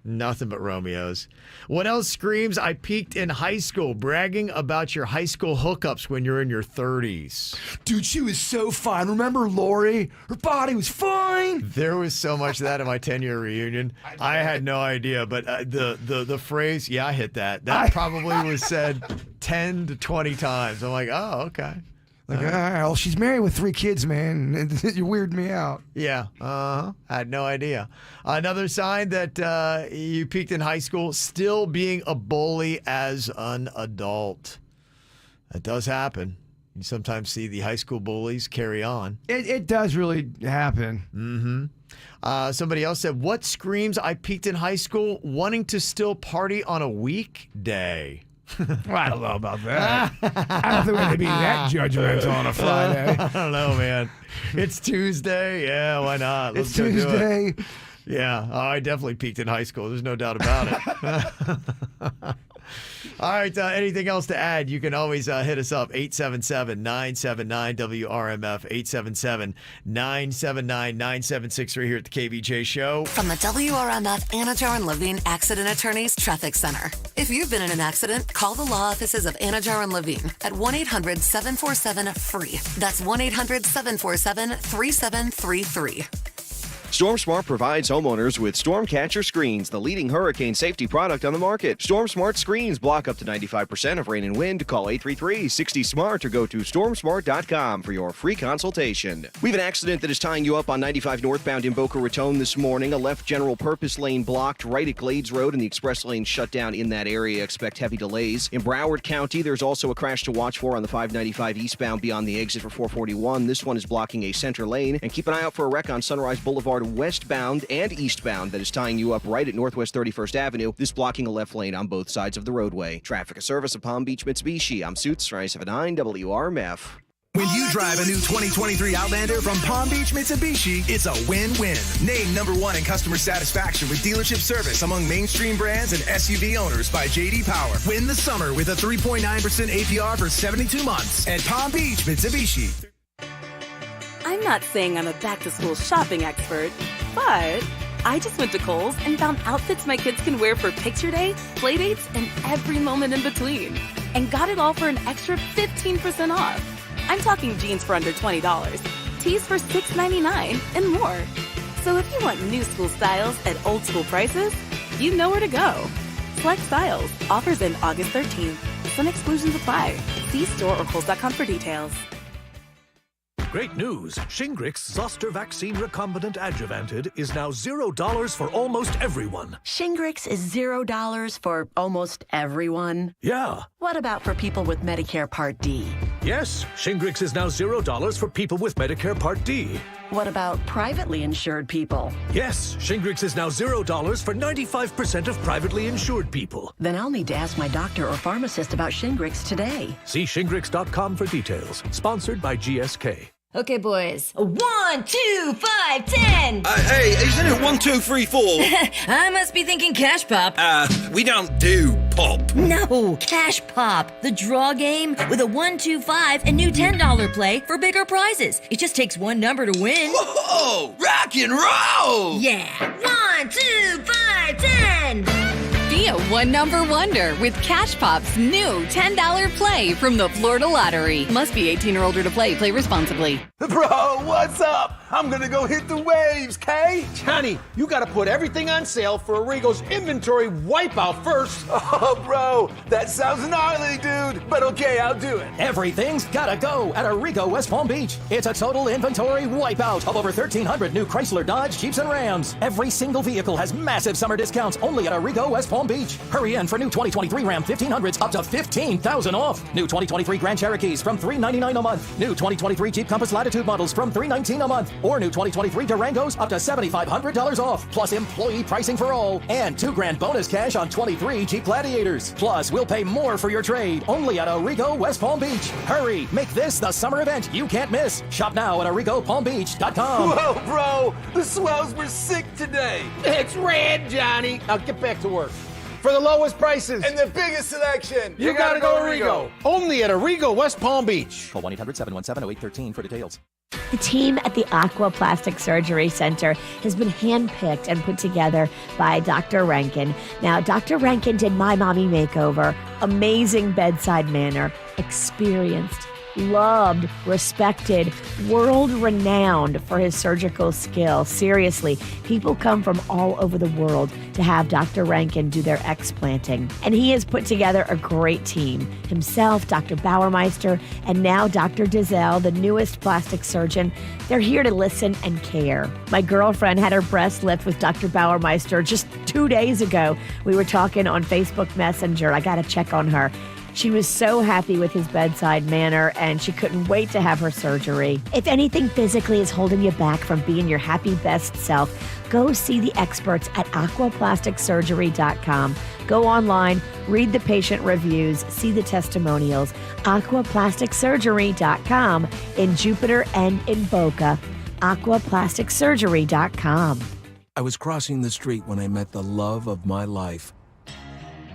Nothing but Romeos. What else screams, I peaked in high school? Bragging about your high school hookups when you're in your 30s.
Dude, she was so fine. Remember Lori? Her body was fine.
There was so much of that at my 10-year reunion. I had no idea, but the phrase, yeah, I hit that. That probably was said 10 to 20 times. I'm like, oh, okay.
Like, well, she's married with 3 kids, man. You weirded me out.
Yeah, I had no idea. Another sign that you peaked in high school, still being a bully as an adult. That does happen. You sometimes see the high school bullies carry on.
It does really happen.
Mm-hmm. Somebody else said, what screams, I peaked in high school? Wanting to still party on a weekday.
Well, I don't know about that. I don't think we're going to be that judgmental on a Friday.
I don't know, man. It's Tuesday. Yeah, why not? Let's go
Tuesday.
Do it. Yeah, I definitely peaked in high school. There's no doubt about it. All right, anything else to add? You can always hit us up, 877-979-WRMF, 877-979-9763 here at the KVJ Show.
From the WRMF Anajar and Levine Accident Attorneys Traffic Center. If you've been in an accident, call the law offices of Anajar and Levine at 1-800-747-FREE. That's 1-800-747-3733.
StormSmart provides homeowners with Stormcatcher screens, the leading hurricane safety product on the market. StormSmart screens block up to 95% of rain and wind. Call 833-60-SMART or go to stormsmart.com for your free consultation. We have an accident that is tying you up on 95 northbound in Boca Raton this morning. A left general purpose lane blocked right at Glades Road and the express lane shut down in that area. Expect heavy delays. In Broward County, there's also a crash to watch for on the 595 eastbound beyond the exit for 441. This one is blocking a center lane. And keep an eye out for a wreck on Sunrise Boulevard westbound and eastbound that is tying you up right at Northwest 31st Avenue. This blocking a left lane on both sides of the roadway. Traffic, a service of Palm Beach Mitsubishi. I'm Suits, 979 WRMF.
When you drive a new 2023 Outlander from Palm Beach Mitsubishi, it's a win-win. Named #1 in customer satisfaction with dealership service among mainstream brands and SUV owners by J.D. Power. Win the summer with a 3.9% APR for 72 months at Palm Beach Mitsubishi.
I'm not saying I'm a back-to-school shopping expert, but I just went to Kohl's and found outfits my kids can wear for picture day, play dates, and every moment in between. And got it all for an extra 15% off. I'm talking jeans for under $20, tees for $6.99, and more. So if you want new school styles at old school prices, you know where to go. Select styles. Offers end August 13th. Some exclusions apply. See store or Kohl's.com for details.
Great news! Shingrix Zoster Vaccine Recombinant Adjuvanted is now $0 for almost everyone.
Shingrix is $0 for almost everyone?
Yeah.
What about for people with Medicare Part D?
Yes, Shingrix is now $0 for people with Medicare Part D.
What about privately insured people?
Yes, Shingrix is now $0 for 95% of privately insured people.
Then I'll need to ask my doctor or pharmacist about Shingrix today.
See Shingrix.com for details. Sponsored by GSK.
Okay, boys. 1, 2, 5, 10.
Hey, isn't it 1, 2, 3, 4?
I must be thinking Cash Pop.
We don't do pop.
No, Cash Pop, the draw game with a 1, 2, 5 and new $10 play for bigger prizes. It just takes one number to win.
Whoa, rock and roll!
Yeah, 1, 2, 5, 10.
Be a one-number wonder with Cash Pop's new $10 play from the Florida Lottery. Must be 18 or older to play. Play responsibly.
Bro, what's up? I'm gonna go hit the waves, Kay.
Johnny, you gotta put everything on sale for Arrigo's inventory wipeout first.
Oh, bro, that sounds gnarly, dude. But okay, I'll do it.
Everything's gotta go at Arrigo West Palm Beach. It's a total inventory wipeout of over 1,300 new Chrysler, Dodge, Jeeps, and Rams. Every single vehicle has massive summer discounts only at Arrigo West Palm Beach. Hurry in for new 2023 Ram 1500s up to $15,000 off. New 2023 Grand Cherokees from $399 a month. New 2023 Jeep Compass Latitude models from $319 a month. Or new 2023 Durangos up to $7,500 off. Plus employee pricing for all. And $2,000 bonus cash on 23 Jeep Gladiators. Plus, we'll pay more for your trade. Only at Arrigo West Palm Beach. Hurry, make this the summer event you can't miss. Shop now at ArrigoPalmBeach.com.
Whoa, bro, the swells were sick today.
It's rad, Johnny. Now get back to work. For the lowest prices
and the biggest selection,
you gotta go Arrigo. Only at Arrigo West Palm Beach.
Call 1-800-717-0813 for details.
The team at the Aqua Plastic Surgery Center has been handpicked and put together by Dr. Rankin. Now, Dr. Rankin did My Mommy Makeover. Amazing bedside manner, experienced, loved, respected, world-renowned for his surgical skill. Seriously, people come from all over the world to have Dr. Rankin do their explanting. And he has put together a great team. Himself, Dr. Bauermeister, and now Dr. Dizelle, the newest plastic surgeon. They're here to listen and care. My girlfriend had her breast lift with Dr. Bauermeister just 2 days ago. We were talking on Facebook Messenger. I got to check on her. She was so happy with his bedside manner, and she couldn't wait to have her surgery. If anything physically is holding you back from being your happy best self, go see the experts at aquaplasticsurgery.com. Go online, read the patient reviews, see the testimonials. Aquaplasticsurgery.com in Jupiter and in Boca. Aquaplasticsurgery.com.
I was crossing the street when I met the love of my life.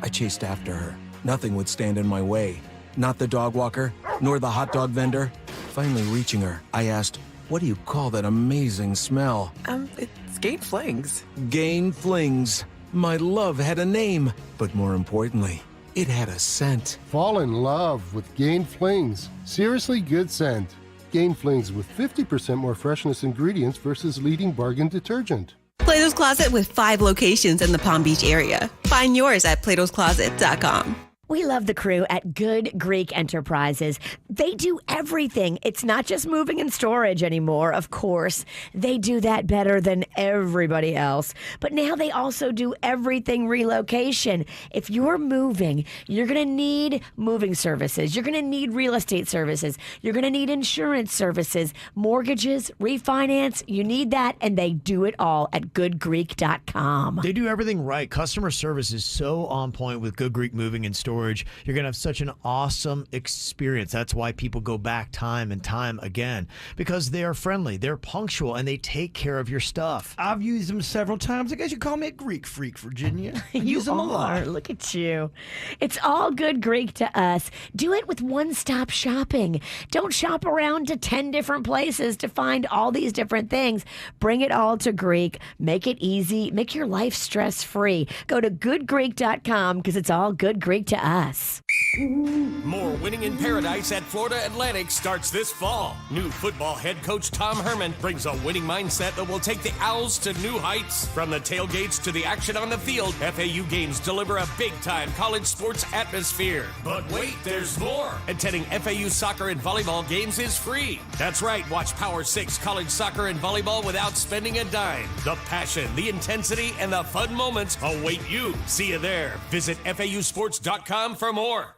I chased after her. Nothing would stand in my way. Not the dog walker, nor the hot dog vendor. Finally reaching her, I asked, "What do you call that amazing smell?"
It's Gain Flings.
Gain Flings. My love had a name, but more importantly, it had a scent.
Fall in love with Gain Flings. Seriously good scent. Gain Flings with 50% more freshness ingredients versus leading bargain detergent.
Plato's Closet with 5 locations in the Palm Beach area. Find yours at platoscloset.com.
We love the crew at Good Greek Enterprises. They do everything. It's not just moving and storage anymore, of course. They do that better than everybody else. But now they also do everything relocation. If you're moving, you're going to need moving services. You're going to need real estate services. You're going to need insurance services, mortgages, refinance. You need that, and they do it all at goodgreek.com.
They do everything right. Customer service is so on point with Good Greek Moving and Storage. storage. You're going to have such an awesome experience. That's why people go back time and time again, because they are friendly, they're punctual, and they take care of your stuff.
I've used them several times. I guess you call me a Greek freak, Virginia. I
You
use them a
are.
lot.
Look at you. It's all good Greek to us. Do it with one-stop shopping. Don't shop around to 10 different places to find all these different things. Bring it all to Greek. Make it easy. Make your life stress-free. Go to goodgreek.com because it's all good Greek to us.
More Winning in Paradise at Florida Atlantic starts this fall. New football head coach Tom Herman brings a winning mindset that will take the Owls to new heights. From the tailgates to the action on the field, FAU games deliver a big-time college sports atmosphere. But wait, there's more. Attending FAU soccer and volleyball games is free. That's right, watch Power 6 college soccer and volleyball without spending a dime. The passion, the intensity, and the fun moments await you. See you there. Visit FAUsports.com for more.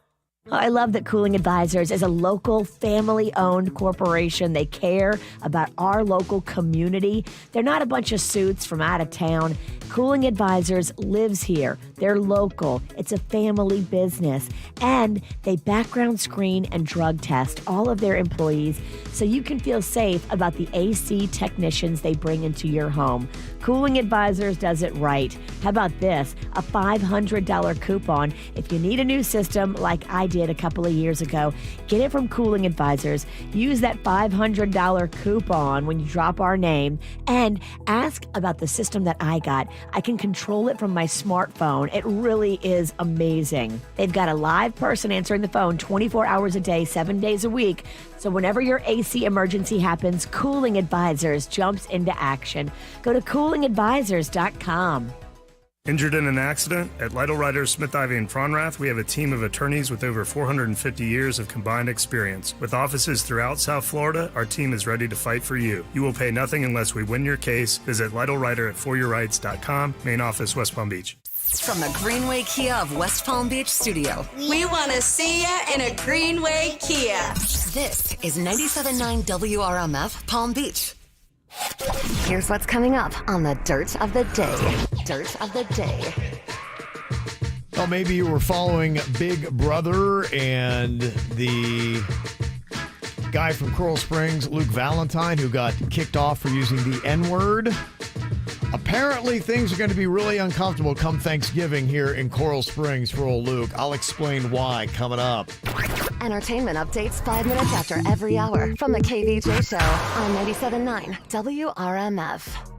I love that Cooling Advisors is a local family-owned corporation. They care about our local community. They're not a bunch of suits from out of town. Cooling Advisors lives here. They're local. It's a family business. And they background screen and drug test all of their employees so you can feel safe about the AC technicians they bring into your home. Cooling Advisors does it right. How about this? A $500 coupon if you need a new system like I did a couple of years ago. Get it from Cooling Advisors. Use that $500 coupon when you drop our name and ask about the system that I got. I can control it from my smartphone. It really is amazing. They've got a live person answering the phone 24 hours a day, 7 days a week. So whenever your AC emergency happens, Cooling Advisors jumps into action. Go to coolingadvisors.com.
Injured in an accident? At Lytle Riders, Smith Ivy, and Fronrath, we have a team of attorneys with over 450 years of combined experience. With offices throughout South Florida, our team is ready to fight for you. You will pay nothing unless we win your case. Visit Lytle Rider at foryourrights.com. Main office, West Palm Beach.
From the Greenway Kia of West Palm Beach studio.
We want to see ya in a Greenway Kia.
This is 97.9 WRMF Palm Beach. Here's what's coming up on the Dirt of the Day. Dirt of the Day.
Well, maybe you were following Big Brother and the guy from Coral Springs, Luke Valentine, who got kicked off for using the N-word. Apparently, things are going to be really uncomfortable come Thanksgiving here in Coral Springs for old Luke. I'll explain why coming up.
Entertainment updates 5 minutes after every hour from the KVJ Show on 97.9 WRMF.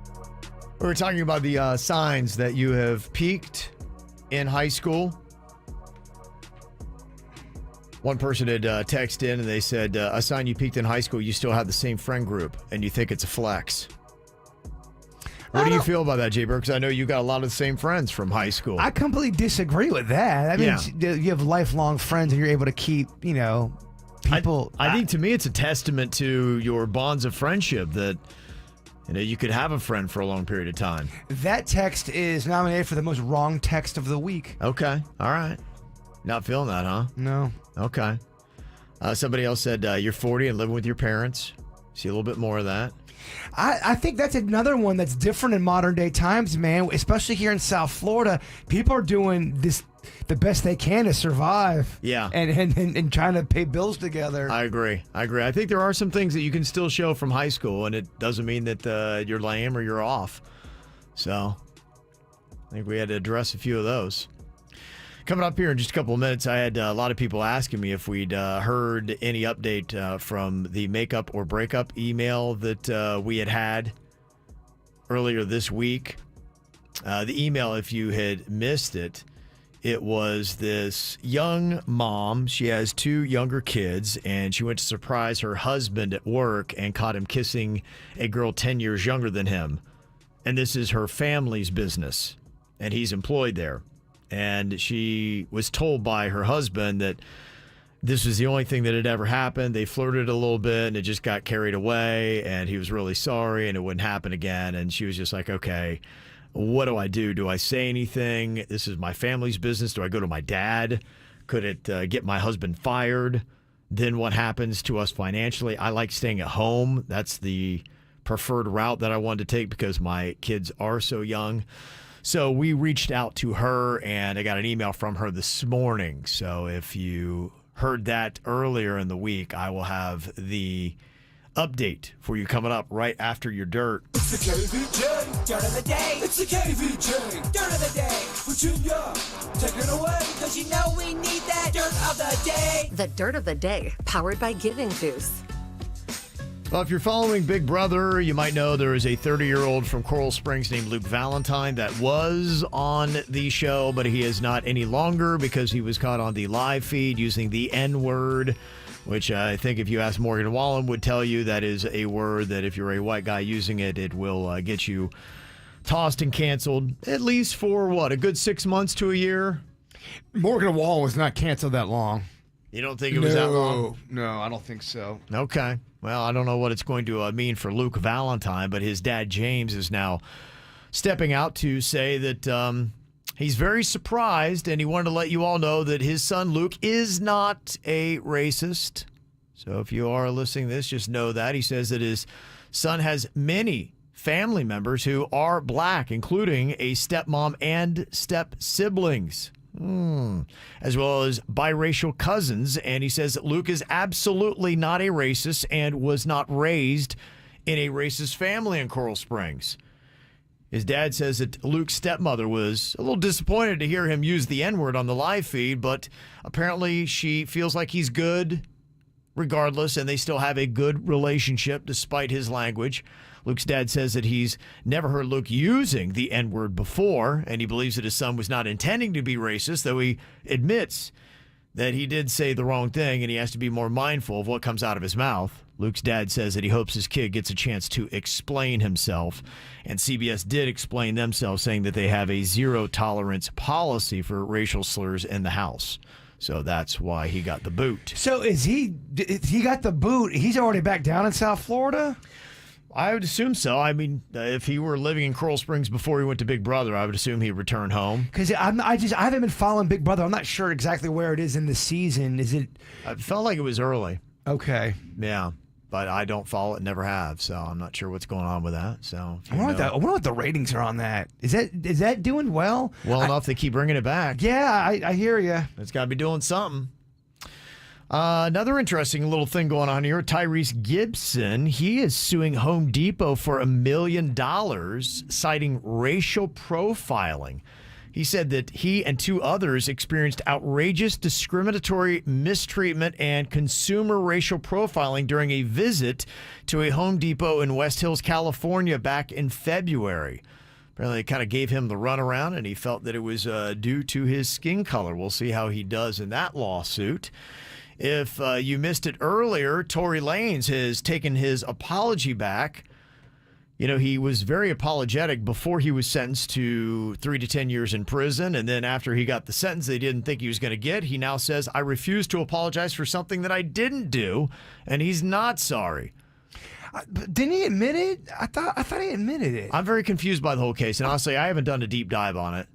We were talking about the signs that you have peaked in high school. One person had texted in and they said, a sign you peaked in high school, you still have the same friend group and you think it's a flex. What do you feel about that, Jay Burke? Because I know you got a lot of the same friends from high school.
I completely disagree with that. I mean, you have lifelong friends and you're able to keep, people.
I think to me it's a testament to your bonds of friendship that, you could have a friend for a long period of time.
That text is nominated for the most wrong text of the week.
Okay. All right. Not feeling that, huh?
No.
Okay. Somebody else said you're 40 and living with your parents. See a little bit more of that.
I think that's another one that's different in modern day times, man. Especially here in South Florida, people are doing this the best they can to survive.
Yeah,
and trying to pay bills together.
I agree. I think there are some things that you can still show from high school, and it doesn't mean that you're lame or you're off. So, I think we had to address a few of those. Coming up here in just a couple of minutes, I had a lot of people asking me if we'd heard any update from the makeup or breakup email that we had earlier this week. The email, if you had missed it, it was this young mom. She has 2 younger kids, and she went to surprise her husband at work and caught him kissing a girl 10 years younger than him. And this is her family's business, and he's employed there. And she was told by her husband that this was the only thing that had ever happened. They flirted a little bit and it just got carried away, and he was really sorry and it wouldn't happen again. And she was just like, okay, what do I do? Do I say anything? This is my family's business. Do I go to my dad? Could it get my husband fired? Then what happens to us financially? I like staying at home. That's the preferred route that I wanted to take because my kids are so young. So we reached out to her, and I got an email from her this morning. So if you heard that earlier in the week, I will have the update for you coming up right after your dirt.
It's the KVJ Dirt of the Day. It's the KVJ Dirt of the Day. Virginia, take it away, because you know we need that Dirt of the Day.
The Dirt of the Day, powered by Giving Juice.
Well, if you're following Big Brother, you might know there is a 30-year-old from Coral Springs named Luke Valentine that was on the show, but he is not any longer because he was caught on the live feed using the N-word, which I think if you ask Morgan Wallen would tell you that is a word that if you're a white guy using it, it will get you tossed and canceled, at least for, a good 6 months to a year?
Morgan Wallen was not canceled that long.
You don't think it was that long?
No, I don't think so.
Okay. Well, I don't know what it's going to mean for Luke Valentine, but his dad, James, is now stepping out to say that he's very surprised, and he wanted to let you all know that his son, Luke, is not a racist. So if you are listening to this, just know that. He says that his son has many family members who are black, including a stepmom and step-siblings. As well as biracial cousins, and he says that Luke is absolutely not a racist and was not raised in a racist family in Coral Springs. His dad says that Luke's stepmother was a little disappointed to hear him use the N-word on the live feed, but apparently she feels like he's good regardless, and they still have a good relationship despite his language. Luke's dad says that he's never heard Luke using the N-word before, and he believes that his son was not intending to be racist, though he admits that he did say the wrong thing and he has to be more mindful of what comes out of his mouth. Luke's dad says that he hopes his kid gets a chance to explain himself, and CBS did explain themselves, saying that they have a zero-tolerance policy for racial slurs in the house. So that's why he got the boot.
So he got the boot, he's already back down in South Florida?
I would assume so. I mean, if he were living in Coral Springs before he went to Big Brother, I would assume he'd return home.
Because I haven't been following Big Brother. I'm not sure exactly where it is in the season. Is it?
It felt like it was early.
Okay.
Yeah, but I don't follow it, never have, so I'm not sure what's going on with that. So
I wonder what the ratings are on that. Is that doing well?
Well enough they keep bringing it back.
Yeah, I hear you.
It's got to be doing something. Another interesting little thing going on here. Tyrese Gibson, he is suing Home Depot for $1 million, citing racial profiling. He said that he and two others experienced outrageous discriminatory mistreatment and consumer racial profiling during a visit to a Home Depot in West Hills, California back in February. Apparently, they kind of gave him the runaround, and he felt that it was due to his skin color. We'll see how he does in that lawsuit. If you missed it earlier, Tory Lanez has taken his apology back. You know, he was very apologetic before he was sentenced to 3 to 10 years in prison. And then after he got the sentence they didn't think he was going to get, he now says, I refuse to apologize for something that I didn't do. And he's not sorry.
But didn't he admit it? I thought he admitted it.
I'm very confused by the whole case. And honestly, I haven't done a deep dive on it.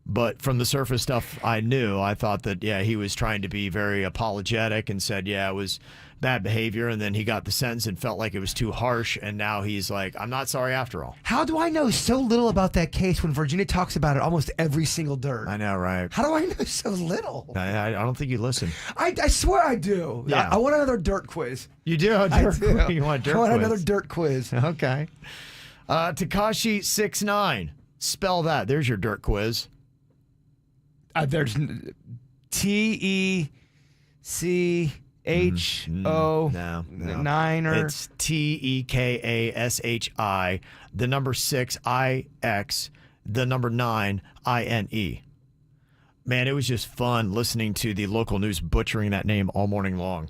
But from the surface stuff I knew, I thought that, yeah, he was trying to be very apologetic and said, yeah, it was bad behavior. And then he got the sentence and felt like it was too harsh. And now he's like, I'm not sorry after all.
How do I know so little about that case when Virginia talks about it almost every single dirt?
I know, right?
How do I know so little?
I don't think you listen.
I swear I do.
Yeah.
I want another dirt quiz.
You do? You want a dirt quiz?
I want another dirt quiz.
Okay. Tekashi 6ix9ine. Spell that. There's your dirt quiz.
There's TECHO 9 or
it's TEKASHI, the number 6 IX, the number 9 INE. Man, it was just fun listening to the local news butchering that name all morning long.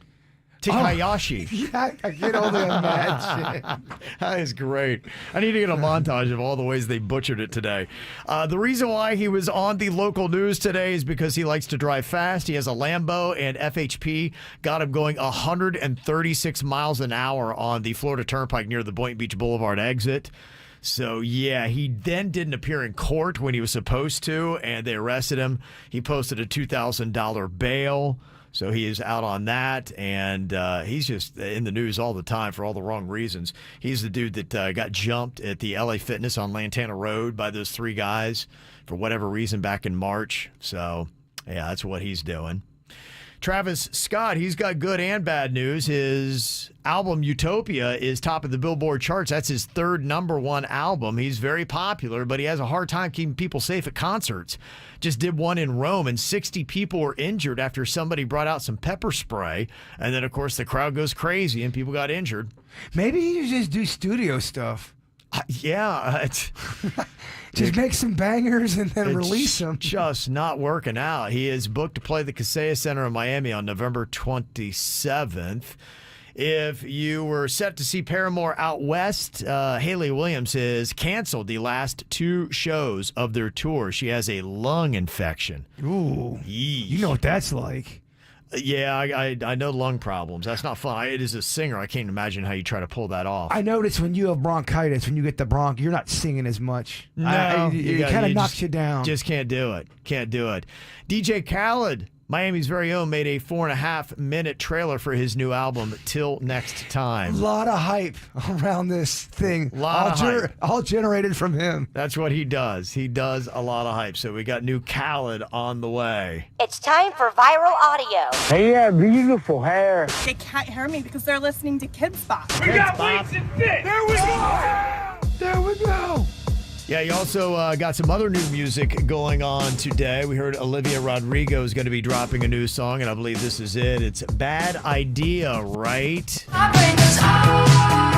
Takayashi.
Yeah, I can only imagine.
That is great. I need to get a montage of all the ways they butchered it today. The reason why he was on the local news today is because he likes to drive fast. He has a Lambo, and FHP got him going 136 miles an hour on the Florida Turnpike near the Boynton Beach Boulevard exit. So, yeah, he then didn't appear in court when he was supposed to, and they arrested him. He posted a $2,000 bail. So he is out on that, and he's just in the news all the time for all the wrong reasons. He's the dude that got jumped at the LA Fitness on Lantana Road by those 3 guys for whatever reason back in March. So, yeah, that's what he's doing. Travis Scott, he's got good and bad news. His album Utopia is top of the Billboard charts. That's his 3rd #1 album. He's very popular, but he has a hard time keeping people safe at concerts. Just did one in Rome, and 60 people were injured after somebody brought out some pepper spray. And then, of course, the crowd goes crazy and people got injured.
Maybe he just do studio stuff.
Yeah.
Just make some bangers and then release them.
Just not working out. He is booked to play the Kaseya Center in Miami on November 27th. If you were set to see Paramore out west, Hayley Williams has canceled the last 2 shows of their tour. She has a lung infection.
Ooh.
Yeesh.
You know what that's like.
Yeah, I know lung problems. That's not fun. It is a singer. I can't imagine how you try to pull that off.
I notice when you have bronchitis, when you get the you're not singing as much.
No.
It kind of knocks you down.
Just can't do it. Can't do it. DJ Khaled, Miami's very own, made a 4.5-minute trailer for his new album, Till Next Time.
A lot of hype around this thing.
Hype.
All generated from him.
That's what he does. He does a lot of hype. So we got new Khaled on the way.
It's time for viral audio.
Hey, yeah, beautiful hair.
They can't hear me because they're listening to Kids Bop.
We got weights and fit. There we go.
There we go.
Yeah, you also got some other new music going on today. We heard Olivia Rodrigo is going to be dropping a new song, and I believe this is it. It's Bad Idea, right?
Bad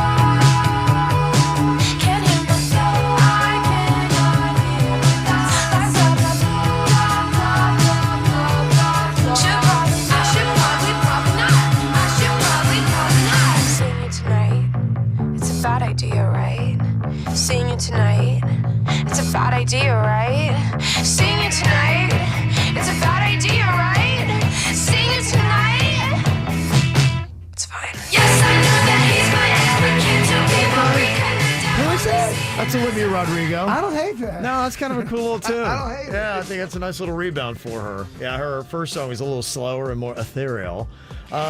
idea, right? Seeing you tonight, it's a bad idea, right? Seeing you tonight, it's a bad idea, right? Seeing you tonight, it's fine. Yes, I know that he's my ex, but can't you be more reconnected?
Who is that?
That's Olivia Rodrigo.
I don't hate that.
No, that's kind of a cool little tune.
I don't hate it.
Yeah, I think that's a nice little rebound for her. Yeah, her first song was a little slower and more ethereal.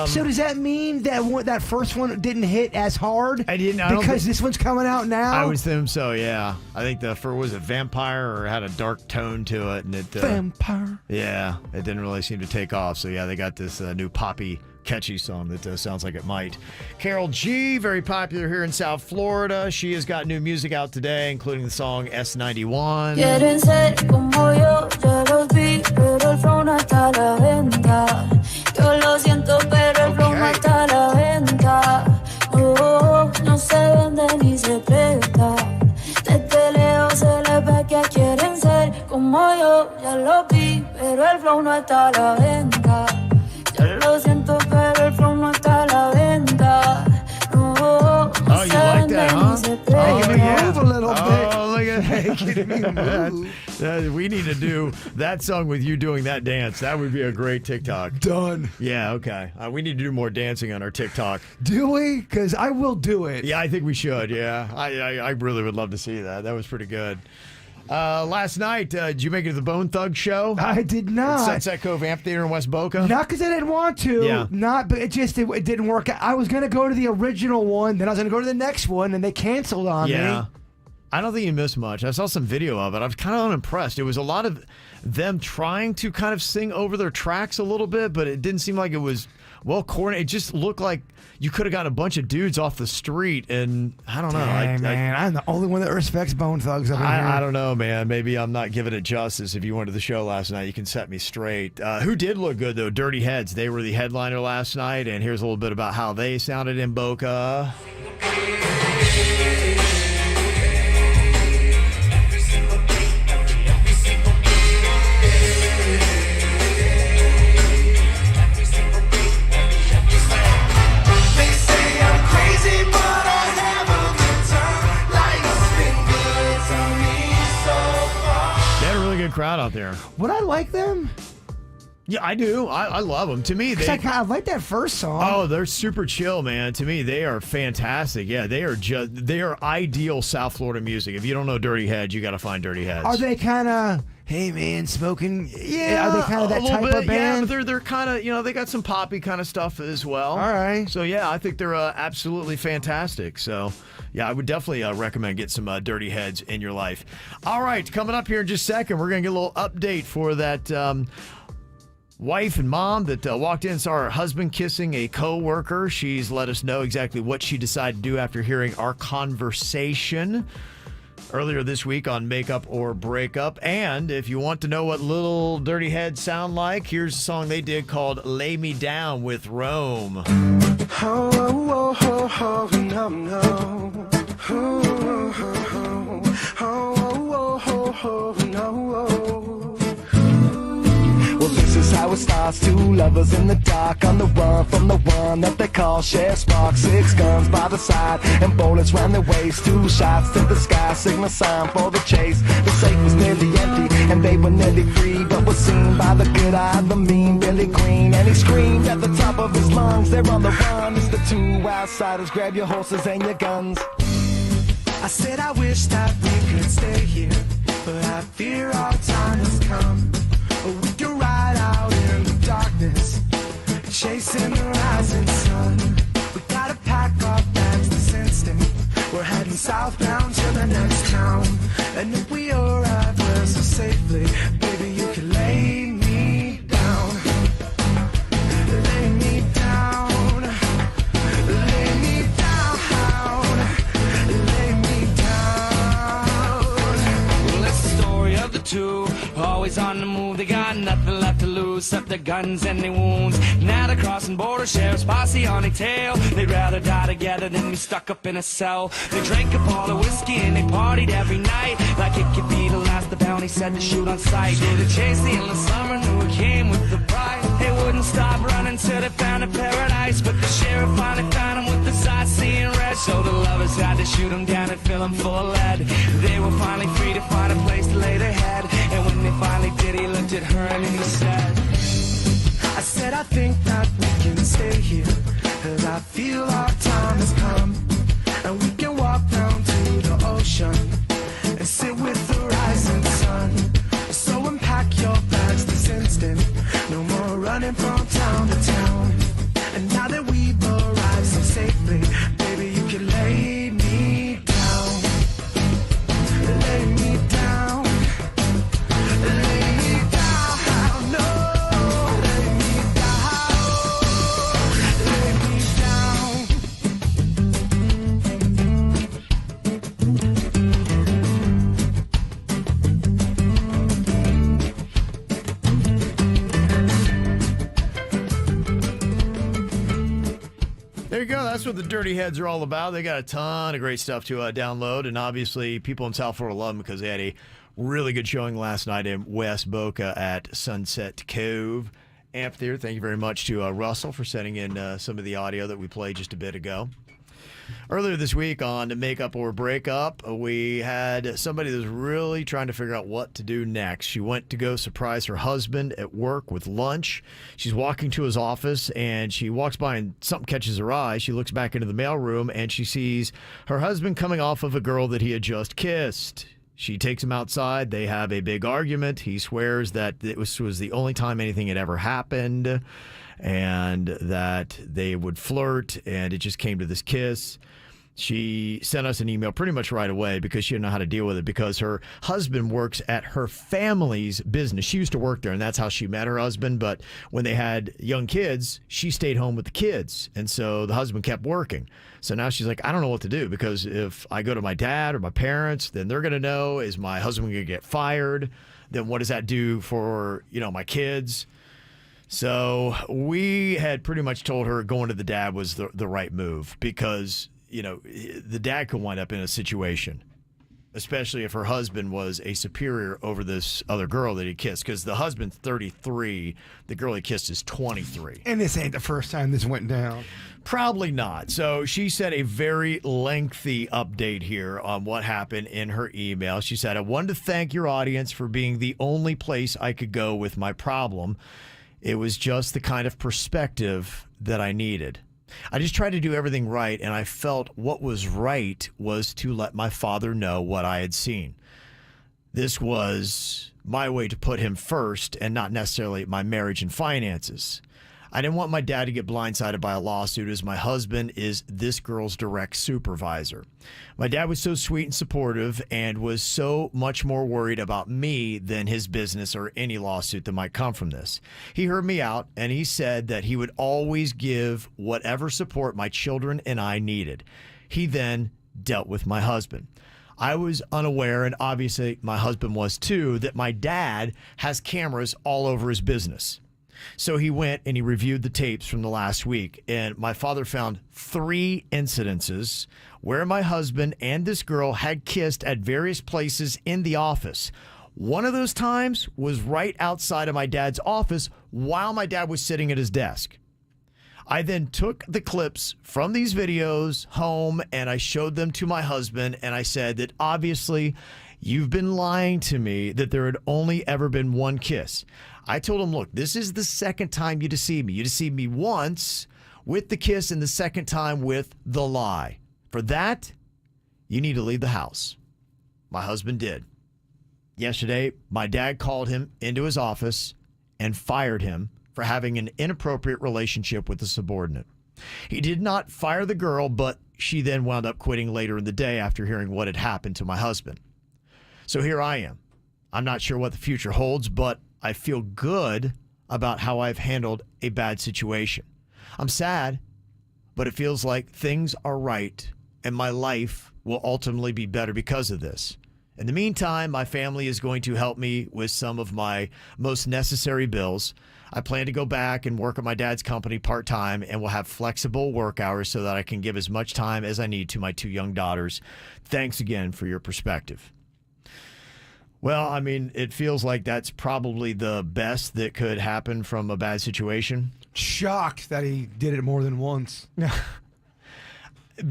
So does that mean that first one didn't hit as hard?
I didn't.
Because this one's coming out now?
I would assume so, yeah. I think the first was a vampire or had a dark tone to it. And it
Vampire.
Yeah, it didn't really seem to take off. So, yeah, they got this new poppy, catchy song that sounds like it might. Carol G, very popular here in South Florida. She has got new music out today, including the song S91.
Quieren ser como yo los vi, pero el flow no está a la venta. Yo lo siento, pero el flow no está a la venta. No, no se vende ni se presta. Desde lejos se les ve que quieren ser como yo, ya lo vi, pero el flow no está a la venta. Yo lo siento, pero el flow no está a la venta. No,
Oh, you like that, huh?
Making me move a little bit.
Oh, look at that.
Making me move.
We need to do that song with you doing that dance. That would be a great TikTok.
Done.
Yeah, okay. We need to do more dancing on our TikTok.
Do we? Because I will do it.
Yeah, I think we should, yeah. I really would love to see that. That was pretty good. Last night, did you make it to the Bone Thug show?
I did not.
At Sunset Cove Amphitheater in West Boca?
Not because I didn't want to.
Yeah.
But it didn't work out. I was going to go to the original one, then I was going to go to the next one, and they canceled on me.
Yeah. I don't think you missed much. I saw some video of it. I was kind of unimpressed. It was a lot of them trying to kind of sing over their tracks a little bit, but it didn't seem like it was well coordinated. It just looked like you could have got a bunch of dudes off the street, and I don't know.
Dang, man, I'm the only one that respects Bone Thugs up in here.
I don't know, man. Maybe I'm not giving it justice. If you went to the show last night, you can set me straight. Who did look good, though? Dirty Heads. They were the headliner last night, and here's a little bit about how they sounded in Boca. Crowd out there.
Would I like them?
Yeah, I do. I love them. To me,
I like that first song.
Oh, they're super chill, man. To me, they are fantastic. Yeah, they are ideal South Florida music. If you don't know Dirty Heads, you got to find Dirty Heads.
Are they kind of hey man, smoking. Yeah, are they kind of that type of band?
Yeah, but they're kind of, they got some poppy kind of stuff as well.
All right.
So yeah, I think they're absolutely fantastic. So yeah, I would definitely recommend get some Dirty Heads in your life. All right, coming up here in just a second, we're gonna get a little update for that. Wife and mom that walked in, saw her husband kissing a co-worker. She's let us know exactly what she decided to do after hearing our conversation earlier this week on Makeup or Breakup. And if you want to know what little dirty heads sound like, here's a song they did called Lay Me Down with Rome.
Oh, oh, oh, oh, oh, no, no. Oh, oh, oh, oh, oh, oh, oh, no. Well, this is how it starts. Two lovers in the dark on the run from the one that they call Sheriff Spark. 6 guns by the side and bullets round their waist. 2 shots to the sky, signal sign for the chase. The safe was nearly empty and they were nearly free, but was seen by the good eye, the mean Billy Green. And he screamed at the top of his lungs, they're on the run. It's the 2 outsiders, grab your horses and your guns. I said I wish that we could stay here, but I fear our time has come. We can ride out in the darkness, chasing the rising sun. We gotta pack our bags this instant. We're heading southbound to the next town. And if we arrive there so safely, baby, you can lay me down. Lay me down. Lay me down. Lay me down. Well, it's the story of the 2, always on the move. They got nothing left to lose except their guns and their wounds. Now they're crossing border, sheriff's posse on their tail. They'd rather die together than be stuck up in a cell. They drank up all the whiskey and they partied every night, like it could be the last. The bounty said to shoot on sight. They chased the endless summer, knew it came with the pride. They wouldn't stop running till they found a paradise, but the sheriff finally found them with the sight seeing red. So the lovers had to shoot them down and fill them full of lead. They were finally free to find a place to lay their head. And when they finally did, he looked at her and he said, I said I think that we can stay here, cause I feel our time has come. And we can walk down to the ocean and sit with the rising sun. So unpack your bags this instant, no more running from town to town. And now that we've arrived so safely, baby, you can lay me down. Lay me down. Lay me down. No. Lay me down. Lay me down.
There you go. That's what the Dirty Heads are all about. They got a ton of great stuff to download, and obviously people in South Florida love them because they had a really good showing last night in West Boca at Sunset Cove Amphitheater. Thank you very much to Russell for sending in some of the audio that we played just a bit ago. Earlier this week on Makeup or Breakup, we had somebody that was really trying to figure out what to do next. She went to go surprise her husband at work with lunch. She's walking to his office, and she walks by and something catches her eye. She looks back into the mailroom, and she sees her husband coming off of a girl that he had just kissed. She takes him outside. They have a big argument. He swears that it was the only time anything had ever happened, and that they would flirt, and it just came to this kiss. She sent us an email pretty much right away because she didn't know how to deal with it, because her husband works at her family's business. She used to work there, and that's how she met her husband. But when they had young kids, she stayed home with the kids, and so the husband kept working. So now she's like, I don't know what to do, because if I go to my dad or my parents, then they're going to know, is my husband going to get fired? Then what does that do for, my kids? So we had pretty much told her going to the dad was the right move, because the dad could wind up in a situation, especially if her husband was a superior over this other girl that he kissed, because the husband's 33, the girl he kissed is 23.
And this ain't the first time this went down.
Probably not. So she said a very lengthy update here on what happened in her email. She said, I wanted to thank your audience for being the only place I could go with my problem. It was just the kind of perspective that I needed. I just tried to do everything right, and I felt what was right was to let my father know what I had seen. This was my way to put him first and not necessarily my marriage and finances. I didn't want my dad to get blindsided by a lawsuit as my husband is this girl's direct supervisor. My dad was so sweet and supportive and was so much more worried about me than his business or any lawsuit that might come from this. He heard me out and he said that he would always give whatever support my children and I needed. He then dealt with my husband. I was unaware, and obviously my husband was too, that my dad has cameras all over his business. So he went and he reviewed the tapes from the last week, and my father found 3 incidences where my husband and this girl had kissed at various places in the office. One of those times was right outside of my dad's office while my dad was sitting at his desk. I then took the clips from these videos home and I showed them to my husband, and I said that obviously you've been lying to me that there had only ever been one kiss. I told him, look, this is the second time you deceived me. You deceived me once with the kiss and the second time with the lie. For that, you need to leave the house. My husband did. Yesterday, my dad called him into his office and fired him for having an inappropriate relationship with a subordinate. He did not fire the girl, but she then wound up quitting later in the day after hearing what had happened to my husband. So here I am. I'm not sure what the future holds, but I feel good about how I've handled a bad situation. I'm sad, but it feels like things are right and my life will ultimately be better because of this. In the meantime, my family is going to help me with some of my most necessary bills. I plan to go back and work at my dad's company part-time, and will have flexible work hours so that I can give as much time as I need to my 2 young daughters. Thanks again for your perspective. Well, I mean, it feels like that's probably the best that could happen from a bad situation.
Shocked that he did it more than once.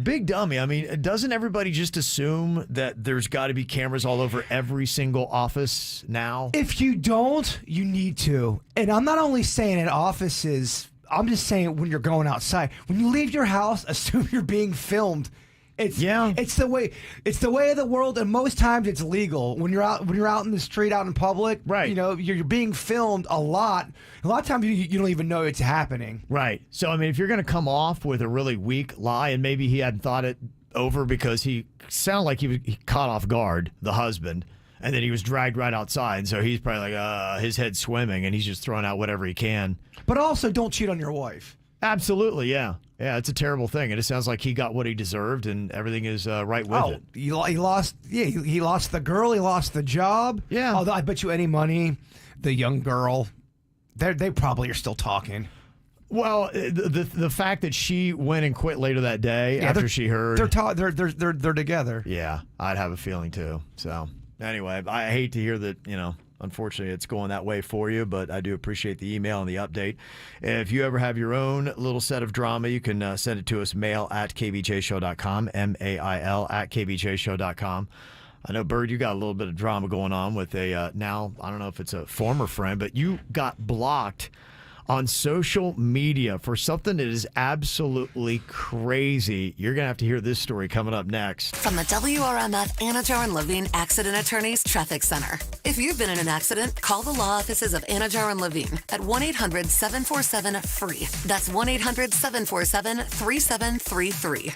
Big dummy. I mean, doesn't everybody just assume that there's got to be cameras all over every single office now?
If you don't, you need to. And I'm not only saying in offices, I'm just saying when you're going outside. When you leave your house, assume you're being filmed. It's the way of the world, and most times it's legal. When you're out in the street, out in public, right? You know, you're being filmed a lot. A lot of times you don't even know it's happening.
Right. So I mean, if you're going to come off with a really weak lie, and maybe he hadn't thought it over because he sounded like he caught off guard, the husband, and then he was dragged right outside. So he's probably like, his head's swimming, and he's just throwing out whatever he can.
But also, don't cheat on your wife.
Absolutely, yeah. Yeah, it's a terrible thing. And it sounds like he got what he deserved and everything is right with it.
He lost the girl, he lost the job.
Yeah.
Although I bet you any money, the young girl, they probably are still talking.
Well, the fact that she went and quit later that day after she heard.
They're together.
Yeah, I'd have a feeling too. So anyway, I hate to hear that, unfortunately, it's going that way for you, but I do appreciate the email and the update. If you ever have your own little set of drama, you can send it to us, mail@kvjshow.com, mail@kvjshow.com. I know, Bird, you got a little bit of drama going on with now, I don't know if it's a former friend, but you got blocked on social media for something that is absolutely crazy. You're going to have to hear this story coming up next.
From the WRMF Anajar and Levine Accident Attorneys Traffic Center. If you've been in an accident, call the law offices of Anajar and Levine at 1-800-747-FREE. That's 1-800-747-3733.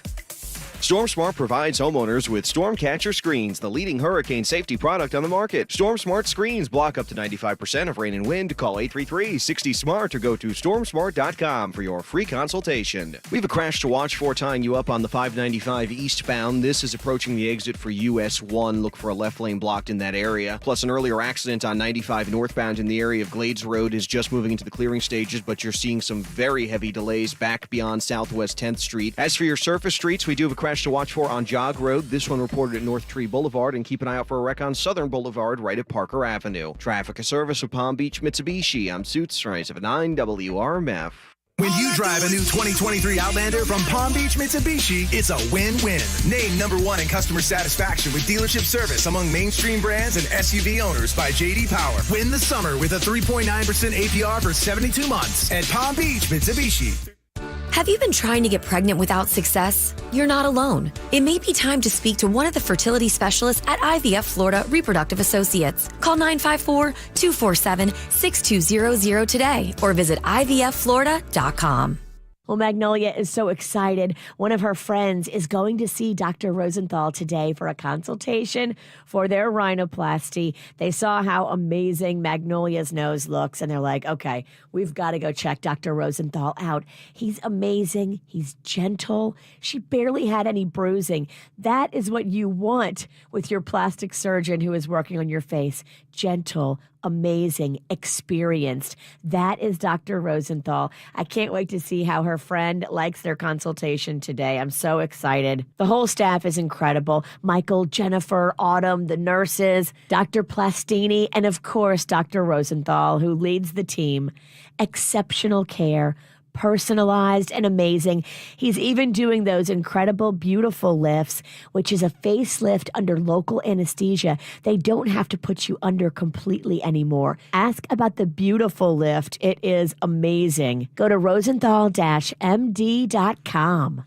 StormSmart provides homeowners with Stormcatcher screens, the leading hurricane safety product on the market. StormSmart screens block up to 95% of rain and wind. Call 833-60-SMART or go to stormsmart.com for your free consultation. We have a crash to watch for tying you up on the 595 eastbound. This is approaching the exit for US 1. Look for a left lane blocked in that area. Plus, an earlier accident on 95 northbound in the area of Glades Road is just moving into the clearing stages, but you're seeing some very heavy delays back beyond Southwest 10th Street. As for your surface streets, we do have a crash to watch for on Jog Road. This one reported at North Tree Boulevard, and keep an eye out for a wreck on Southern Boulevard right at Parker Avenue. Traffic and service of Palm Beach Mitsubishi. I'm Suits, 979 WRMF.
When you drive a new 2023 Outlander from Palm Beach Mitsubishi, it's a win-win. Named #1 in customer satisfaction with dealership service among mainstream brands and SUV owners by J.D. Power. Win the summer with a 3.9% APR for 72 months at Palm Beach Mitsubishi.
Have you been trying to get pregnant without success? You're not alone. It may be time to speak to one of the fertility specialists at IVF Florida Reproductive Associates. Call 954-247-6200 today or visit ivfflorida.com.
Well, Magnolia is so excited. One of her friends is going to see Dr. Rosenthal today for a consultation for their rhinoplasty. They saw how amazing Magnolia's nose looks, and they're like, okay, we've got to go check Dr. Rosenthal out. He's amazing. He's gentle. She barely had any bruising. That is what you want with your plastic surgeon who is working on your face. Gentle, amazing, experienced. That is Dr. Rosenthal. I can't wait to see how her friend likes their consultation today. I'm so excited. The whole staff is incredible. Michael, Jennifer, Autumn, the nurses, Dr. Plastini, and of course, Dr. Rosenthal, who leads the team. Exceptional care. Personalized and amazing. He's even doing those incredible, beautiful lifts, which is a facelift under local anesthesia. They don't have to put you under completely anymore. Ask about the beautiful lift. It is amazing. Go to rosenthal-md.com.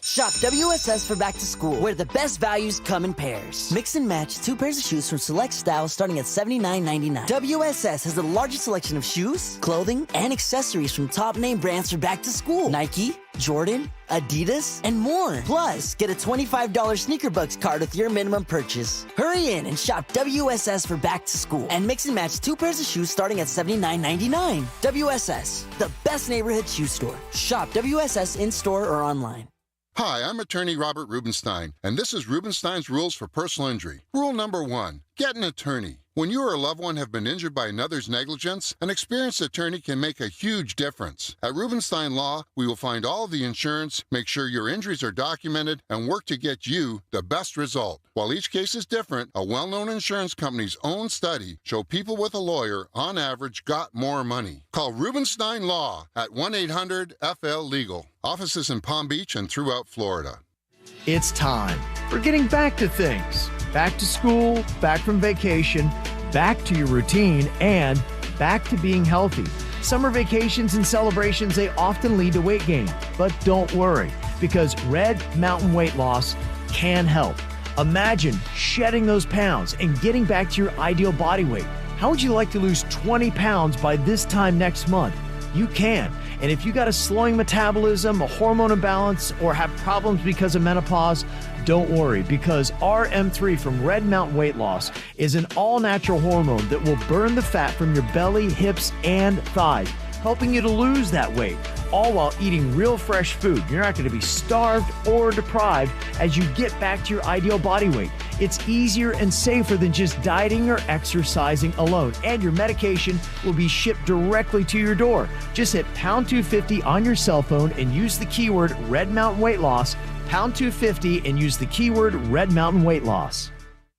Shop WSS for back to school, where the best values come in pairs. Mix and match 2 pairs of shoes from select styles starting at $79.99. WSS has the largest selection of shoes, clothing, and accessories from top name brands for back to school. Nike, Jordan, Adidas, and more. Plus, get a $25 Sneaker Bucks card with your minimum purchase. Hurry in and shop WSS for back to school and mix and match 2 pairs of shoes starting at $79.99. WSS, the best neighborhood shoe store. Shop WSS in-store or online.
Hi, I'm attorney Robert Rubenstein, and this is Rubenstein's Rules for Personal Injury. Rule number 1, get an attorney. When you or a loved one have been injured by another's negligence, an experienced attorney can make a huge difference. At Rubenstein Law, we will find all of the insurance, make sure your injuries are documented, and work to get you the best result. While each case is different, a well-known insurance company's own study showed people with a lawyer, on average, got more money. Call Rubenstein Law at 1-800-FL-LEGAL. Offices in Palm Beach and throughout Florida.
It's time for getting back to things. Back to school, back from vacation, back to your routine, and back to being healthy. Summer vacations and celebrations, they often lead to weight gain. But don't worry, because Red Mountain Weight Loss can help. Imagine shedding those pounds and getting back to your ideal body weight. How would you like to lose 20 pounds by this time next month? You can. And if you got a slowing metabolism, a hormone imbalance, or have problems because of menopause, don't worry, because RM3 from Red Mountain Weight Loss is an all-natural hormone that will burn the fat from your belly, hips, and thighs, helping you to lose that weight, all while eating real fresh food. You're not going to be starved or deprived as you get back to your ideal body weight. It's easier and safer than just dieting or exercising alone, and your medication will be shipped directly to your door. Just hit pound 250 on your cell phone and use the keyword Red Mountain Weight Loss, pound 250, and use the keyword Red Mountain Weight Loss.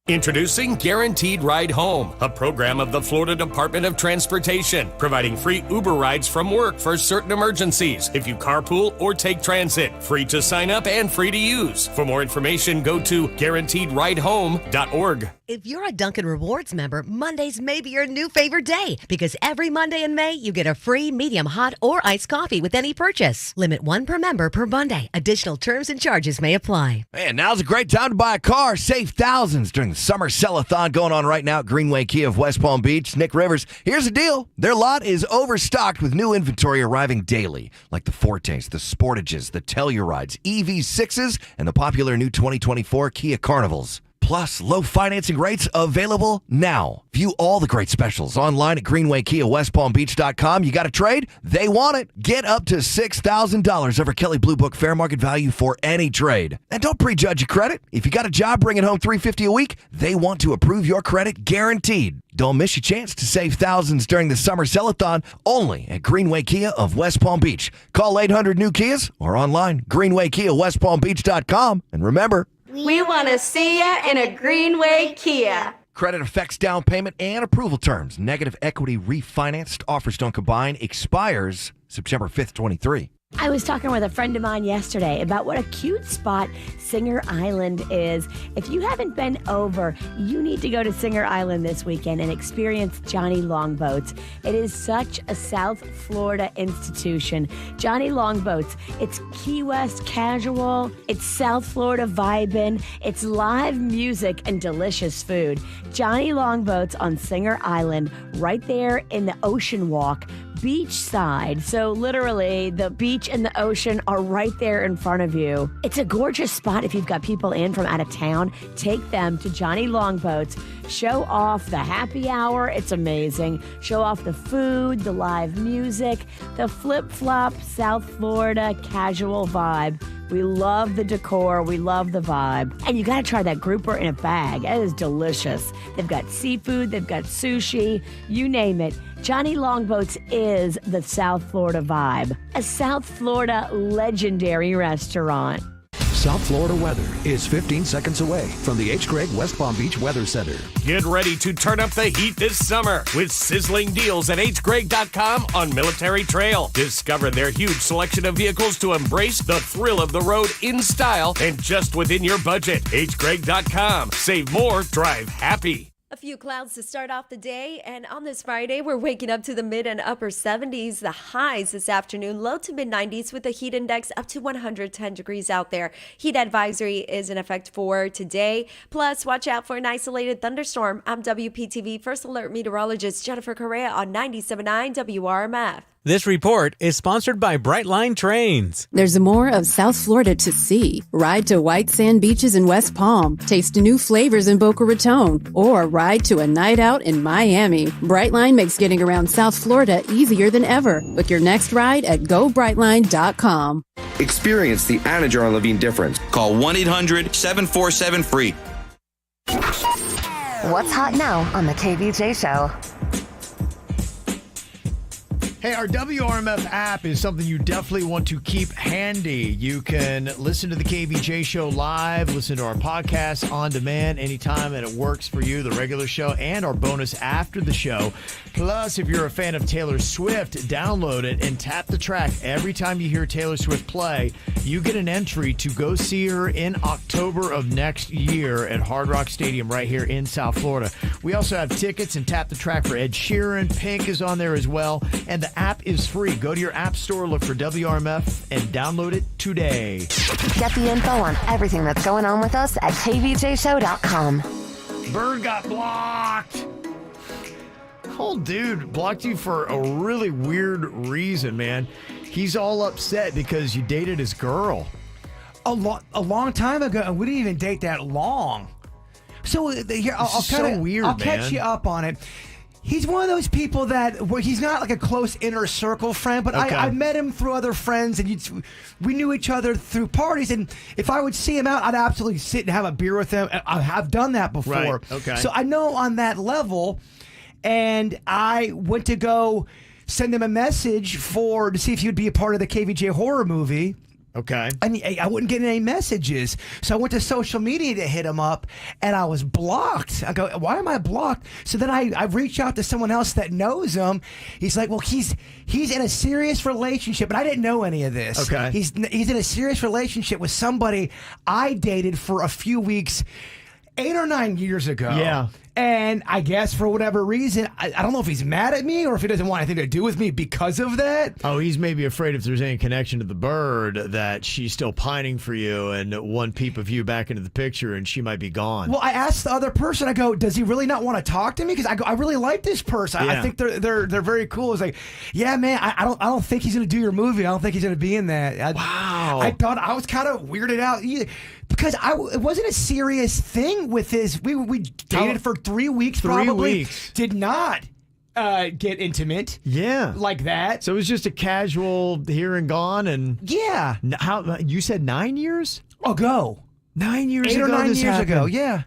Introducing Guaranteed Ride Home, a program of the Florida Department of Transportation, providing free Uber rides from work for certain emergencies. If you carpool or take transit, free to sign up and free to use. For more information, go to guaranteedridehome.org.
If you're a Dunkin' Rewards member, Mondays may be your new favorite day because every Monday in May, you get a free medium hot or iced coffee with any purchase. Limit 1 per member per Monday. Additional terms and charges may apply.
Man, now's a great time to buy a car. Save thousands during the summer sell-a-thon going on right now at Greenway Kia of West Palm Beach. Nick Rivers, here's the deal. Their lot is overstocked with new inventory arriving daily, like the Fortes, the Sportages, the Tellurides, EV6s, and the popular new 2024 Kia Carnivals. Plus, low financing rates available now. View all the great specials online at GreenwayKiaWestPalmBeach.com. You got a trade? They want it. Get up to $6,000 over Kelley Blue Book fair market value for any trade. And don't prejudge your credit. If you got a job bringing home $350 a week, they want to approve your credit guaranteed. Don't miss your chance to save thousands during the summer sell-a-thon only at Greenway Kia of West Palm Beach. Call 800-NEW-KIAs or online, GreenwayKiaWestPalmBeach.com. And remember,
we want to see ya in a Greenway Kia.
credit affects down payment and approval terms. Negative equity refinanced offers don't combine. Expires September 5th, 23.
I was talking with a friend of mine yesterday about what a cute spot Singer Island is. If you haven't been over, you need to go to Singer Island this weekend and experience Johnny Longboats. It is such a South Florida institution. Johnny Longboats, it's Key West casual, it's South Florida vibin', it's live music and delicious food. Johnny Longboats on Singer Island, right there in the Ocean Walk, beachside. So literally the beach and the ocean are right there in front of you. It's a gorgeous spot if you've got people in from out of town. Take them to Johnny Longboats. Show off the happy hour. It's amazing. Show off the food, the live music, the flip-flop South Florida casual vibe. We love the decor. We love the vibe. And you got to try that grouper in a bag. It is delicious. They've got seafood. They've got sushi. You name it. Johnny Longboats is the South Florida vibe. A South Florida legendary restaurant.
South Florida weather is 15 seconds away from the H. Gregg West Palm Beach Weather Center.
Get ready to turn up the heat this summer with sizzling deals at hgregg.com on Military Trail. Discover their huge selection of vehicles to embrace the thrill of the road in style and just within your budget. hgregg.com. Save more, drive happy.
A few clouds to start off the day, and on this Friday, we're waking up to the mid and upper 70s. The highs this afternoon, low to mid 90s with the heat index up to 110 degrees out there. Heat advisory is in effect for today. Plus, watch out for an isolated thunderstorm. I'm WPTV First Alert Meteorologist Jennifer Correa on 97.9 WRMF.
This report is sponsored by Brightline Trains.
There's more of South Florida to see. Ride to white sand beaches in West Palm, taste new flavors in Boca Raton, or ride to a night out in Miami. Brightline makes getting around South Florida easier than ever. Book your next ride at GoBrightline.com.
Experience the Anna Jar Levine difference. Call 1-800-747-FREE.
What's hot now on the KVJ Show?
Hey, our WRMF app is something you definitely want to keep handy. You can listen to the KVJ show live, listen to our podcast on demand anytime that it works for you, the regular show, and our bonus after the show. Plus, if you're a fan of Taylor Swift, download it and tap the track every time you hear Taylor Swift play. You get an entry to go see her in October of next year at Hard Rock Stadium right here in South Florida. We also have tickets and tap the track for Ed Sheeran. Pink is on there as well. And the app is free. Go to your app store, look for WRMF, and download it today.
Get the info on everything that's going on with us at kvjshow.com.
Bird got blocked. Old dude blocked you for a really weird reason, man. He's all upset because you dated his girl.
A long time ago, and we didn't even date that long. So here, I'll catch you up on it. He's one of those people where he's not like a close inner circle friend, but okay. I met him through other friends, and we knew each other through parties. And if I would see him out, I'd absolutely sit and have a beer with him. I have done that before.
Right. Okay.
So I know on that level, and I went to go send him a message to see if he would be a part of the KVJ horror movie.
Okay.
And I wouldn't get any messages. So I went to social media to hit him up, and I was blocked. I go, why am I blocked? So then I reached out to someone else that knows him. He's like, well, he's in a serious relationship, and I didn't know any of this.
Okay.
He's in a serious relationship with somebody I dated for a few weeks 8 or 9 years ago.
Yeah.
And I guess for whatever reason, I don't know if he's mad at me or if he doesn't want anything to do with me because of that.
Oh, he's maybe afraid if there's any connection to the bird that she's still pining for you and one peep of you back into the picture and she might be gone.
Well, I asked the other person, I go, does he really not want to talk to me? Because I really like this person.
Yeah.
I think they're very cool. It's like, yeah, man, I don't think he's going to do your movie. I don't think he's going to be in that.
Wow.
I thought I was kind of weirded out because it wasn't a serious thing with his. We dated for 3 weeks.
3 weeks.
Did not get intimate.
Yeah.
Like that.
So it was just a casual here and gone. And
yeah.
How you said 9 years
ago?
9 years
8
ago.
or 9
this
years
happened.
ago. Yeah.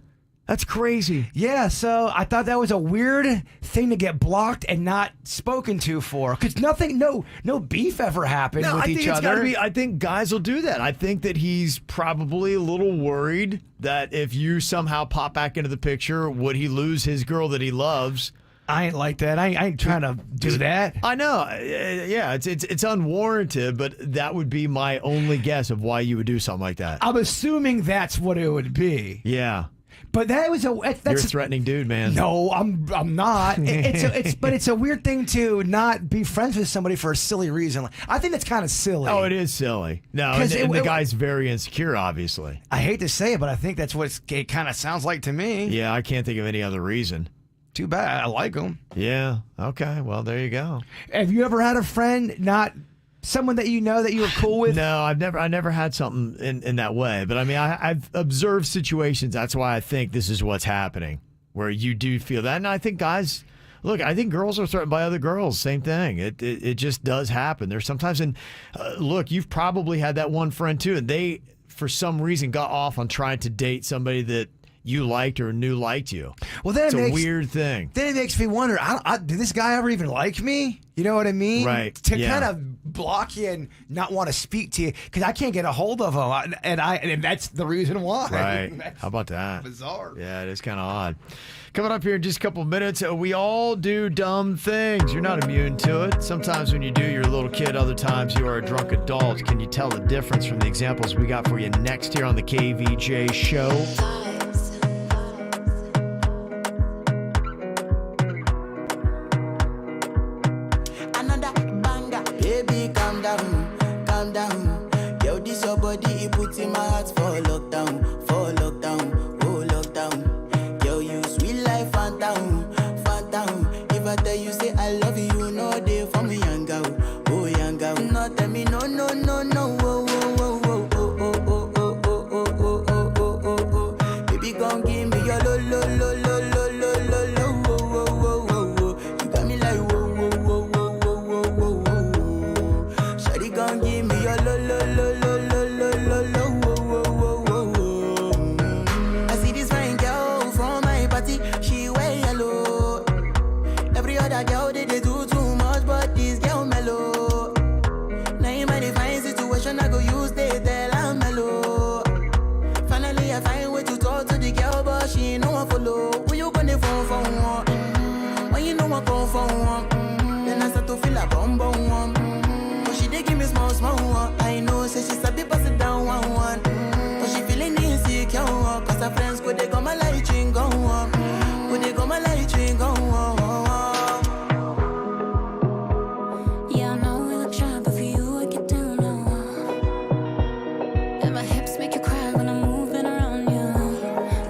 That's crazy.
Yeah, so I thought that was a weird thing to get blocked and not spoken to for. Because no beef ever happened with each other.
I think guys will do that. I think that he's probably a little worried that if you somehow pop back into the picture, would he lose his girl that he loves?
I ain't like that. I ain't trying to do that.
I know. Yeah, it's unwarranted, but that would be my only guess of why you would do something like that.
I'm assuming that's what it would be.
Yeah.
But that was
You're a threatening dude, man.
No, I'm not. But it's a weird thing to not be friends with somebody for a silly reason. I think that's kind of silly.
Oh, it is silly. No, and the guy's very insecure, obviously.
I hate to say it, but I think that's what it kind of sounds like to me.
Yeah, I can't think of any other reason.
Too bad. I like him.
Yeah. Okay. Well, there you go.
Have you ever had a friend not someone that you know that you were cool with?
No, I never had something in that way. But I mean, I've observed situations. That's why I think this is what's happening, where you do feel that. And I think guys, look, I think girls are threatened by other girls. Same thing. It just does happen. There's sometimes, and look, you've probably had that one friend too, and they, for some reason, got off on trying to date somebody that you liked or knew liked you.
Well, then
it's a weird thing.
Then it makes me wonder, did this guy ever even like me? You know what I mean?
Right.
To kind of block you and not want to speak to you because I can't get a hold of him, and that's the reason why.
Right. How about that?
Bizarre.
Yeah, it is kind of odd. Coming up here in just a couple of minutes, we all do dumb things. You're not immune to it. Sometimes when you do, you're a little kid. Other times you are a drunk adult. Can you tell the difference from the examples we got for you next here on the KVJ Show?
Calm down. Yo, this your body, it puts in my heart for lockdown, oh lockdown. Yo, you sweet life, phantom. If I tell you say I love you, no day for me, young girl, oh young girl. No tell me no, oh. Baby, gon' give me your lo. You got me like whoa. Shawty gon' give me your lo. I see this fine girl from my party, she wear yellow. Every other girl they do too much, but this girl mellow. Now in my divine situation, I go use they tell I'm mellow. Finally I find way to talk to the girl, but she ain't no one follow. When you gonna phone for one? When you know I come for one? Then I start to feel a bum one. But she dey give me small one. I know, say she sabi pass it down one. But she feeling insecure, cause her friends go they go my light ring go on. Go they go my light ring go on.
Yeah, I know we look shy, but for you I get down low. And my hips make you cry when I'm moving around you.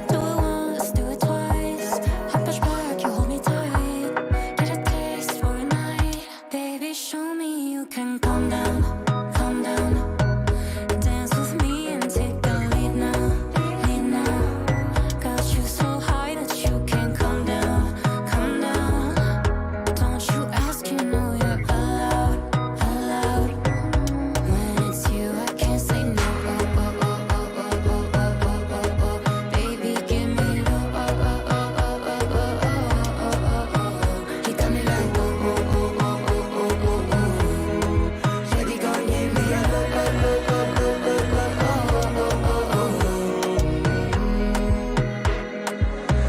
Do it once, do it twice. I push back, you hold me tight. Get a taste for a night. Baby, show me you can calm down. Dance with me and take the lead now. Got you so high that you can't come down. Don't you ask, you know you're allowed. When it's you, I can't say no. Baby, give me low. You got me like Shawty gon' give me a lo.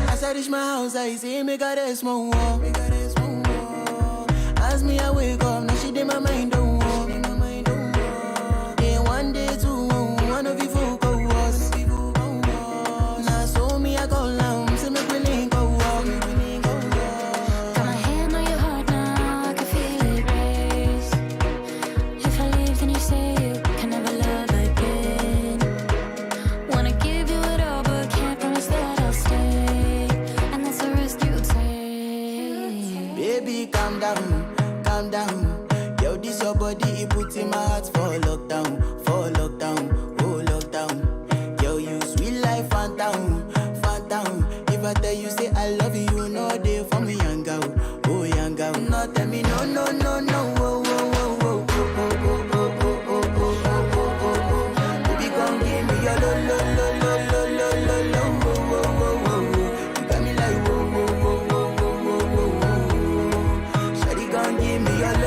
As I reach my house, I see me got a small wall. As me I wake up, now she did my mind don't walk. Then one day two, one of you folk go was. Now so me I go down, see me willing go walk.
Got my hand on your heart now, I can feel it race. If I leave, then you say you can never love again. Wanna give you it all, but can't promise that I'll stay. And that's the risk you take.
Baby, calm down. Yo, this your body, it puts in my heart for lockdown, oh lockdown. Yo, you sweet life, phantom. If I tell you say I love you, no day for me, young girl, oh young girl. No tell me no, oh. Baby, come give me your lo. You got me like whoa. Shawty gon' give me your lo.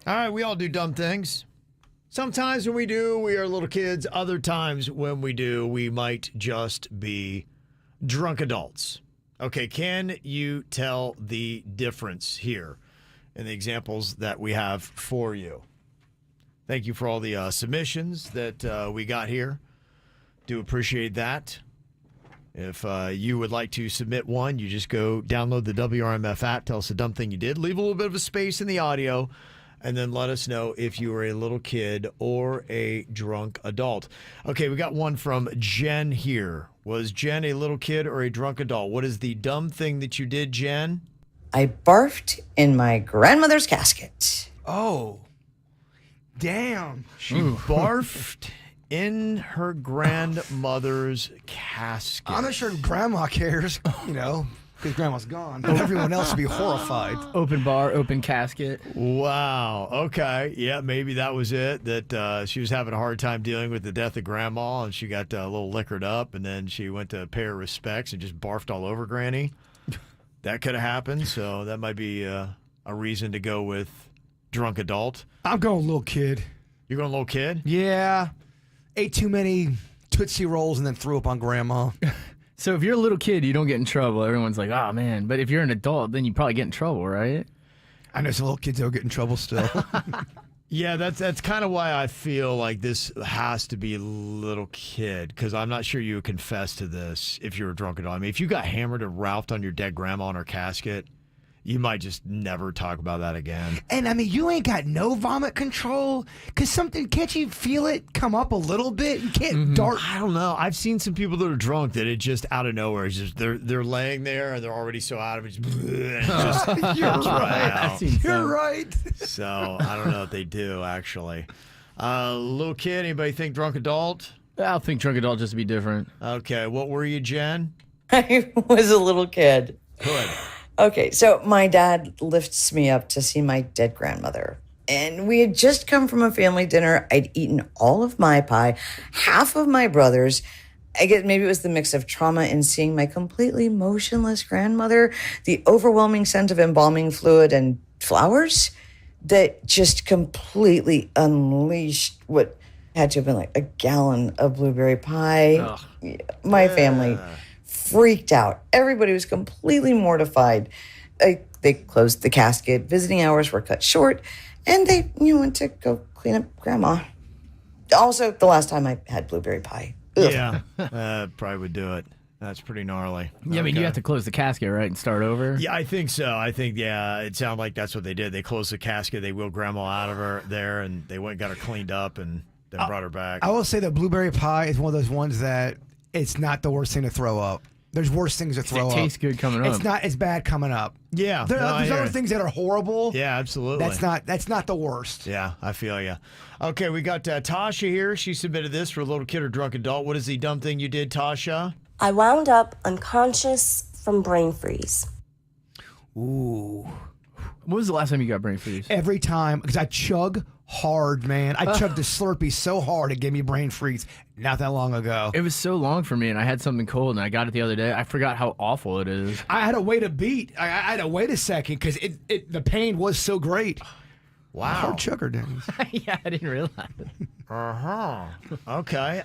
All right, we all do dumb things. Sometimes when we do, we are little kids. Other times when we do, we might just be drunk adults. Okay, can you tell the difference here in the examples that we have for you? Thank you for all the submissions that we got here. Do appreciate that. If you would like to submit one, you just go download the WRMF app, tell us a dumb thing you did, leave a little bit of a space in the audio, and then let us know if you were a little kid or a drunk adult. Okay, we got one from Jen here. Was Jen a little kid or a drunk adult? What is the dumb thing that you did, Jen?
I barfed in my grandmother's casket.
Oh, damn.
She barfed in her grandmother's casket.
I'm not sure grandma cares, because grandma's gone. But everyone else would be horrified.
Open bar, open casket.
Wow. Okay. Yeah, maybe that was it. That she was having a hard time dealing with the death of grandma, and she got a little liquored up, and then she went to pay her respects and just barfed all over Granny. That could have happened. So that might be a reason to go with drunk adult.
I'm going little kid.
You're going little kid?
Yeah. Ate too many Tootsie Rolls and then threw up on grandma.
So if you're a little kid, you don't get in trouble. Everyone's like, oh, man. But if you're an adult, then you probably get in trouble, right?
I know some little kids that will get in trouble still.
Yeah, that's kind of why I feel like this has to be little kid, because I'm not sure you would confess to this if you were drunk at all. I mean, if you got hammered and ralphed on your dead grandma in her casket, you might just never talk about that again.
And, I mean, you ain't got no vomit control? Because can't you feel it come up a little bit? You can't dart.
I don't know. I've seen some people that are drunk that it just out of nowhere, it's just they're laying there and they're already so out of it.
You're right. You're right.
So, I don't know what they do, actually. Little kid, anybody think drunk adult?
I'll think drunk adult just to be different.
Okay, what were you, Jen?
I was a little kid.
Good.
Okay, so my dad lifts me up to see my dead grandmother. And we had just come from a family dinner. I'd eaten all of my pie, half of my brother's. I guess maybe it was the mix of trauma and seeing my completely motionless grandmother, the overwhelming scent of embalming fluid and flowers that just completely unleashed what had to have been like a gallon of blueberry pie.
Ugh.
My family freaked out. Everybody was completely mortified. They closed the casket. Visiting hours were cut short, and they went to go clean up grandma. Also, the last time I had blueberry pie. Ugh.
Yeah, probably would do it. That's pretty gnarly.
Yeah, I mean, you have to close the casket, right, and start over?
Yeah, I think so. I think, it sounded like that's what they did. They closed the casket. They wheeled grandma out of her there, and they went and got her cleaned up and then brought her back.
I will say that blueberry pie is one of those ones that it's not the worst thing to throw up. There's worse things to throw up.
It tastes good coming up.
It's not as bad coming up.
Yeah.
There's other things that are horrible.
Yeah, absolutely.
That's not the worst.
Yeah, I feel you. Okay, we got Tasha here. She submitted this for a little kid or drunk adult. What is the dumb thing you did, Tasha?
I wound up unconscious from brain freeze.
Ooh.
When was the last time you got brain freeze?
Every time, because I chug hard, man. I chugged a Slurpee so hard it gave me brain freeze not that long ago.
It was so long for me, and I had something cold, and I got it the other day. I forgot how awful it is.
I had to wait a beat. I had to wait a second because the pain was so great.
Wow.
Hard chugger, Dennis.
Yeah, I didn't realize it.
Uh-huh. Okay.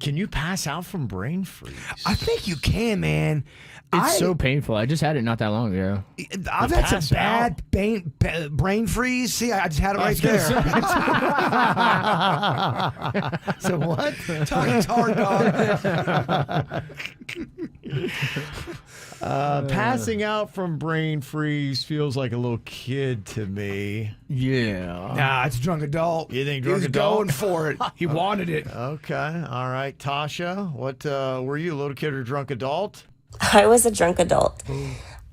Can you pass out from brain freeze?
I think you can, man.
It's so painful. I just had it not that long ago.
I've had some bad brain freeze. See, I just had it right there.
So what?
Talking hard, dog.
Passing out from brain freeze feels like a little kid to me.
Yeah.
Nah, it's a drunk adult.
You think
he
drunk
was
adult?
going for it. He wanted it.
Okay. All right. Tasha, what were you, a little kid or drunk adult?
I was a drunk adult.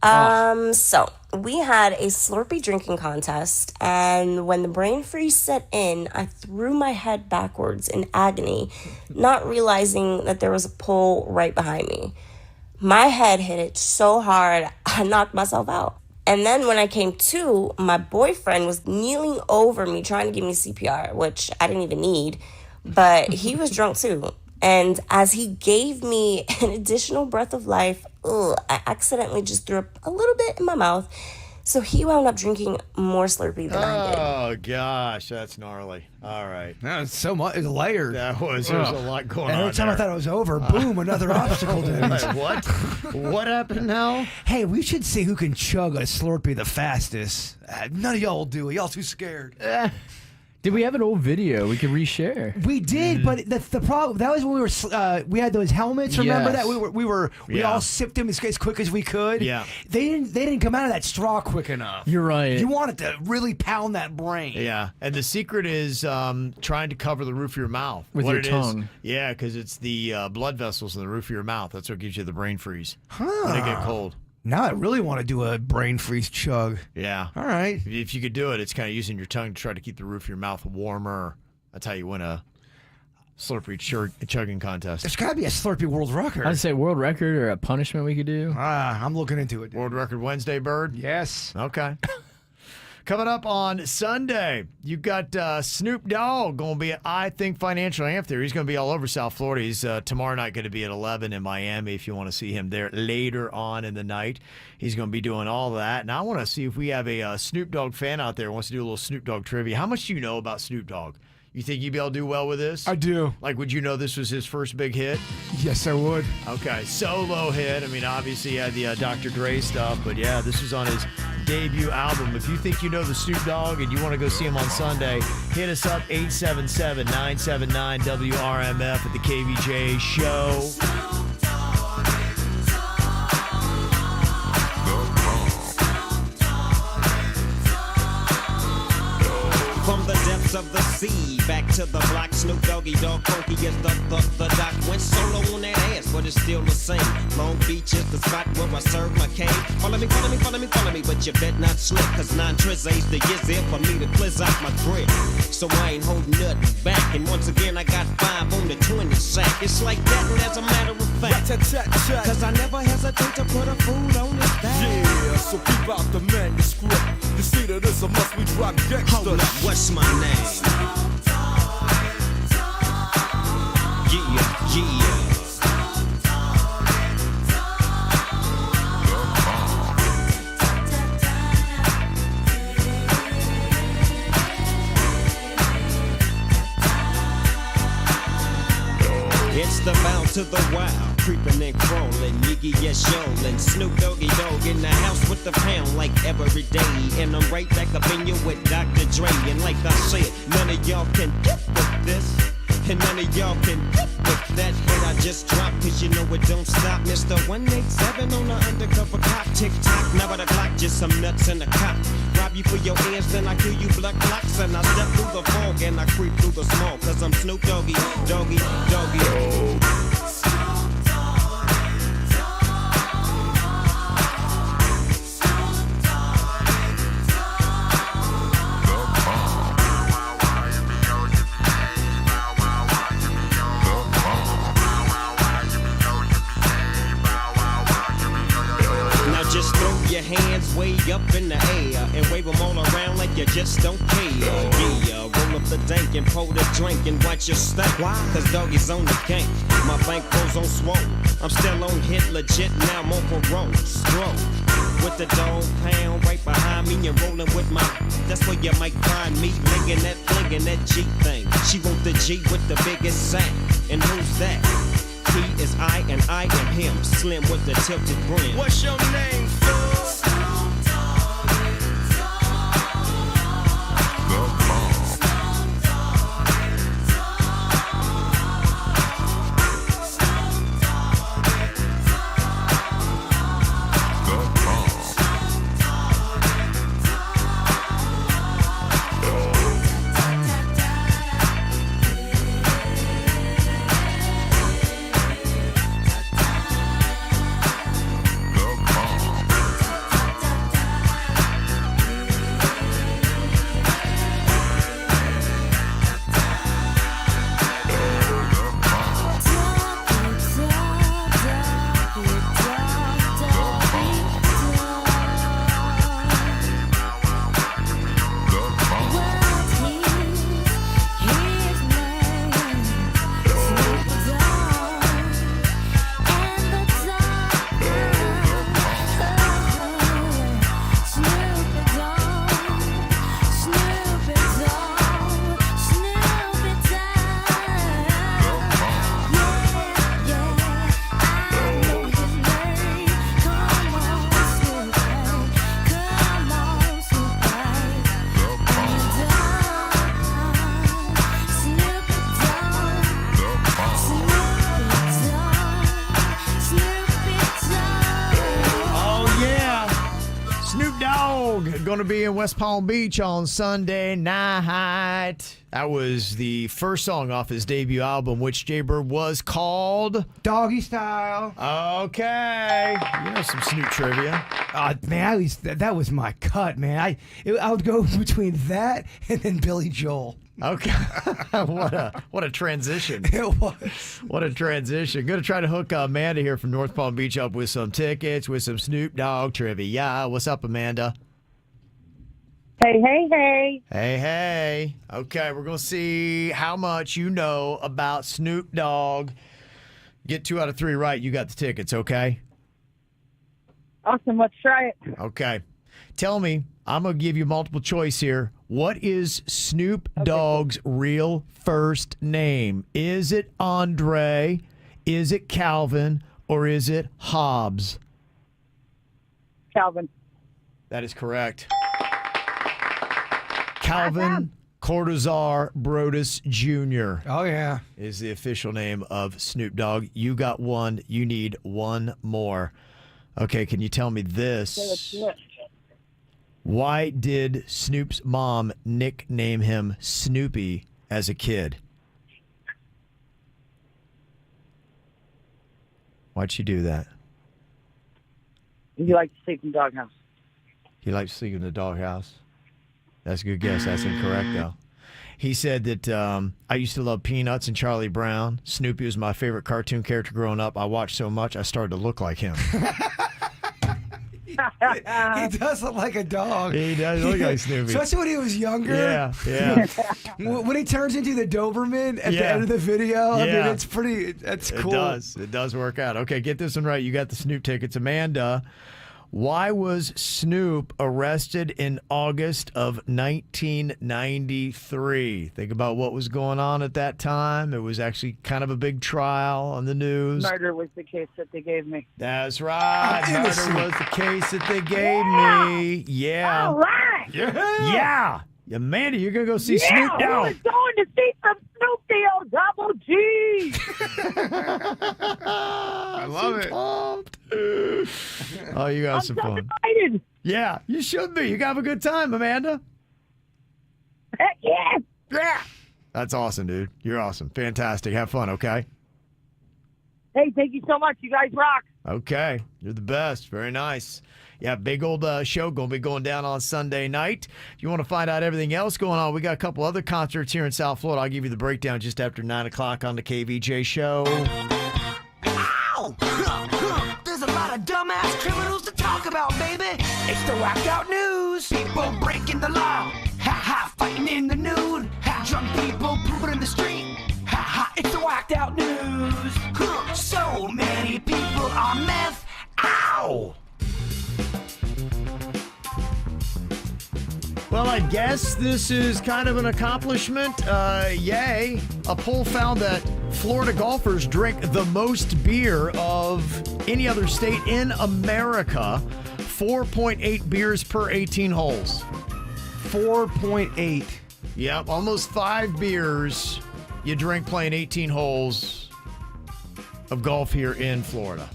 So we had a Slurpee drinking contest, and when the brain freeze set in, I threw my head backwards in agony, not realizing that there was a pole right behind me. My head hit it so hard, I knocked myself out. And then when I came to, my boyfriend was kneeling over me trying to give me CPR, which I didn't even need, but he was drunk too. And as he gave me an additional breath of life, I accidentally just threw up a little bit in my mouth. So he wound up drinking more Slurpee than I did.
Oh, gosh, that's gnarly. All right.
That's so much. It's layered.
There was a lot going on.
Every time I thought it was over, boom, another obstacle.
Like, what? What happened now?
Hey, we should see who can chug a Slurpee the fastest. None of y'all will do it. Y'all too scared.
Did we have an old video we could reshare?
We did, but the problem that was when we had those helmets. Remember
Yes.
that we all sipped them as quick as we could.
Yeah.
They didn't come out of that straw quick enough.
You're right.
You wanted to really pound that brain.
Yeah, and the secret is trying to cover the roof of your mouth.
With your tongue.
Yeah, because it's the blood vessels in the roof of your mouth. That's what gives you the brain freeze
Huh.
when they get cold.
Now I really want to do a brain freeze chug.
Yeah.
All right.
If you could do it, it's kind of using your tongue to try to keep the roof of your mouth warmer. That's how you win a Slurpee chugging contest.
There's got to be a Slurpee world record.
I'd say world record or a punishment we could do.
I'm looking into it.
World record Wednesday, Bird?
Yes.
Okay. Coming up on Sunday, you got Snoop Dogg going to be at I Think Financial Amphitheater. He's going to be all over South Florida. He's tomorrow night going to be at 11 in Miami if you want to see him there later on in the night. He's going to be doing all that. And I want to see if we have a Snoop Dogg fan out there who wants to do a little Snoop Dogg trivia. How much do you know about Snoop Dogg? You think you'd be able to do well with this?
I do.
Like, would you know this was his first big hit?
Yes, I would.
Okay, solo hit. I mean, obviously he had the Dr. Dre stuff, but yeah, this was on his debut album. If you think you know the Snoop Dogg and you want to go see him on Sunday, hit us up 877-979-WRMF at the KVJ Show.
From the depths of the sea, back to the block, Snoop Doggy Dogg Funky is the doc. Went solo on that ass, but it's still the same. Long Beach is the spot where I serve my cane. Follow me, but you bet not slip, cause 9 tris ain't the years there for me to blizz out my grip. So I ain't holding nothing back, and once again I got 5 on the 20 sack. It's like that, and as a matter of fact, cause I never hesitate to put a food on his back.
Yeah, so keep out the manuscript. You see that this a must we drop gangsta.
Hold up, what's my name? Yeah. It's the bound to the wild, creeping and crawling, Yiggy yes yolin', Snoop Doggy Dogg in the house with the pound like every day, and I'm right back up in you with Dr. Dre, and like I said, none of y'all can get with this, and none of y'all can get with that hit I just dropped, cause you know it don't stop, Mr. 187 on the undercover cop, tick-tock, never the clock, just some nuts in the cop, rob you for your ears, then I kill you blood clocks, and I step through the fog, and I creep through the small, cause I'm Snoop Doggy, Doggy. Just throw your hands way up in the air and wave them all around like you just don't care. Yeah, roll up the dank and pour the drink and watch your stink. Cause doggy's on the gang. My bank goes on swole. I'm still on hit legit, now I'm on parole. Stroll with the dog pound right behind me and rolling with my. That's where you might find me flinging that G thing. She want the G with the biggest sack. And who's that? He is I and I am him. Slim with the tilted brim.
What's your name, fool?
going to be in West Palm Beach on Sunday night. That was the first song off his debut album, which Jaybird was called
Doggy Style.
Okay. You know some Snoop trivia.
Man, that was my cut, man. I would go between that and then Billy Joel.
Okay. What a transition.
It was.
What a transition. Going to try to hook Amanda here from North Palm Beach up with some tickets, with some Snoop Dogg trivia. What's up, Amanda?
Hey, hey, hey.
Hey, hey. Okay, we're going to see how much you know about Snoop Dogg. Get 2 out of 3 right, you got the tickets, okay?
Awesome, let's try it.
Okay. Tell me, I'm going to give you multiple choice here. What is Snoop Dogg's real first name? Is it Andre? Is it Calvin? Or is it Hobbs?
Calvin.
That is correct. Calvin Cortazar Brodus Jr.
Oh, yeah.
Is the official name of Snoop Dogg. You got one. You need one more. Okay, can you tell me this? Why did Snoop's mom nickname him Snoopy as a kid? Why'd she do that?
You like to sleep in the doghouse.
He likes to sleep in the doghouse. That's a good guess. That's incorrect, though. He said that I used to love Peanuts and Charlie Brown. Snoopy was my favorite cartoon character growing up. I watched so much, I started to look like him.
He does look like a dog.
He does look like Snoopy.
Especially when he was younger.
Yeah.
When he turns into the Doberman at the end of the video, I mean, it's pretty, that's cool.
It does work out. Okay, get this one right. You got the Snoop tickets. Amanda, why was Snoop arrested in August of 1993? Think about what was going on at that time. It was actually kind of a big trial on the news.
Murder was the case that they gave me.
That's right. Murder was the case that they gave me. Yeah.
All right.
Yeah. Amanda, you're going to go see Snoop Dogg.
I was going to see some Snoop D-O double G.
I love it. Oh, you got some fun.
Excited.
Yeah, you should be. You got to have a good time, Amanda.
Heck yeah.
Yeah. That's awesome, dude. You're awesome. Fantastic. Have fun, okay?
Hey, thank you so much. You guys rock.
Okay. You're the best. Very nice. Yeah, big old show going to be going down on Sunday night. If you want to find out everything else going on, we got a couple other concerts here in South Florida. I'll give you the breakdown just after 9 o'clock on the KVJ show.
Ow! There's a lot of dumbass criminals to talk about, baby. It's the whacked out news. People breaking the law. Ha-ha, fighting in the nude. Ha, drunk people pooping in the street. Ha-ha, it's the whacked out news. So many people on meth. Ow!
Well, I guess this is kind of an accomplishment. Yay. A poll found that Florida golfers drink the most beer of any other state in America. 4.8 beers per 18 holes.
4.8.
Yep, almost 5 beers you drink playing 18 holes of golf here in Florida.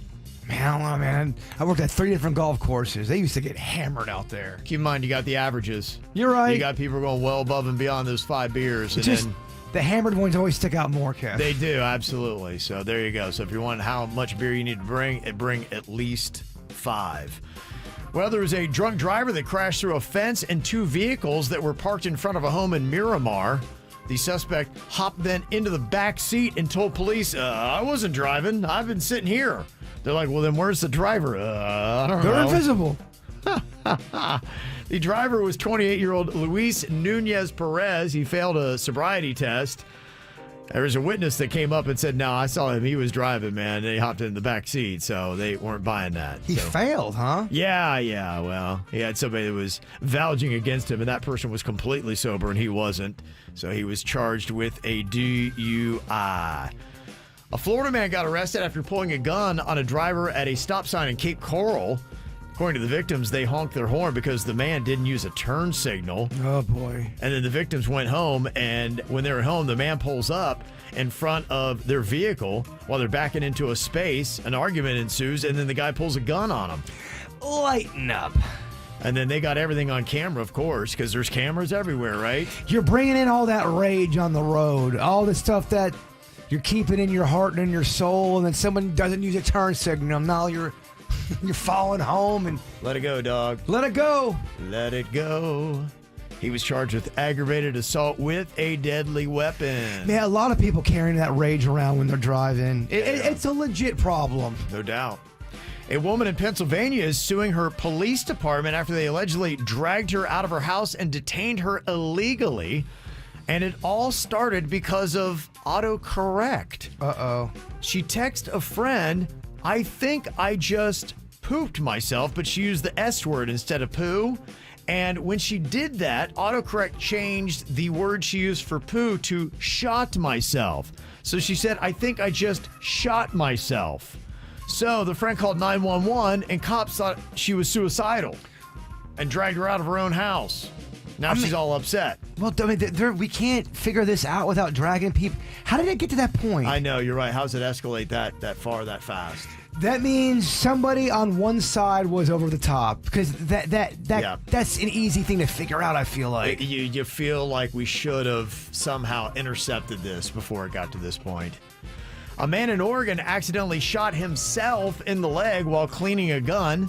Man, I don't know, man. I worked at 3 different golf courses. They used to get hammered out there.
Keep in mind, you got the averages.
You're right.
You got people going well above and beyond those 5 beers. And
Just
then
the hammered ones always stick out more, Kev.
they do, absolutely. So there you go. So if you're wondering how much beer you need to bring at least 5. Well, there was a drunk driver that crashed through a fence and 2 vehicles that were parked in front of a home in Miramar. The suspect hopped then into the back seat and told police, I wasn't driving. I've been sitting here. They're like, well, then where's the driver? I don't know.
They're invisible.
The driver was 28-year-old Luis Nunez Perez. He failed a sobriety test. There was a witness that came up and said, no, I saw him. He was driving, man. And he hopped in the back seat, so they weren't buying that.
He failed, huh?
Yeah. Well, he had somebody that was vouching against him, and that person was completely sober, and he wasn't. So he was charged with a DUI. A Florida man got arrested after pulling a gun on a driver at a stop sign in Cape Coral. According to the victims, they honked their horn because the man didn't use a turn signal.
Oh, boy.
And then the victims went home, and when they were home, the man pulls up in front of their vehicle while they're backing into a space. An argument ensues, and then the guy pulls a gun on them.
Lighten up.
And then they got everything on camera, of course, because there's cameras everywhere, right?
You're bringing in all that rage on the road, all the stuff that you're keeping in your heart and in your soul, and then someone doesn't use a turn signal. Now you're falling home and
let it go, dog.
Let it go.
Let it go. He was charged with aggravated assault with a deadly weapon.
Man, a lot of people carrying that rage around when they're driving. It's a legit problem.
No doubt. A woman in Pennsylvania is suing her police department after they allegedly dragged her out of her house and detained her illegally. And it all started because of autocorrect.
Uh-oh.
She texted a friend, "I think I just pooped myself," but she used the S word instead of poo. And when she did that, autocorrect changed the word she used for poo to shot myself. So she said, "I think I just shot myself." So the friend called 911 and cops thought she was suicidal and dragged her out of her own house. Now she's all upset.
Well, I mean, we can't figure this out without dragging people. How did it get to that point?
I know, you're right. How does it escalate that far, that fast?
That means somebody on one side was over the top, because that's an easy thing to figure out, I feel like.
You feel like we should have somehow intercepted this before it got to this point. A man in Oregon accidentally shot himself in the leg while cleaning a gun.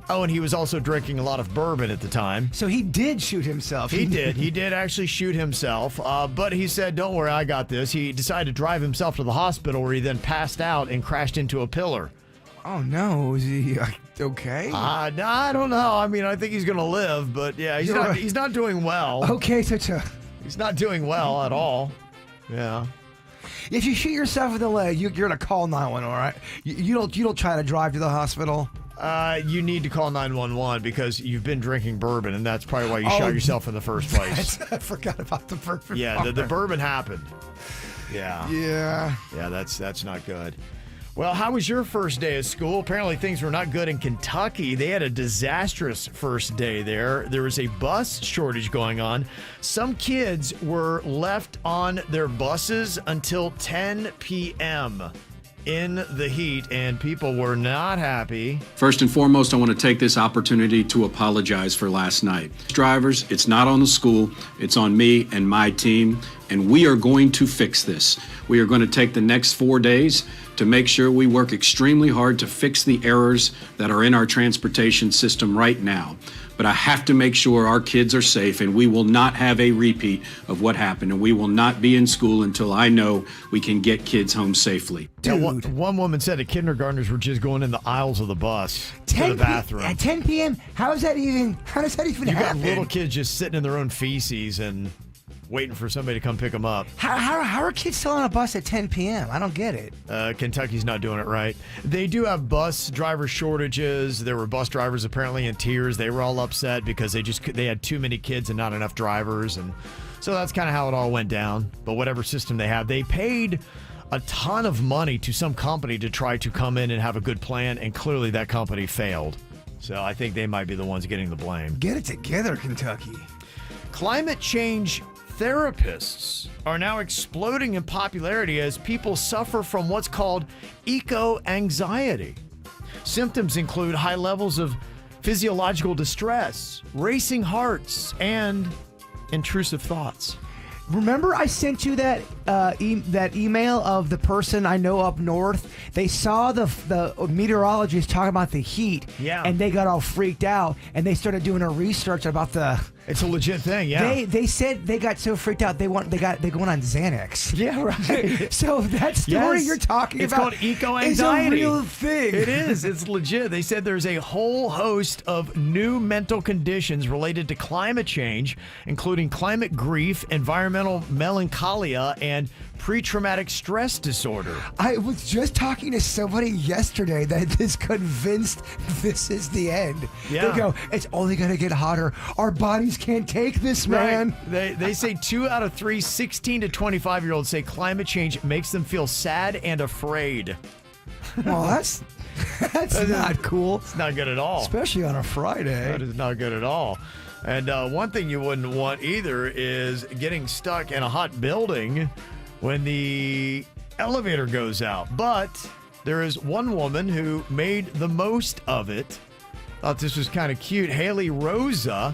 Oh, and he was also drinking a lot of bourbon at the time.
So he did shoot himself.
He did. He did actually shoot himself. But he said, "Don't worry, I got this." He decided to drive himself to the hospital, where he then passed out and crashed into a pillar.
Oh, no. Is he okay?
No, I don't know. I mean, I think he's going to live, but yeah, he's not doing well.
Okay,
he's not doing well at all. Yeah.
If you shoot yourself in the leg, you're going to call 911, all right? You don't try to drive to the hospital?
You need to call 911 because you've been drinking bourbon, and that's probably why you shot yourself in the first place.
I forgot about the bourbon.
Yeah, the bourbon happened. Yeah.
Yeah,
that's not good. Well, how was your first day of school? Apparently things were not good in Kentucky. They had a disastrous first day there. There was a bus shortage going on. Some kids were left on their buses until 10 p.m. in the heat, and people were not happy.
First and foremost, I want to take this opportunity to apologize for last night. Drivers, it's not on the school, it's on me and my team, and we are going to fix this. We are going to take the next 4 days to make sure we work extremely hard to fix the errors that are in our transportation system right now. But I have to make sure our kids are safe, and we will not have a repeat of what happened, and we will not be in school until I know we can get kids home safely.
Dude. Yeah, one woman said that kindergartners were just going in the aisles of the bus to the bathroom.
At 10 p.m.? How does that even happen?
You got little kids just sitting in their own feces and waiting for somebody to come pick them up.
How are kids still on a bus at 10 p.m.? I don't get it.
Kentucky's not doing it right. They do have bus driver shortages. There were bus drivers apparently in tears. They were all upset because they had too many kids and not enough drivers. And so that's kind of how it all went down. But whatever system they have, they paid a ton of money to some company to try to come in and have a good plan. And clearly that company failed. So I think they might be the ones getting the blame.
Get it together, Kentucky.
Climate change therapists are now exploding in popularity as people suffer from what's called eco-anxiety. Symptoms include high levels of physiological distress, racing hearts, and intrusive thoughts.
Remember I sent you that email of the person I know up north? They saw the meteorologist talking about the heat, and they got all freaked out, and they started doing a research about the...
It's a legit thing, yeah.
They said they got so freaked out they going on Xanax.
Yeah, right.
So that story you're talking about,
it's called eco-anxiety.
It's a real thing.
It is. It's legit. They said there's a whole host of new mental conditions related to climate change, including climate grief, environmental melancholia, and pre-traumatic stress disorder.
I was just talking to somebody yesterday that is convinced this is the end.
Yeah.
They go, it's only going to get hotter. Our bodies can't take this, man.
Right. They say 2 out of 3 16 to 25-year-olds say climate change makes them feel sad and afraid.
Well, that's not cool.
It's not good at all.
Especially on a Friday.
That is not good at all. And one thing you wouldn't want either is getting stuck in a hot building when the elevator goes out. But there is one woman who made the most of it Thought this was kind of cute. Haley Rosa,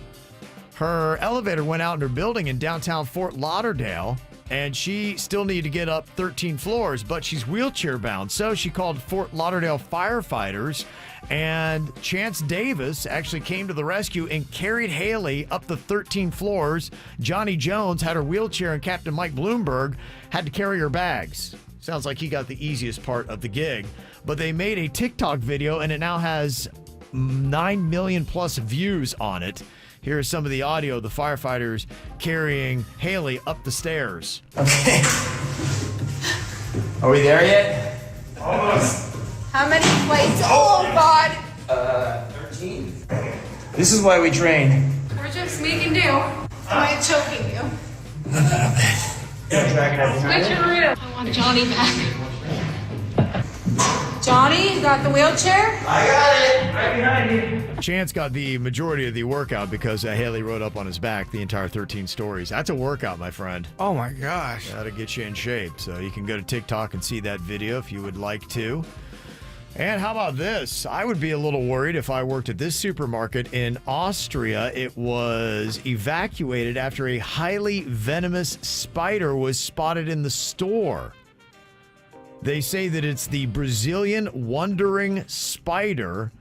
her elevator went out in her building in downtown Fort Lauderdale, and she still needed to get up 13 floors, but she's wheelchair bound. So she called Fort Lauderdale firefighters, and Chance Davis actually came to the rescue and carried Haley up the 13 floors. Johnny Jones had her wheelchair, and Captain Mike Bloomberg had to carry her bags. Sounds like he got the easiest part of the gig. But they made a TikTok video, and it now has 9 million plus views on it. Here's some of the audio of the firefighters carrying Haley up the stairs.
Okay. Are we there yet? Almost.
How many plates? Oh, God.
13. This is why we train.
We're just making do. Am I choking you?
Don't drag it up behind you.
Switcheroo. I want Johnny back. Johnny, you got the wheelchair?
I got it. Right behind you.
Chance got the majority of the workout because Haley rode up on his back the entire 13 stories. That's a workout, my friend.
Oh, my gosh.
That'll get you in shape. So you can go to TikTok and see that video if you would like to. And how about this? I would be a little worried if I worked at this supermarket in Austria. It was evacuated after a highly venomous spider was spotted in the store. They say that it's the Brazilian wandering spider,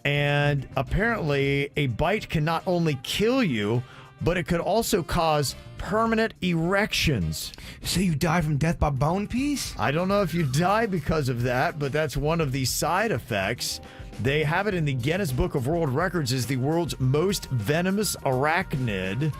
and apparently a bite can not only kill you, but it could also cause permanent erections.
So you die from death by bone piece?
I don't know if you die because of that, but that's one of the side effects. They have it in the Guinness Book of World Records as the world's most venomous arachnid.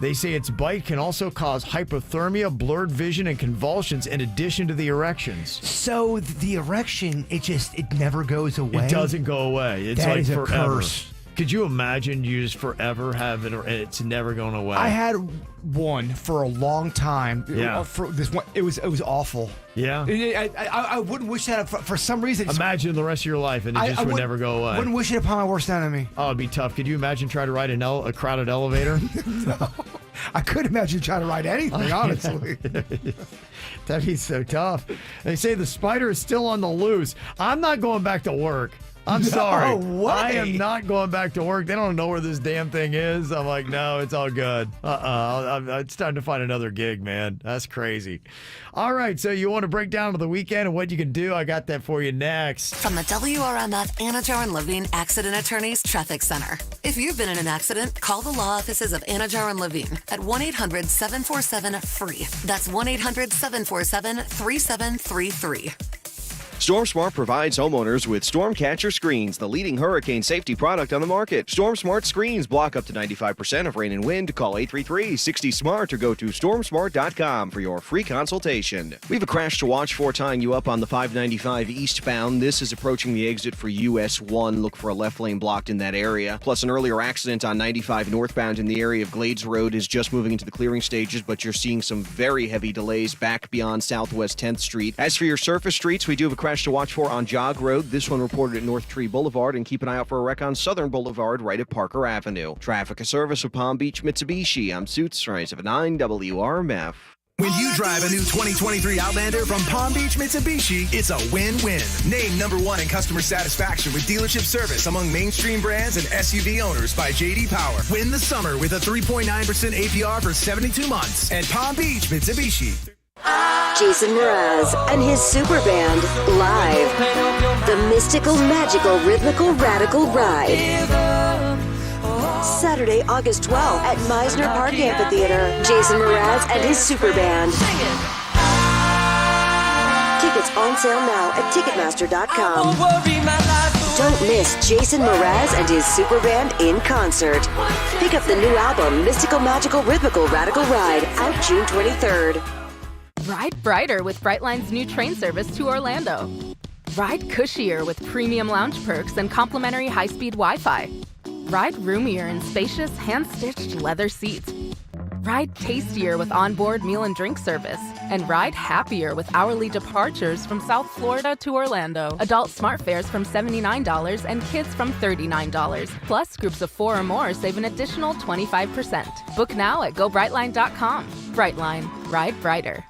They say its bite can also cause hypothermia, blurred vision, and convulsions in addition to the erections.
So the erection, it never goes away?
It doesn't go away. It's
that
like
is a
forever.
curse.
Could you imagine you just forever have it, it's never going away?
I had one for a long time.
Yeah.
For this one, it was awful.
Yeah.
I wouldn't wish that for some reason.
Imagine the rest of your life and it just would never go away.
Wouldn't wish it upon my worst enemy.
Oh, it'd be tough. Could you imagine trying to ride a crowded elevator?
No. I could imagine trying to ride anything, honestly.
That'd be so tough. They say the spider is still on the loose. I'm not going back to work. I'm sorry.
way.
I am not going back to work. They don't know where this damn thing is. I'm like, no, it's all good. It's time to find another gig, man. That's crazy. All right, so you want to break down to the weekend and what you can do? I got that for you next.
From the WRMF Anajar and Levine Accident Attorneys Traffic Center. If you've been in an accident, call the law offices of Anajar and Levine at 1-800-747-FREE. That's 1-800-747-3733.
StormSmart provides homeowners with Stormcatcher screens, the leading hurricane safety product on the market. StormSmart screens block up to 95% of rain and wind. Call 833-60-SMART or go to stormsmart.com for your free consultation. We have a crash to watch for tying you up on the 595 eastbound. This is approaching the exit for US 1. Look for a left lane blocked in that area. Plus, an earlier accident on 95 northbound in the area of Glades Road is just moving into the clearing stages, but you're seeing some very heavy delays back beyond Southwest 10th Street. As for your surface streets, we do have a crash to watch for on Jog Road. This one reported at North Tree Boulevard, and keep an eye out for a wreck on Southern Boulevard right at Parker Avenue. Traffic, a service of Palm Beach Mitsubishi. I'm Suits, 9 WRMF.
When you drive a new 2023 Outlander from Palm Beach Mitsubishi, it's a win-win. Named #1 in customer satisfaction with dealership service among mainstream brands and SUV owners by J.D. Power. Win the summer with a 3.9% APR for 72 months at Palm Beach Mitsubishi.
Jason Mraz and his super band live. The mystical, magical, rhythmical, radical ride. Saturday, August 12th at Meisner Park Amphitheater. Jason Mraz and his super band. Tickets on sale now at Ticketmaster.com. Don't miss Jason Mraz and his super band in concert. Pick up the new album, Mystical, Magical, Rhythmical, Radical Ride, out June 23rd.
Ride brighter with Brightline's new train service to Orlando. Ride cushier with premium lounge perks and complimentary high-speed Wi-Fi. Ride roomier in spacious, hand-stitched leather seats. Ride tastier with onboard meal and drink service. And ride happier with hourly departures from South Florida to Orlando. Adult smart fares from $79 and kids from $39. Plus, groups of 4 or more save an additional 25%. Book now at GoBrightline.com. Brightline. Ride brighter.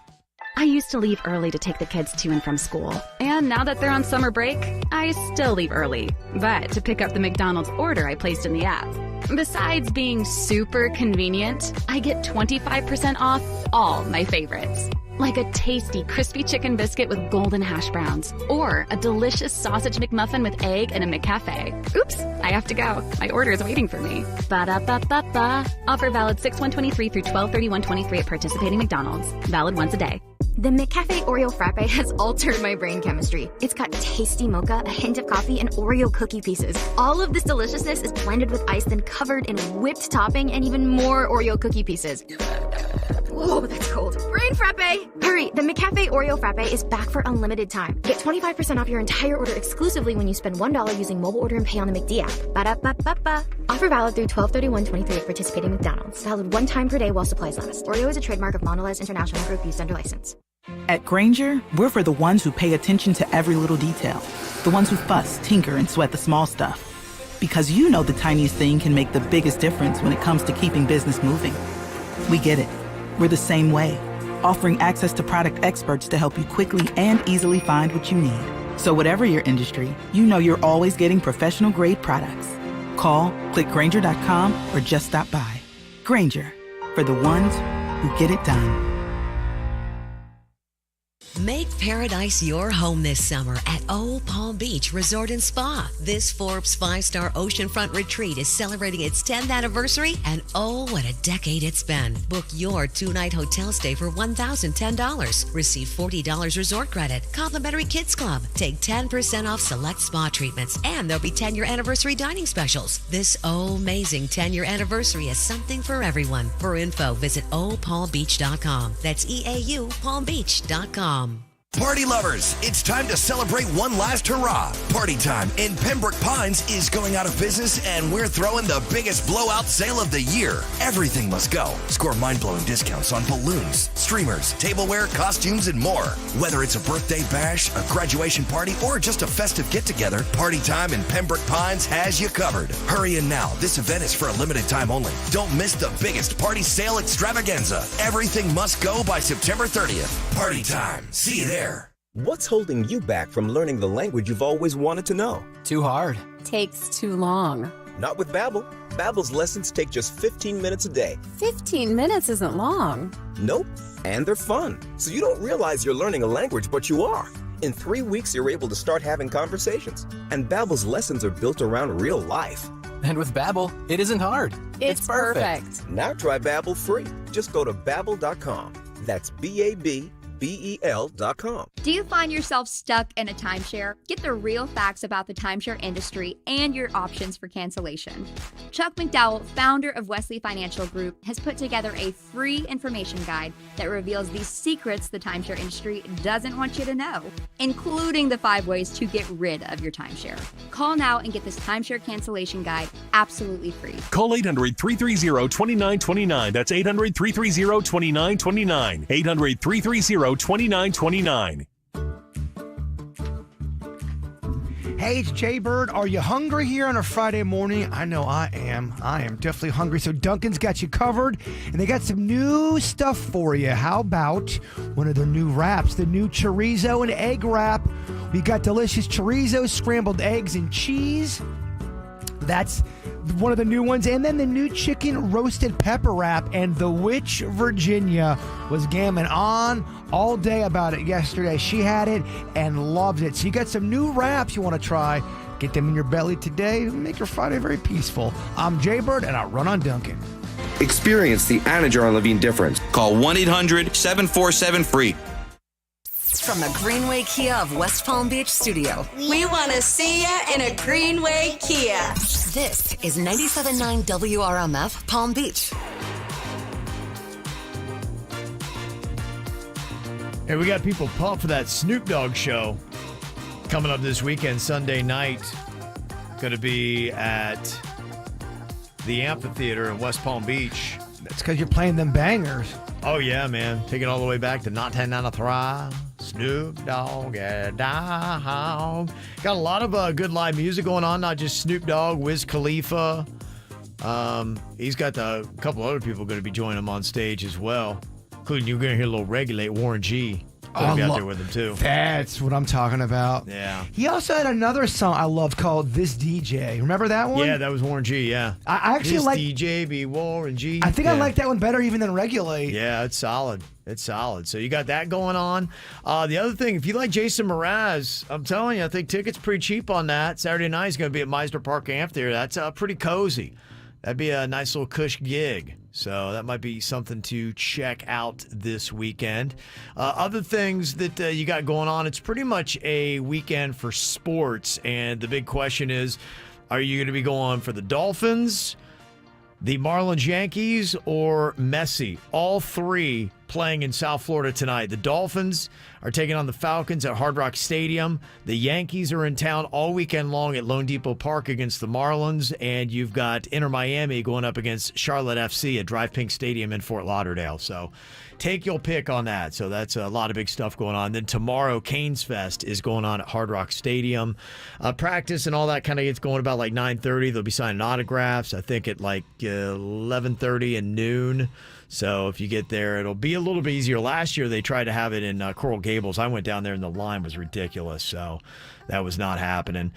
I used to leave early to take the kids to and from school. And now that they're on summer break, I still leave early, but to pick up the McDonald's order I placed in the app. Besides being super convenient, I get 25% off all my favorites. Like a tasty crispy chicken biscuit with golden hash browns, or a delicious sausage McMuffin with egg and a McCafe. Oops, I have to go. My order is waiting for me. Ba-da-ba-ba-ba. Offer valid 6/1/23 through 12/31/23 at participating McDonald's. Valid once a day.
The McCafe Oreo Frappe has altered my brain chemistry. It's got tasty mocha, a hint of coffee, and Oreo cookie pieces. All of this deliciousness is blended with ice, then covered in whipped topping and even more Oreo cookie pieces. Whoa, that's cold. Brain Frappe! Hurry, the McCafe Oreo Frappe is back for unlimited time. Get 25% off your entire order exclusively when you spend $1 using mobile order and pay on the McD app. Ba-da-ba-ba-ba. Offer valid through 12/31/23 at participating McDonald's. Valid one time per day while supplies last. Oreo is a trademark of Mondelez International Group used under license.
At Grainger, we're for the ones who pay attention to every little detail. The ones who fuss, tinker, and sweat the small stuff. Because you know the tiniest thing can make the biggest difference when it comes to keeping business moving. We get it. We're the same way, offering access to product experts to help you quickly and easily find what you need. So whatever your industry, you know you're always getting professional-grade products. Call, click Grainger.com, or just stop by. Grainger, for the ones who get it done.
Make paradise your home this summer at Old Palm Beach Resort and Spa. This Forbes 5-star oceanfront retreat is celebrating its 10th anniversary, and oh, what a decade it's been. Book your 2-night hotel stay for $1,010. Receive $40 resort credit, complimentary kids club, take 10% off select spa treatments, and there'll be 10-year anniversary dining specials. This amazing 10-year anniversary is something for everyone. For info, visit oldpalmbeach.com. That's EAU palmbeach.com.
Party lovers, it's time to celebrate one last hurrah. Party Time in Pembroke Pines is going out of business, and we're throwing the biggest blowout sale of the year. Everything must go. Score mind-blowing discounts on balloons, streamers, tableware, costumes, and more. Whether it's a birthday bash, a graduation party, or just a festive get-together, Party Time in Pembroke Pines has you covered. Hurry in now. This event is for a limited time only. Don't miss the biggest party sale extravaganza. Everything must go by September 30th. Party Time. See you there.
What's holding you back from learning the language you've always wanted to know?
Too hard.
Takes too long.
Not with Babbel. Babbel's lessons take just 15 minutes a day.
15 minutes isn't long.
Nope. And they're fun. So you don't realize you're learning a language, but you are. In 3 weeks, you're able to start having conversations. And Babbel's lessons are built around real life.
And with Babbel, it isn't hard.
It's perfect.
Now try Babbel free. Just go to Babbel.com. That's BABBEL.com.
Do you find yourself stuck in a timeshare? Get the real facts about the timeshare industry and your options for cancellation. Chuck McDowell, founder of Wesley Financial Group, has put together a free information guide that reveals the secrets the timeshare industry doesn't want you to know, including the 5 ways to get rid of your timeshare. Call now and get this timeshare cancellation guide absolutely free.
Call 800-330-2929. That's 800-330-2929. 800-330-2929.
Hey, it's Jay Bird. Are you hungry here on a Friday morning? I know I am. I am definitely hungry. So Dunkin's got you covered, and they got some new stuff for you. How about one of their new wraps, the new chorizo and egg wrap? We got delicious chorizo, scrambled eggs, and cheese. That's one of the new ones. And then the new chicken roasted pepper wrap. And the Witch, Virginia, was gamming on all day about it yesterday. She had it and loved it. So you got some new wraps you want to try. Get them in your belly today. Make your Friday very peaceful. I'm Jay Bird, and I run on Dunkin'.
Experience the Anna Jar Levine difference. Call 1-800-747-FREE.
From the Greenway Kia of West Palm Beach studio.
We want to see you in a Greenway Kia.
This is 97.9 WRMF Palm Beach.
Hey, we got people pumped for that Snoop Dogg show coming up this weekend, Sunday night. Going to be at the amphitheater in West Palm Beach.
That's because you're playing them bangers.
Oh, yeah, man. Taking it all the way back to 1993. Snoop Dogg, yeah, dog. Got a lot of good live music going on, not just Snoop Dogg, Wiz Khalifa. He's got a couple other people going to be joining him on stage as well, including you're going to hear a little Regulate, Warren G. I'll be out there with him too.
That's what I'm talking about.
Yeah.
He also had another song I loved called "This DJ." Remember that one?
Yeah, that was Warren G. Yeah.
I actually
this
like
DJ be Warren G.
I think I like that one better even than Regulate.
Yeah, it's solid. It's solid. So you got that going on. The other thing, if you like Jason Mraz, I'm telling you, I think tickets pretty cheap on that. Saturday night is going to be at Meisner Park Amphitheater. That's pretty cozy. That'd be a nice little cush gig. So that might be something to check out this weekend. Other things that you got going on, it's pretty much a weekend for sports. And the big question is, are you going to be going for the Dolphins, the Marlins, Yankees, or Messi? All three playing in South Florida tonight. The Dolphins are taking on the Falcons at Hard Rock Stadium. The Yankees are in town all weekend long at Lone Depot Park against the Marlins. And you've got Inter Miami going up against Charlotte FC at Drive Pink Stadium in Fort Lauderdale. So take your pick on that. So that's a lot of big stuff going on. Then tomorrow, Canes Fest is going on at Hard Rock Stadium. Practice and all that kind of gets going about like 9:30. They'll be signing autographs, I think, at like 11:30 and noon. So if you get there, it'll be a little bit easier. Last year, they tried to have it in Coral Gables. I went down there, and the line was ridiculous. So that was not happening.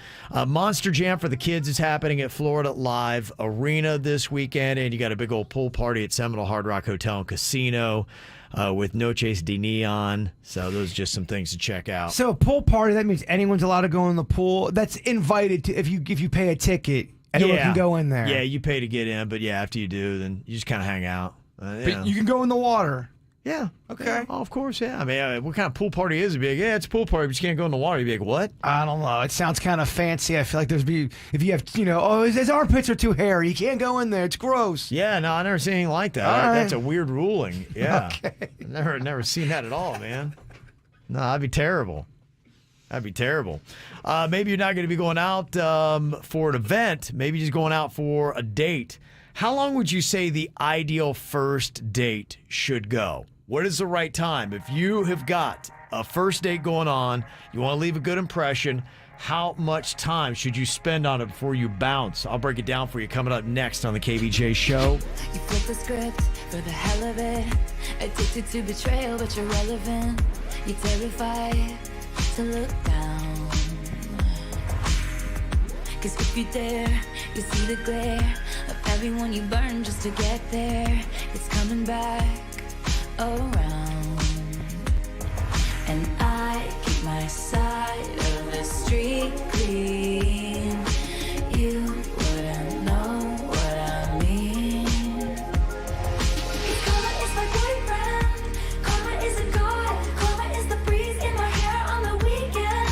Monster Jam for the kids is happening at Florida Live Arena this weekend. And you got a big old pool party at Seminole Hard Rock Hotel and Casino with Noches de Neon. So those are just some things to check out.
So a pool party, that means anyone's allowed to go in the pool. That's invited to if you pay a ticket, anyone can go in there.
Yeah, you pay to get in. But, yeah, after you do, then you just kind of hang out.
But you can go in the water.
Yeah.
Okay.
Yeah, of course, yeah. I mean, what kind of pool party is it? Be like, yeah, it's a pool party, but you can't go in the water. You'd be like, what?
I don't know. It sounds kind of fancy. I feel like if you have, his armpits are too hairy. You can't go in there. It's gross.
Yeah, no, I never seen anything like that.
All right.
That's a weird ruling. Yeah.
Okay.
Never seen that at all, man. No, that'd be terrible. That'd be terrible. Maybe you're not going to be going out for an event. Maybe just going out for a date. How long would you say the ideal first date should go? What is the right time? If you have got a first date going on, you want to leave a good impression, how much time should you spend on it before you bounce? I'll break it down for you coming up next on the KVJ Show.
You flip the script for the hell of it. Addicted to betrayal, but you're relevant. You're terrified to look down. Cause if you dare, you see the glare of everyone you burn just to get there. It's coming back around. And I keep my side of the street clean. You wouldn't know what I mean. Karma is my boyfriend. Karma is a god. Karma is the breeze in my hair on the weekend.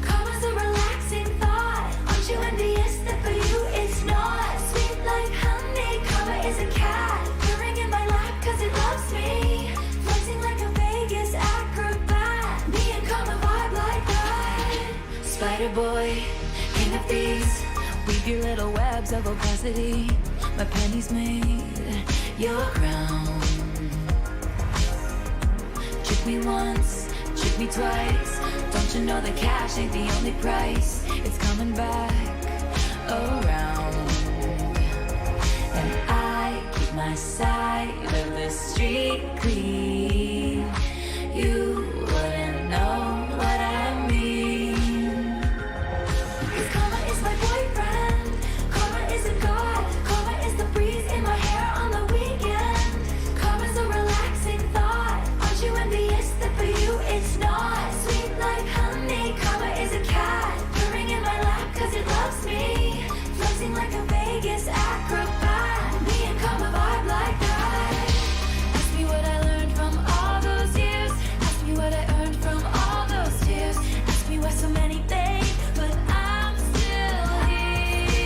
Karma's a relaxing thought. Aren't you envious that for you it's not? Sweet like honey. Karma is a cat. Purring in my lap cause it loves me. Flexing like a Vegas acrobat. Me and Karma vibe like that. Spider boy, king of thieves. Weave your little webs of opacity. My pennies made your crown. Trick me once, trick me twice. Don't you know that cash ain't the only price? It's coming back around. And I keep my side of the street clean. You wouldn't know what I mean. 'Cause karma is my boyfriend. Karma is a god. Karma is the breeze in my hair on the weekend. Karma's a relaxing thought. Aren't you envious that for you it's not? Sweet like honey. Karma is a cat. Purring in my lap cause it loves me. Flexing like a Vegas acrobat. Me and Karma vibe like that. Ask me what I learned from all those years. Ask me what I earned from all those tears. Ask me why so many think, but I'm still here.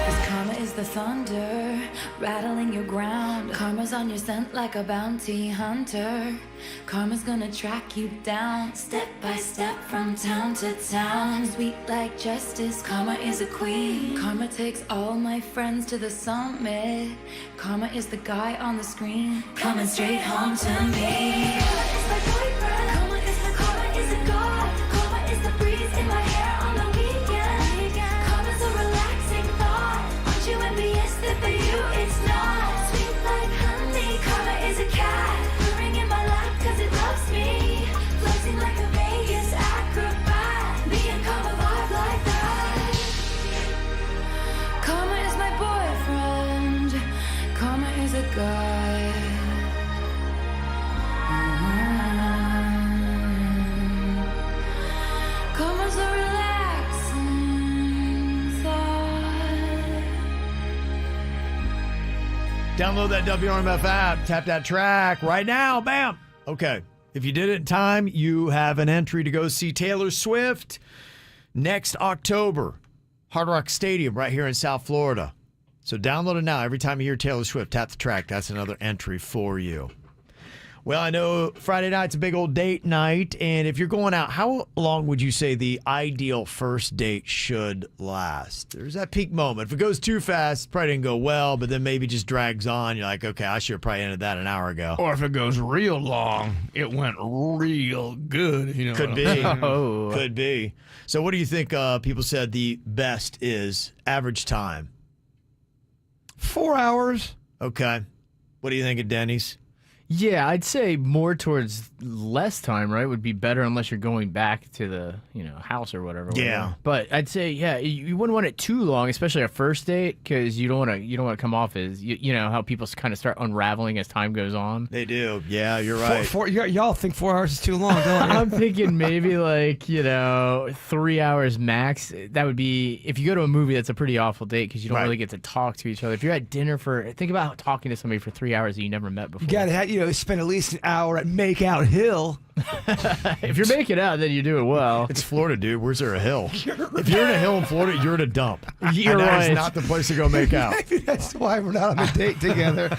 'Cause karma is the thunder, rattling your ground. Karma's on your scent like a bounty hunter. Karma's gonna track you down, step by step from town to town. Sweet like justice, karma is a queen. Karma takes all my friends to the summit. Karma is the guy on the screen, coming straight home to me. Karma is my boyfriend. Karma is a god. Karma is the breeze in my hair on the weekend. Karma's a relaxing thought. Aren't you envious that for you it's not? Sweet like honey. Karma is a cat. Purring in God. Come as a relaxing thought.
Download that WRMF app. Tap that track right now. Bam. Okay. If you did it in time, you have an entry to go see Taylor Swift next October. Hard Rock Stadium right here in South Florida. So download it now. Every time you hear Taylor Swift, tap the track. That's another entry for you. Well, I know Friday night's a big old date night, and if you're going out, how long would you say the ideal first date should last? There's that peak moment. If it goes too fast, it probably didn't go well, but then maybe just drags on. You're like, okay, I should have probably ended that an hour ago.
Or if it goes real long, it went real good. You know,
Could be. Could be. So what do you think people said the best is average time?
4 hours.
Okay. What do you think of Denny's?
Yeah, I'd say more towards less time, right? Would be better unless you're going back to the, house or whatever.
Yeah.
But I'd say, yeah, you wouldn't want it too long, especially a first date, because you don't want to come off as you know how people kind of start unraveling as time goes on.
They do. Yeah, you're right.
Y'all think 4 hours is too long, don't you?
I'm thinking maybe 3 hours max. That would be, if you go to a movie, that's a pretty awful date because you don't really get to talk to each other. If you're at dinner think about talking to somebody for 3 hours that you never met before.
You gotta have, spend at least an hour at Makeout Hill.
If you're making out, then you do it well.
It's Florida, dude. Where's there a hill? If you're in a hill in Florida, you're at a dump.
You're
and
right.
That is not the place to go make out.
Maybe that's why we're not on a date together.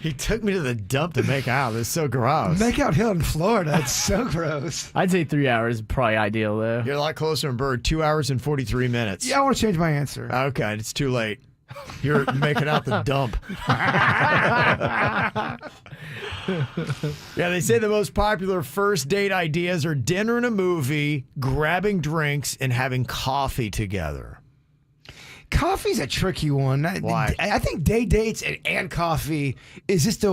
He took me to the dump to make out. It's so gross.
Makeout Hill in Florida. It's so gross.
I'd say 3 hours is probably ideal, though.
You're a lot closer in Bird. 2 hours and 43 minutes.
Yeah, I want to change my answer.
Okay, it's too late. You're making out the dump. Yeah, they say the most popular first date ideas are dinner and a movie, grabbing drinks, and having coffee together.
Coffee's a tricky one.
Why?
I think day dates and coffee is just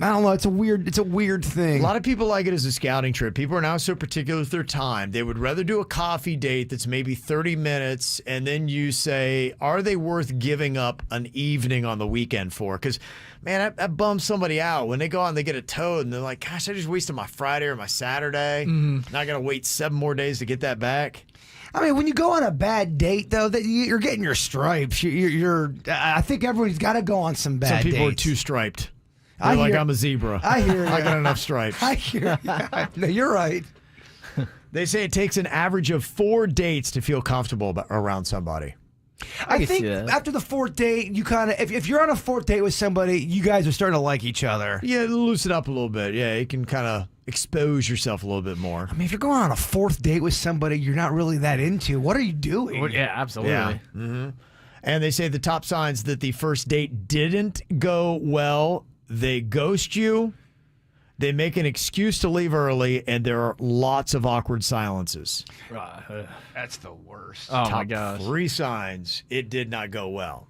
I don't know. It's a weird thing.
A lot of people like it as a scouting trip. People are now so particular with their time. They would rather do a coffee date that's maybe 30 minutes, and then you say, are they worth giving up an evening on the weekend for? Because, man, that bums somebody out. When they go out and they get a toad, and they're like, gosh, I just wasted my Friday or my Saturday. Now I got to wait 7 more days to get that back.
I mean, when you go on a bad date, though, you're getting your stripes. I think everybody's got to go on some bad dates.
Some people are too striped. They're like, I'm a zebra.
I hear you.
I got enough stripes.
I hear you. No, you're right.
They say it takes an average of 4 dates to feel comfortable around somebody.
I think after the 4th date, you kind of, if you're on a 4th date with somebody, you guys are starting to like each other.
Yeah, loosen up a little bit. Yeah, you can kind of expose yourself a little bit more.
I mean, if you're going on a 4th date with somebody you're not really that into, what are you doing?
Well, yeah, absolutely.
Yeah. Mm-hmm. And they say the top signs that the first date didn't go well: they ghost you, they make an excuse to leave early, and there are lots of awkward silences.
That's the worst.
Oh,
Top
my gosh.
3 signs it did not go well.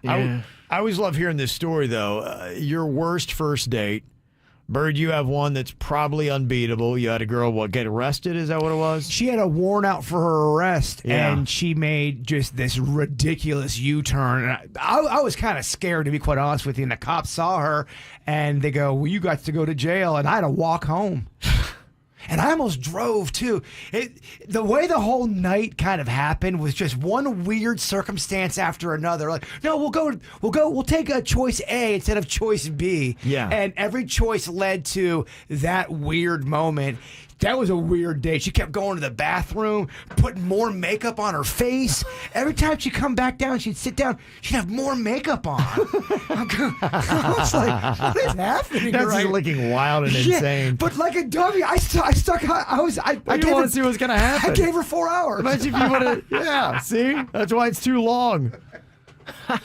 Yeah.
I always love hearing this story, though. Your worst first date. Bird, you have one that's probably unbeatable. You had a girl, get arrested? Is that what it was?
She had a warrant out for her arrest,
Yeah.
and she made just this ridiculous U-turn. And I was kind of scared, to be quite honest with you. And the cops saw her, and they go, well, you got to go to jail. And I had to walk home. And I almost drove, too. The way the whole night kind of happened was just one weird circumstance after another. Like, no, we'll take a choice A instead of choice B.
Yeah.
And every choice led to that weird moment. That was a weird day. She kept going to the bathroom, putting more makeup on her face. Every time she'd come back down, she'd sit down, she'd have more makeup on. I was like, what is happening?
That's just looking wild and insane.
But like a dummy, I stuck. I
didn't want to see what's going to happen.
I gave her 4 hours.
Imagine if you would have. Yeah, see? That's why it's too long.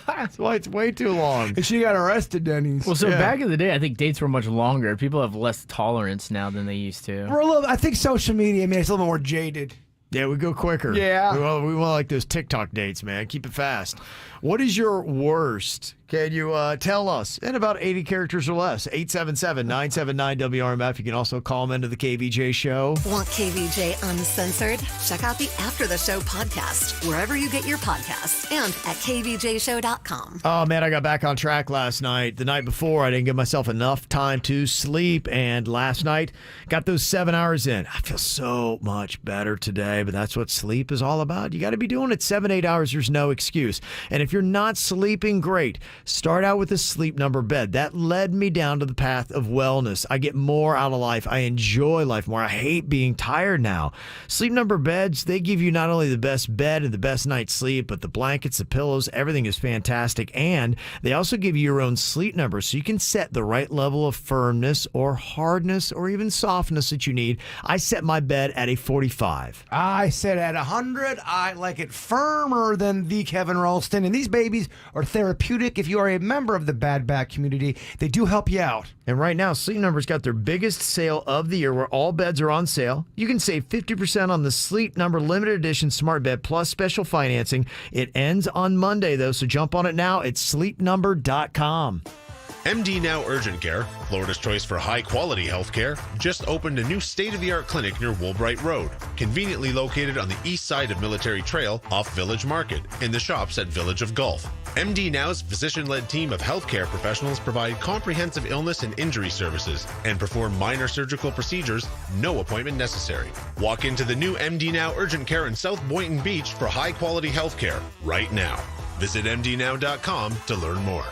That's why it's way too long.
And she got arrested, Denny's.
Well, so back in the day, I think dates were much longer. People have less tolerance now than they used to.
I think social media made us a little more jaded.
Yeah, we go quicker.
Yeah.
We want like those TikTok dates, man. Keep it fast. What is your worst Can you tell us in about 80 characters or less? 877-979-WRMF. You can also call them into the KVJ show.
Want KVJ uncensored? Check out the After the Show podcast, wherever you get your podcasts, and at kvjshow.com.
Oh, man, I got back on track last night. The night before, I didn't give myself enough time to sleep, and last night, got those 7 hours in. I feel so much better today, but that's what sleep is all about. You got to be doing it 7-8 hours. There's no excuse. And if you're not sleeping great, start out with a Sleep Number bed. That led me down to the path of wellness. I get more out of life. I enjoy life more. I hate being tired now. Sleep Number beds, they give you not only the best bed and the best night's sleep, but the blankets, the pillows, everything is fantastic. And they also give you your own sleep number so you can set the right level of firmness or hardness or even softness that you need. I set my bed at a 45.
I said at 100, I like it firmer than the Kevin Ralston. And these babies are therapeutic. If you are a member of the Bad Back community, they do help you out.
And right now, Sleep Number's got their biggest sale of the year where all beds are on sale. You can save 50% on the Sleep Number Limited Edition Smart Bed plus special financing. It ends on Monday, though, so jump on it now at sleepnumber.com.
MD Now Urgent Care, Florida's choice for high-quality health care, just opened a new state-of-the-art clinic near Woolbright Road, conveniently located on the east side of Military Trail off Village Market, in the shops at Village of Gulf. MD Now's physician-led team of healthcare professionals provide comprehensive illness and injury services and perform minor surgical procedures, no appointment necessary. Walk into the new MD Now Urgent Care in South Boynton Beach for high-quality healthcare right now. Visit mdnow.com to learn more.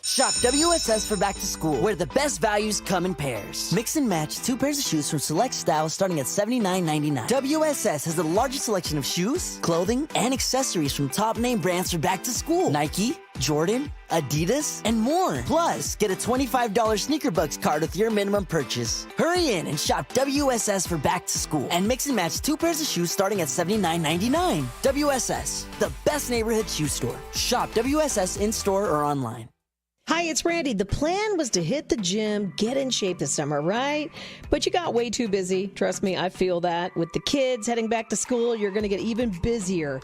Shop WSS for back to school, where the best values come in pairs. Mix and match 2 pairs of shoes from select styles starting at $79.99. WSS has the largest selection of shoes, clothing, and accessories from top name brands for back to school. Nike, Jordan, Adidas, and more. Plus, get a $25 Sneaker Bucks card with your minimum purchase. Hurry in and shop WSS for back to school and mix and match 2 pairs of shoes starting at $79.99. WSS, the best neighborhood shoe store. Shop WSS in store or online.
Hi, it's Randy. The plan was to hit the gym, get in shape this summer, right? But you got way too busy. Trust me, I feel that. With the kids heading back to school, you're going to get even busier.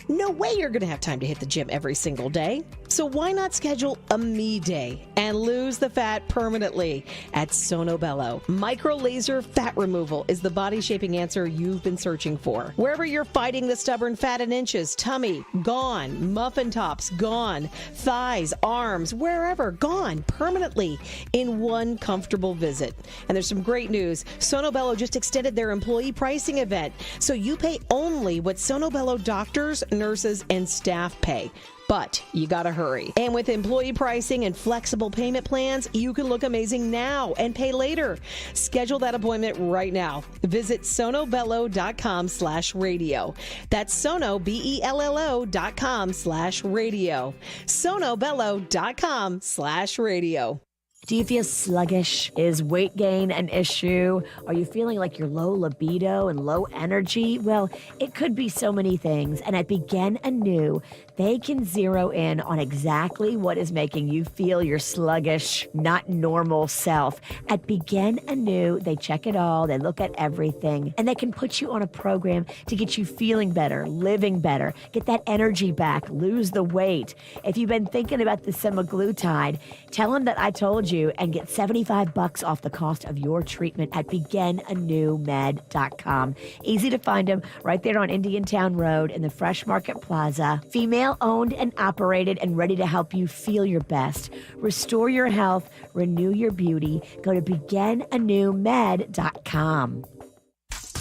No way you're going to have time to hit the gym every single day. So why not schedule a me day and lose the fat permanently at Sono Bello? Micro laser fat removal is the body shaping answer you've been searching for. Wherever you're fighting the stubborn fat in inches, tummy, gone. Muffin tops, gone. Thighs, arms, wherever, gone permanently in one comfortable visit. And there's some great news. Sono Bello just extended their employee pricing event. So you pay only what Sono Bello doctors, nurses, and staff pay. But you gotta hurry. And with employee pricing and flexible payment plans, you can look amazing now and pay later. Schedule that appointment right now. Visit sonobello.com/radio. That's Sono, BELLO.com/radio. sonobello.com/radio.
Do you feel sluggish? Is weight gain an issue? Are you feeling like you're low libido and low energy? Well, it could be so many things. And at Begin Anew, they can zero in on exactly what is making you feel your sluggish, not normal self. At Begin Anew, they check it all, they look at everything, and they can put you on a program to get you feeling better, living better, get that energy back, lose the weight. If you've been thinking about the semaglutide, tell them that I told you and get $75 off the cost of your treatment at beginanewmed.com. Easy to find them right there on Indiantown Road in the Fresh Market Plaza. Female owned and operated and ready to help you feel your best. Restore your health, renew your beauty. Go to beginanewmed.com.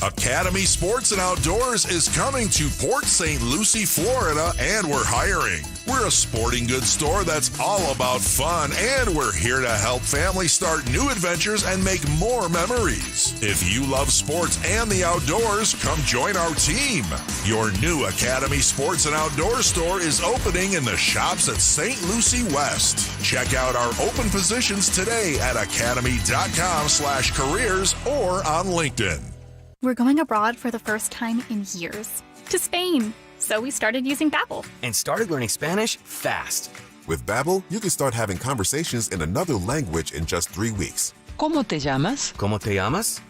Academy Sports and Outdoors is coming to Port St. Lucie, Florida, and we're hiring. We're a sporting goods store that's all about fun, and we're here to help families start new adventures and make more memories. If you love sports and the outdoors, come join our team. Your new Academy Sports and Outdoors store is opening in the shops at St. Lucie West. Check out our open positions today at academy.com/careers or on LinkedIn.
We're going abroad for the first time in years. To Spain. So we started using Babbel.
And started learning Spanish fast.
With Babbel, you can start having conversations in another language in just 3 weeks.
¿Cómo te llamas? ¿Cómo te llamas?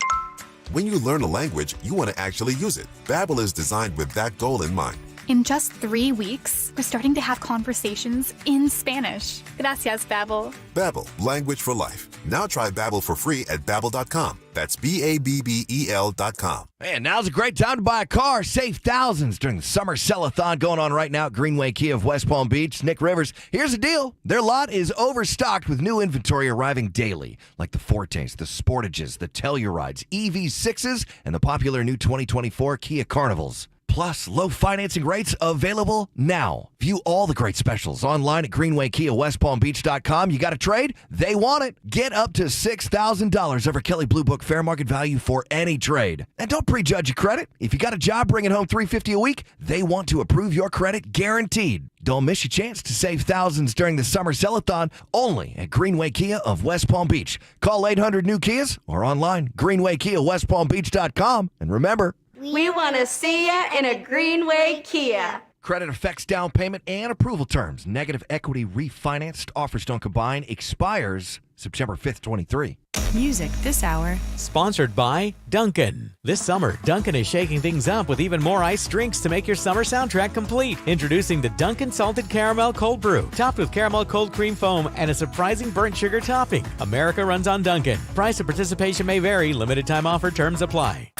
When you learn a language, you want to actually use it. Babbel is designed with that goal in mind.
In just 3 weeks, we're starting to have conversations in Spanish. Gracias, Babbel.
Babbel, language for life. Now try Babbel for free at Babbel.com. That's Babbel.com.
Man, now's a great time to buy a car. Save thousands during the summer sell-a-thon going on right now at Greenway Kia of West Palm Beach. Nick Rivers, here's the deal. Their lot is overstocked with new inventory arriving daily, like the Fortes, the Sportages, the Tellurides, EV6s, and the popular new 2024 Kia Carnivals. Plus, low financing rates available now. View all the great specials online at GreenwayKiaWestPalmBeach.com. You got a trade? They want it. Get up to $6,000 over Kelley Blue Book fair market value for any trade. And don't prejudge your credit. If you got a job bringing home $350 a week, they want to approve your credit guaranteed. Don't miss your chance to save thousands during the summer sell-a-thon only at Greenway Kia of West Palm Beach. Call 800-NEW-KIAs or online, GreenwayKiaWestPalmBeach.com. And remember,
We want to see ya in a Greenway Kia.
credit affects down payment and approval terms. Negative equity refinanced offers don't combine. Expires September 5th, 23.
Music this hour.
Sponsored by Dunkin'. This summer, Dunkin' is shaking things up with even more iced drinks to make your summer soundtrack complete. Introducing the Dunkin' Salted Caramel Cold Brew, topped with caramel cold cream foam and a surprising burnt sugar topping. America runs on Dunkin'. Price and participation may vary. Limited time offer. Terms apply.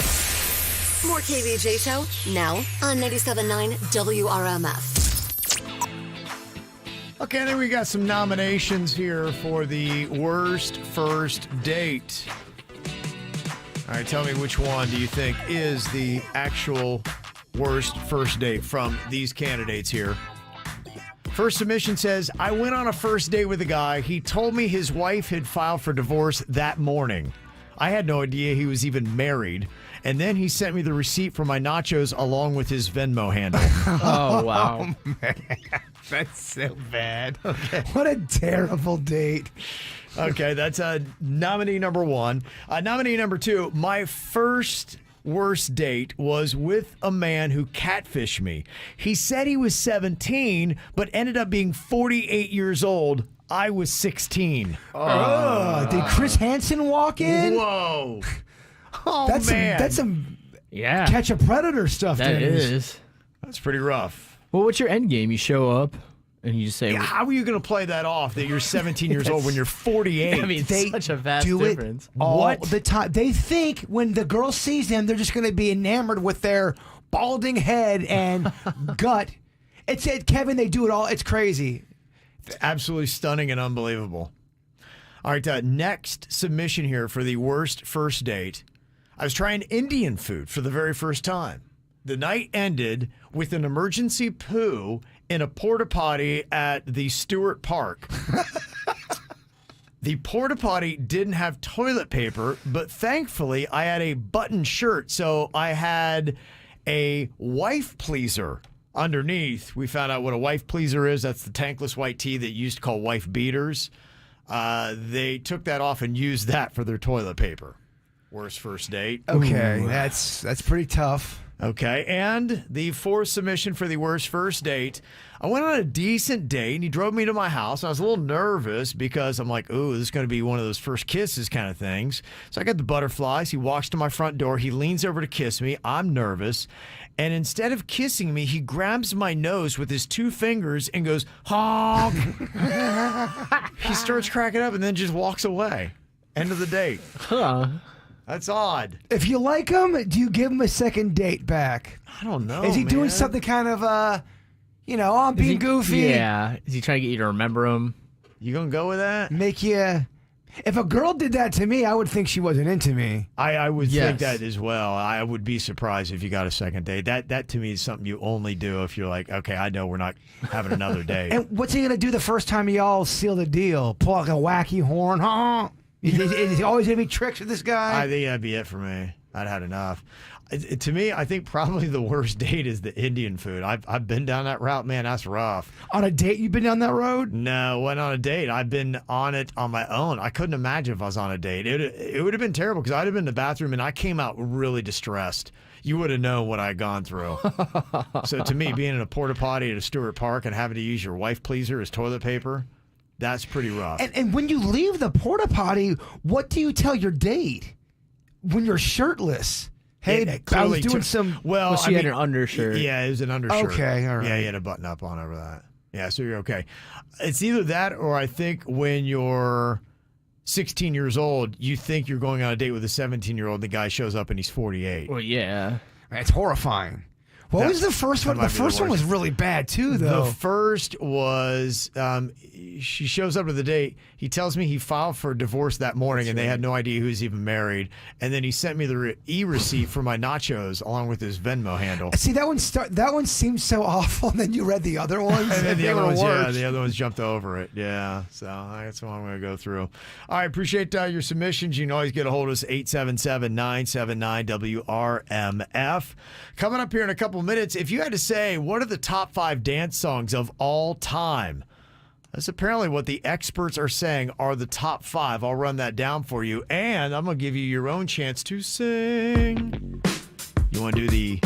More KVJ Show now on 97.9 WRMF.
Okay, I think we got some nominations here for the worst first date. All right, tell me which one do you think is the actual worst first date from these candidates here. First submission says, I went on a first date with a guy. He told me his wife had filed for divorce that morning. I had no idea he was even married. And then he sent me the receipt for my nachos along with his Venmo handle.
Oh, wow.
Oh, man. That's so bad.
Okay.
What a terrible date.
Okay, that's nominee number one. Nominee number two, my first worst date was with a man who catfished me. He said he was 17, but ended up being 48 years old. I was 16.
Did Chris Hansen walk in?
Whoa. Oh,
that's
man.
That's some
Yeah.
catch a predator stuff.
That
Dennis.
is.
That's pretty rough.
Well, what's your end game? You show up and you just say,
Yeah, how are you going to play that off that you're 17 years old when you're 48?
I mean,
They
such a vast
do
difference.
it all the time. They think when the girl sees them, they're just going to be enamored with their balding head and gut. It's Kevin. They do it all. It's crazy.
Absolutely stunning and unbelievable. All right, next submission here for the worst first date. I was trying Indian food for the very first time. The night ended with an emergency poo in a porta potty at the Stewart Park. The porta potty didn't have toilet paper, but thankfully I had a button shirt, so I had a wife pleaser underneath. We found out what a wife pleaser is. That's the tankless white tee that you used to call wife beaters. They took that off and used that for their toilet paper. Worst first date.
Okay, that's pretty tough.
Okay, and the fourth submission for the worst first date. I went on a decent date, and he drove me to my house. I was a little nervous because I'm like, ooh, this is going to be one of those first kisses kind of things. So I got the butterflies. He walks to my front door. He leans over to kiss me. I'm nervous. And instead of kissing me, he grabs my nose with his two fingers and goes, honk. He starts cracking up and then just walks away. End of the date.
Huh.
That's odd.
If you like him, do you give him a second date back?
I don't know.
Is he doing something kind of, I'm being goofy?
Yeah. Is he trying to get you to remember him?
You gonna go with that?
Make you. If a girl did that to me, I would think she wasn't into me.
I would
Yes.
think that as well. I would be surprised if you got a second date. That to me is something you only do if you're like, okay, I know we're not having another date.
And what's he going to do the first time y'all seal the deal? Pull like a wacky horn? Huh? Is he always going to be tricks with this guy?
I think that'd be it for me. I'd had enough. To me, I think probably the worst date is the Indian food. I've been down that route, man. That's rough.
On a date, you've been down that road?
No, wasn't on a date. I've been on it on my own. I couldn't imagine if I was on a date. It would have been terrible because I'd have been in the bathroom and I came out really distressed. You would have known what I'd gone through. So to me, being in a porta potty at a Stewart Park and having to use your wife pleaser as toilet paper, that's pretty rough.
And when you leave the porta potty, what do you tell your date when you're shirtless? Hey, I was doing some.
Well, she had an undershirt.
Yeah, it was an undershirt.
Okay, all right.
Yeah, he had a button up on over that. Yeah, so you're okay. It's either that or I think when you're 16 years old, you think you're going on a date with a 17-year-old. The guy shows up and he's 48.
Well, yeah.
It's horrifying. What was the first one? The first one was really bad, too, though.
The first was she shows up to the date. He tells me he filed for divorce that morning, and they had no idea he was even married. And then he sent me the e-receipt for my nachos along with his Venmo handle.
See, that one seemed so awful, and then you read the other ones,
and then
the other ones,
the other ones jumped over it. Yeah, so that's what I'm going to go through. All right, appreciate your submissions. You can always get a hold of us, 877-979-WRMF. Coming up here in a couple minutes, if you had to say, what are the top 5 dance songs of all time? That's apparently what the experts are saying are the top 5. I'll run that down for you, and I'm going to give you your own chance to sing. You want to do the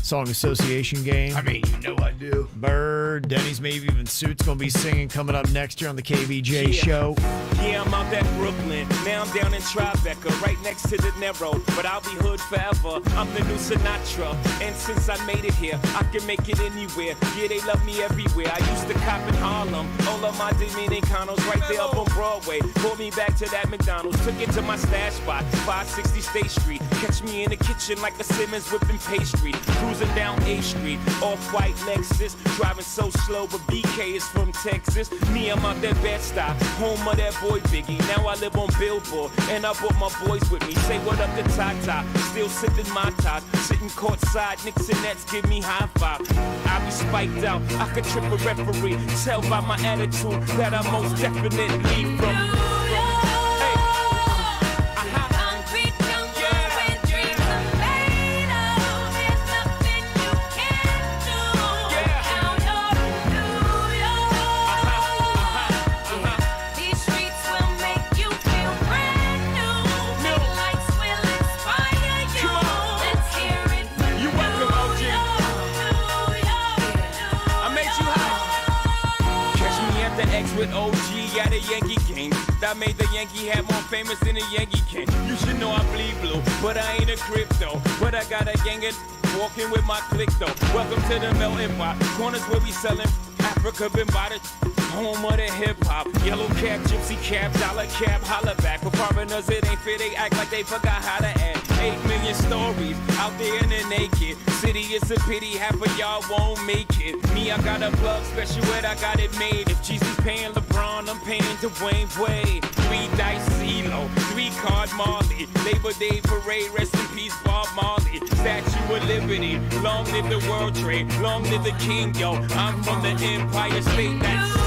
song association game?
I mean, you know I do.
Bird, Denny's, maybe even Suits going to be singing coming up next year on the KVJ show.
Yeah, I'm out at Brooklyn. Now I'm down in Tribeca, right next to the Narrow. But I'll be hood forever. I'm the new Sinatra. And since I made it here, I can make it anywhere. Yeah, they love me everywhere. I used to cop in Harlem. All of my Dominicanos right there up on Broadway. Pulled me back to that McDonald's. Took it to my stash spot, 560 State Street. Catch me in the kitchen like a Simmons whipping pastry. Cruising down A Street, off-white Lexus. Driving so slow, but BK is from Texas. Me, I'm out that Bed-Stuy, home of that boy Biggie. Now I live on Billboard, and I brought my boys with me. Say what up to Tata, still sipping my top. Sitting courtside, Knicks and Nets give me high five. I be spiked out, I could trip a referee. Tell by my attitude that I most definitely from. With OG at a Yankee game that made the Yankee hat more famous than a Yankee can. You should know I bleed blue, but I ain't a crypto. But I got a gang of walking with my click though. Welcome to the melting pot. Corners where we selling Africa been by the home of the hip hop. Yellow cap, gypsy cap, dollar cap, holla back. For foreigners it ain't fair, they act like they forgot how to act. 8 million stories out there in the naked city. It's a pity half of y'all won't make it. Me, I got a plug special ed, I got it made. If Jesus paying LeBron, I'm paying Dwayne Wade. 3 dice CeeLo, 3 card Marley. Labor Day parade, rest in peace Bob Marley. Statue of Liberty, long live the World Trade, long live the King, yo. I'm from the Empire State. That's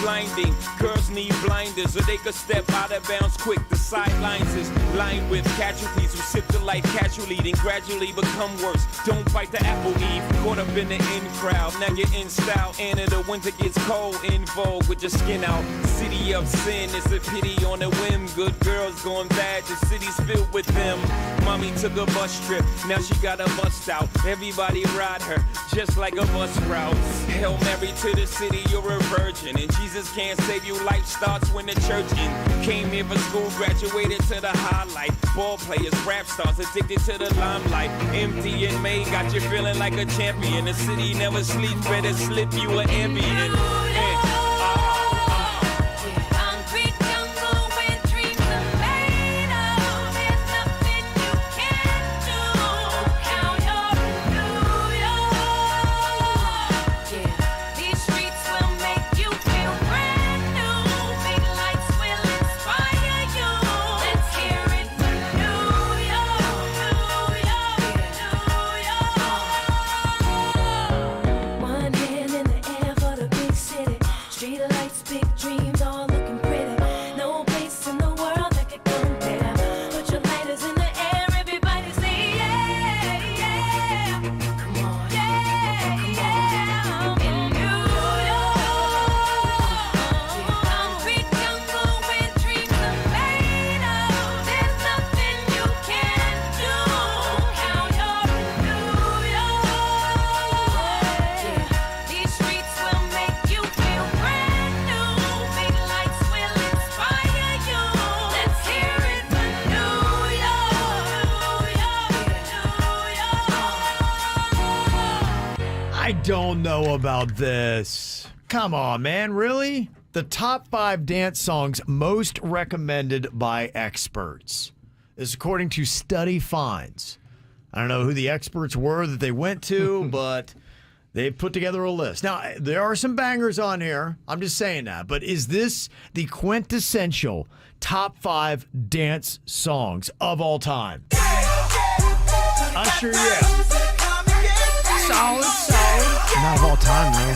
blinding. Girls need blinders or they could step out of bounds quick. The sidelines is lined with casualties who sip the life casually, then gradually become worse. Don't bite the apple eve. Caught up in the in crowd. Now you're in style and in the winter gets cold. In vogue with your skin out. City of sin, it's a pity on a whim. Good girls going bad, the city's filled with them. Mommy took a bus trip, now she got a bust out. Everybody ride her, just like a bus route. Hail Mary to the city, you're a virgin. And Jesus can't save you, life starts when the church in. Came here for school, graduated to the highlight. Ball players, rap stars, addicted to the limelight. Empty and May got you feeling like a champion. The city never sleeps, better slip you an ambient.
One hand in the air for the big city.
don't know about this. Come on, man. Really? The top 5 dance songs most recommended by experts. This is according to study finds. I don't know who the experts were that they went to, but they put together a list. Now, there are some bangers on here. I'm just saying that. But is this the quintessential top 5 dance songs of all time? Usher, yeah. Solid.
Not of all time, though.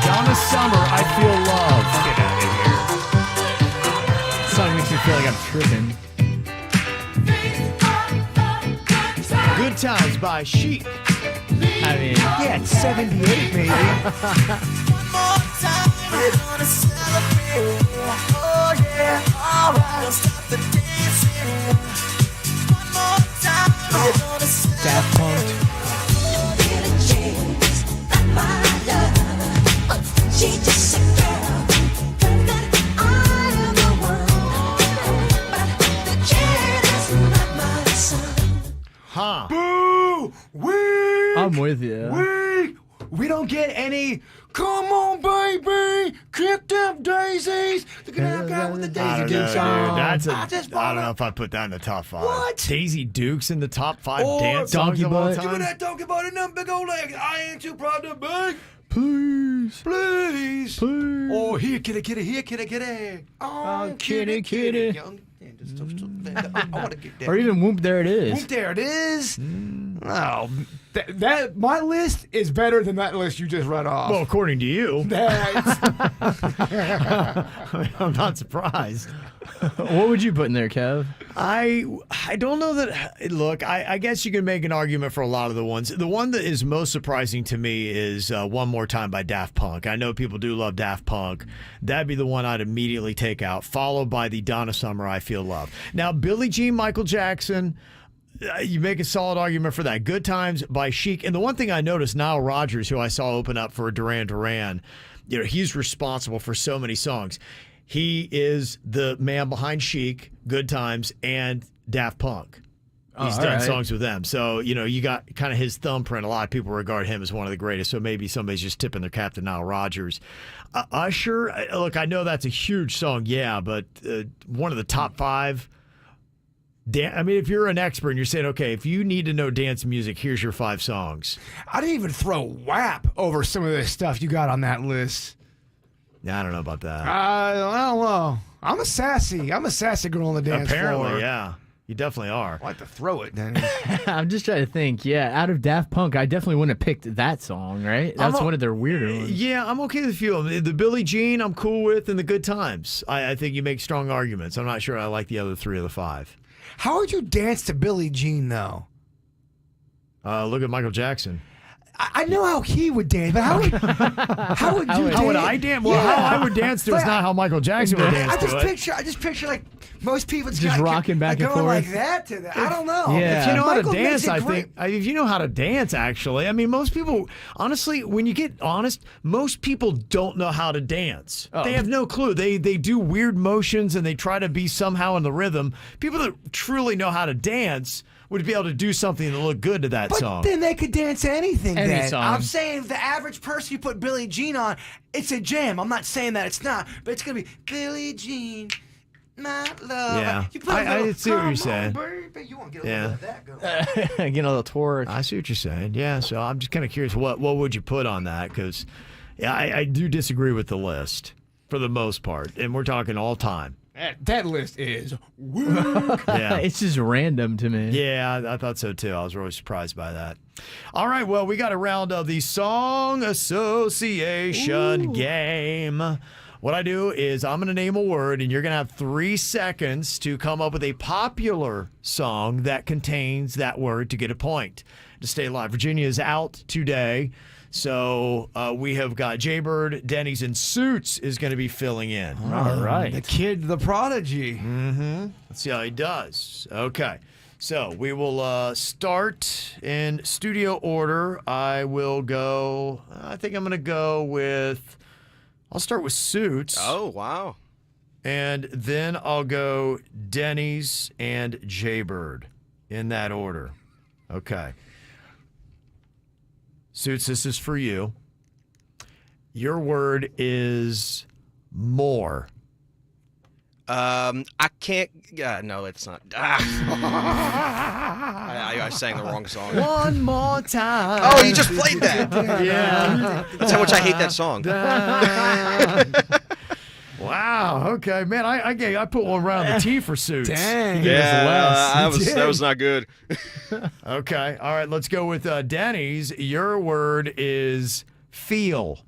Donna Summer, I Feel Love. Get out of here.
This song makes me feel like I'm tripping.
Good Times by Chic.
I mean,
Yeah, it's 78, baby.
Daft Punk.
Huh.
Boo!
I'm with you.
We don't get any. Come on, baby, kick them daisies. Look at that guy with the
I
Daisy
don't
Dukes
know,
on.
dude. I don't know
wanna-
if I put that in the top 5.
What?
Daisy Dukes in the top 5
Or
dance songs
Donkey
of all
Butt.
Give me
time?
that donkey butt and them big old legs. I ain't too proud to beg.
Please.
Please. Oh, here, kitty, kitty, here, kitty, kitty. Oh,
kitty, kitty.
Young- I want to get that.
Or even Whoop, There It Is.
Whoop, there it is. Oh, that my list is better than that list you just read off.
Well, according to you.
That's-
I'm not surprised.
What would you put in there, Kev?
I don't know that. Look, I guess you can make an argument for a lot of the ones. The one that is most surprising to me is One More Time by Daft Punk. I know people do love Daft Punk. That'd be the one I'd immediately take out, followed by the Donna Summer, I Feel Love. Now, Billie Jean, Michael Jackson, you make a solid argument for that. Good Times by Chic. And the one thing I noticed, Nile Rodgers, who I saw open up for Duran Duran, he's responsible for so many songs. He is the man behind Chic, Good Times, and Daft Punk. He's done songs with them. So, you got kind of his thumbprint. A lot of people regard him as one of the greatest. So maybe somebody's just tipping their cap to Nile Rodgers. Usher, look, I know that's a huge song, yeah, but one of the top 5. I mean, if you're an expert and you're saying, okay, if you need to know dance music, here's your 5 songs.
I didn't even throw WAP over some of this stuff you got on that list.
Yeah, I don't know about that.
I don't know. I'm a sassy girl on the dance floor.
Apparently, yeah. You definitely are.
I like to throw it, Danny.
I'm just trying to think. Yeah, out of Daft Punk, I definitely wouldn't have picked that song, right? That's one of their weirder ones.
Yeah, I'm okay with a few of them. The Billie Jean, I'm cool with, and the Good Times. I think you make strong arguments. I'm not sure I like the other 3 of the 5.
How would you dance to Billie Jean, though?
Look at Michael Jackson.
I know how he would dance, but how would you dance?
How would I dance? Well, how I would dance to is not how Michael Jackson would dance to it.
I just picture like most people
just rocking back and
going
forth
like that to that. I don't know.
Yeah.
If you know how
Michael
to dance,
makes
I
it
think. If you know how to dance, actually, I mean, most people, honestly, when you get honest, most people don't know how to dance.
Oh.
They have no clue. They do weird motions and they try to be somehow in the rhythm. People that truly know how to dance would be able to do something to look good to that song.
Then they could dance to anything.
Any
then.
song.
I'm saying the average person you put Billie Jean on, it's a jam. I'm not saying that it's not, but it's gonna be Billie Jean, my love.
Yeah.
You put
I see what you're saying.
Baby. You want to get a little bit of that going.
Get a little twerk.
I see what you're saying. Yeah, so I'm just kind of curious, what would you put on that? Because I do disagree with the list for the most part, and we're talking all time.
That list is weak.
Yeah.
It's just random to me.
Yeah, I thought so too. I was really surprised by that. All right, well, we got a round of the Song Association game. What I do is I'm going to name a word, and you're going to have 3 seconds to come up with a popular song that contains that word to get a point to stay alive. Virginia is out today, so we have got Jaybird, Denny's, and Suits is going to be filling in.
All right.
The kid, the prodigy.
Mm-hmm. Let's see how he does. Okay. So we will start in studio order. I think I'm going to go with, I'll start with Suits.
Oh, wow.
And then I'll go Denny's and Jaybird in that order. Okay. Suits, this is for you. Your word is more.
I can't. No, it's not. I sang the wrong song.
One more time.
Oh, you just played that.
Yeah.
That's how much I hate that song.
Wow. Okay, man. I put one around the T for Suits.
Dang.
Yeah, that was not good.
Okay. All right. Let's go with Denny's. Your word is feel.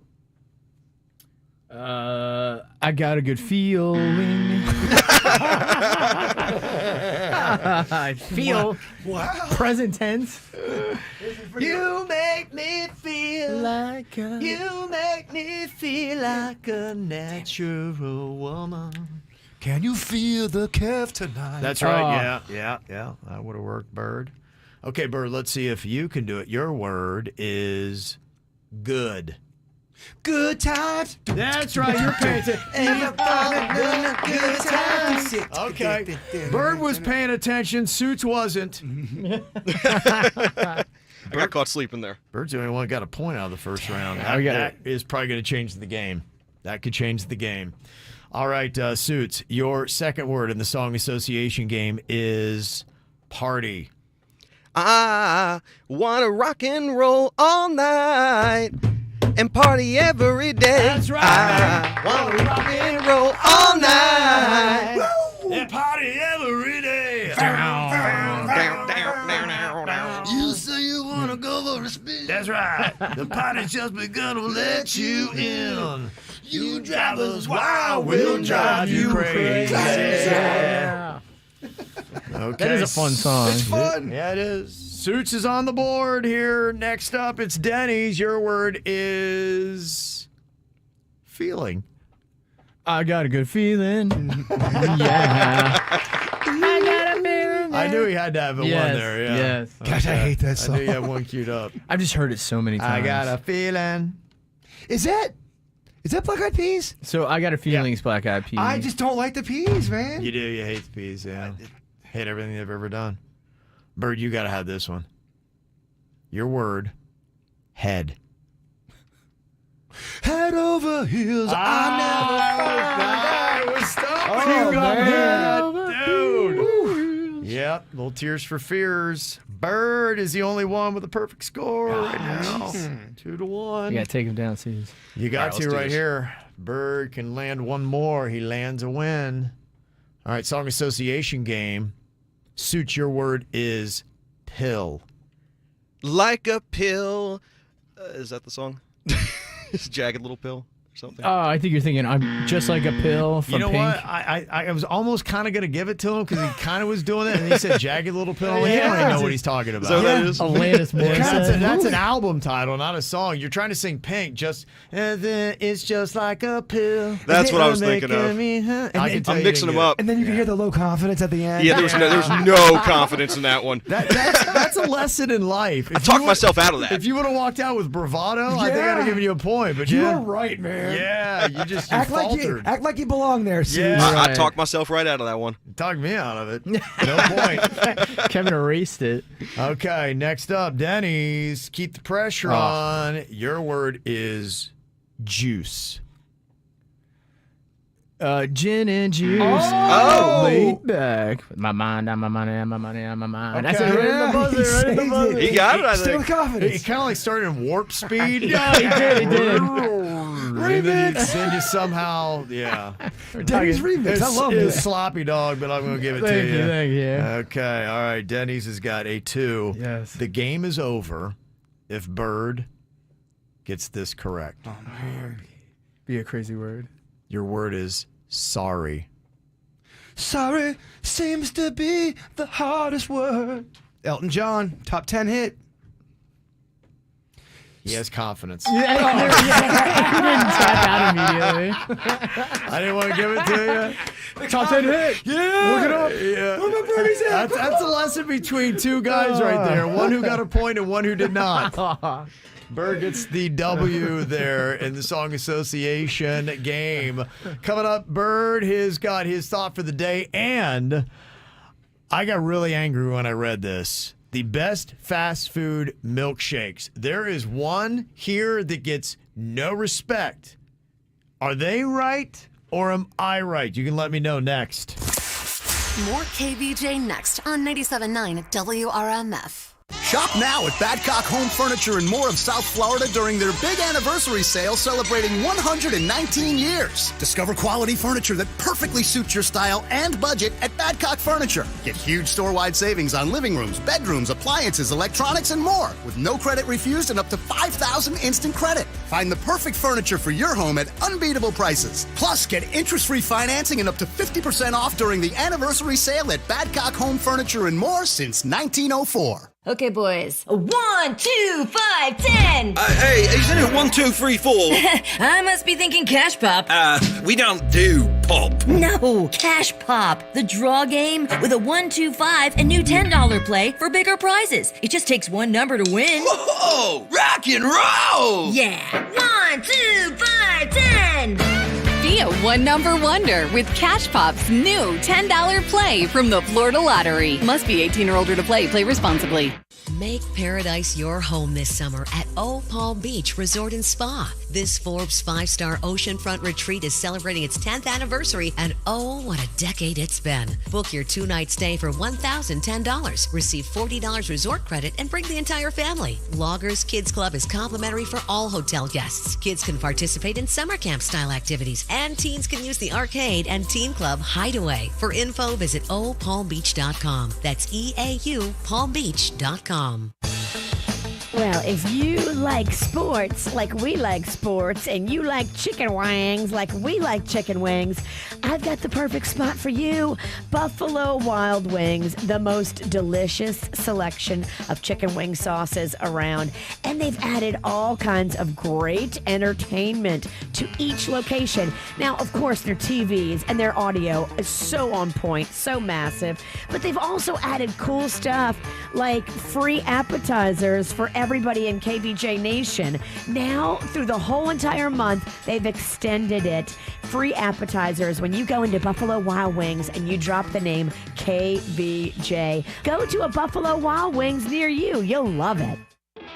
I got a good feeling. I feel.
Wow.
Present tense.
You make me feel
Like
You make me feel like a natural woman.
Can you feel the Kev tonight?
That's right. Yeah. That would have worked, Bird. Okay, Bird, let's see if you can do it. Your word is good.
Good times.
That's right. You're paying attention.
Good times.
Okay. Bird was paying attention. Suits wasn't.
I got caught sleeping there.
Bird's the only one who got a point out of the first round.
I got
That is probably going to change the game. That could change the game. All right, Suits, your second word in the song association game is party.
I want to rock and roll all night and party every day.
That's right.
I want to rock and roll all night.
And party every day.
You say you want to go for a spin.
That's right. The party's just begun to let you in. You drive us wild, we'll drive you crazy.
Yeah.
Okay.
That is a fun song.
It's fun.
Yeah, it is. Suits is on the board here. Next up, it's Denny's. Your word is feeling.
I got a good feeling. Yeah. I got a feeling.
I knew he had to have one there. Yeah.
Yes.
Gosh, I hate that song.
I knew you had one queued up.
I've just heard it so many times.
I got a feeling.
Is that Black Eyed Peas?
So I got a feeling it's Black Eyed Peas.
I just don't like the peas, man.
You do. You hate the peas, yeah. Hate everything they've ever done. Bird, you got to have this one. Your word, head.
Head over heels,
I never was stopping
Oh,
you got
man.
that, dude. Yep, little tears for fears. Bird is the only one with a perfect score right now. 2-1.
You got to take him down, Suze.
You got
All right,
to
let's do
right
this.
here. Bird can land one more. He lands a win. All right, song association game. Suit, your word is pill.
Like a pill. Is that the song? It's Jagged Little Pill or something.
Oh, I think you're thinking I'm just like a pill from
You know
Pink.
what? I was almost kind of going to give it to him because he kind of was doing it, and he said Jagged Little Pill. Like, he don't even know what he's talking about.
Is that what that is?
Alanis Morissette.
That's an album title, not a song. You're trying to sing Pink. It's just like a pill.
That's what I was thinking of.
I'm
mixing them up.
And then you can hear the low confidence at the end.
Yeah, there's no confidence in that one.
That's a lesson in life.
I talked myself out of that.
If you would have walked out with bravado, I think I'd have given you a point. But
You
yeah,
were right, man.
yeah, you
Act
faltered.
like you belong there, Sue.
Yeah.
I talked myself right out of that one.
Talk me out of it. No point.
Kevin erased it.
Okay, next up, Denny's. Keep the pressure on. Your word is juice.
Gin and juice.
Oh!
Laid back. My mind on my money, on my money, on my mind. That's
Okay.
it. Right in the buzzer. Right in the buzzer.
He got it, I
Still
think.
confidence.
It kind of like started in warp speed.
Yeah, he did. He did.
And then you somehow, yeah.
Denny's remix. I love
It's
it.
sloppy dog, but I'm going to give it to
Thank
you.
you. Thank you.
Okay, all right. Denny's has got a 2.
Yes.
The game is over if Bird gets this correct.
Oh, be a crazy word.
Your word is sorry.
Sorry seems to be the hardest word. Elton John, top 10 hit.
He has confidence.
He didn't tap out immediately.
I didn't want to give it to you.
Top 10 hit.
Yeah.
Look it up.
Yeah.
Where my birdies at?
That's a lesson between two guys right there. One who got a point and one who did not. Bird gets the W there in the Song Association game. Coming up, Bird has got his thought for the day, and I got really angry when I read this. The best fast food milkshakes. There is one here that gets no respect. Are they right or am I right? You can let me know next.
More KVJ next on 97.9 WRMF.
Shop now at Badcock Home Furniture and More of South Florida during their big anniversary sale celebrating 119 years. Discover quality furniture that perfectly suits your style and budget at Badcock Furniture. Get huge store-wide savings on living rooms, bedrooms, appliances, electronics, and more with no credit refused and up to $5,000 instant credit. Find the perfect furniture for your home at unbeatable prices. Plus, get interest-free financing and up to 50% off during the anniversary sale at Badcock Home Furniture and More since 1904.
Okay, boys. 1, 2, 5, 10.
Hey, isn't it 1, 2, 3, 4?
I must be thinking Cash Pop.
We don't do pop.
No, Cash Pop. The draw game with a 1, 2, 5 and new $10 play for bigger prizes. It just takes one number to win.
Whoa! Rock and roll!
Yeah. 1, 2, 5, 10.
Be a one-number wonder with Cash Pop's new $10 play from the Florida Lottery. Must be 18 or older to play. Play responsibly.
Make paradise your home this summer at Old Palm Beach Resort and Spa. This Forbes 5-star oceanfront retreat is celebrating its 10th anniversary, and oh, what a decade it's been. Book your 2-night stay for $1,010. Receive $40 resort credit and bring the entire family. Loggers Kids Club is complimentary for all hotel guests. Kids can participate in summer camp style activities, and teens can use the arcade and teen club Hideaway. For info, visit oldpalmbeach.com. That's EAU palmbeach.com.
Well, if you like sports like we like sports, and you like chicken wings like we like chicken wings, I've got the perfect spot for you. Buffalo Wild Wings, the most delicious selection of chicken wing sauces around. And they've added all kinds of great entertainment to each location. Now, of course, their TVs and their audio is so on point, so massive. But they've also added cool stuff like free appetizers for everybody in KVJ Nation. Now, through the whole entire month, they've extended it. Free appetizers when you go into Buffalo Wild Wings and you drop the name KVJ. Go to a Buffalo Wild Wings near you. You'll love it.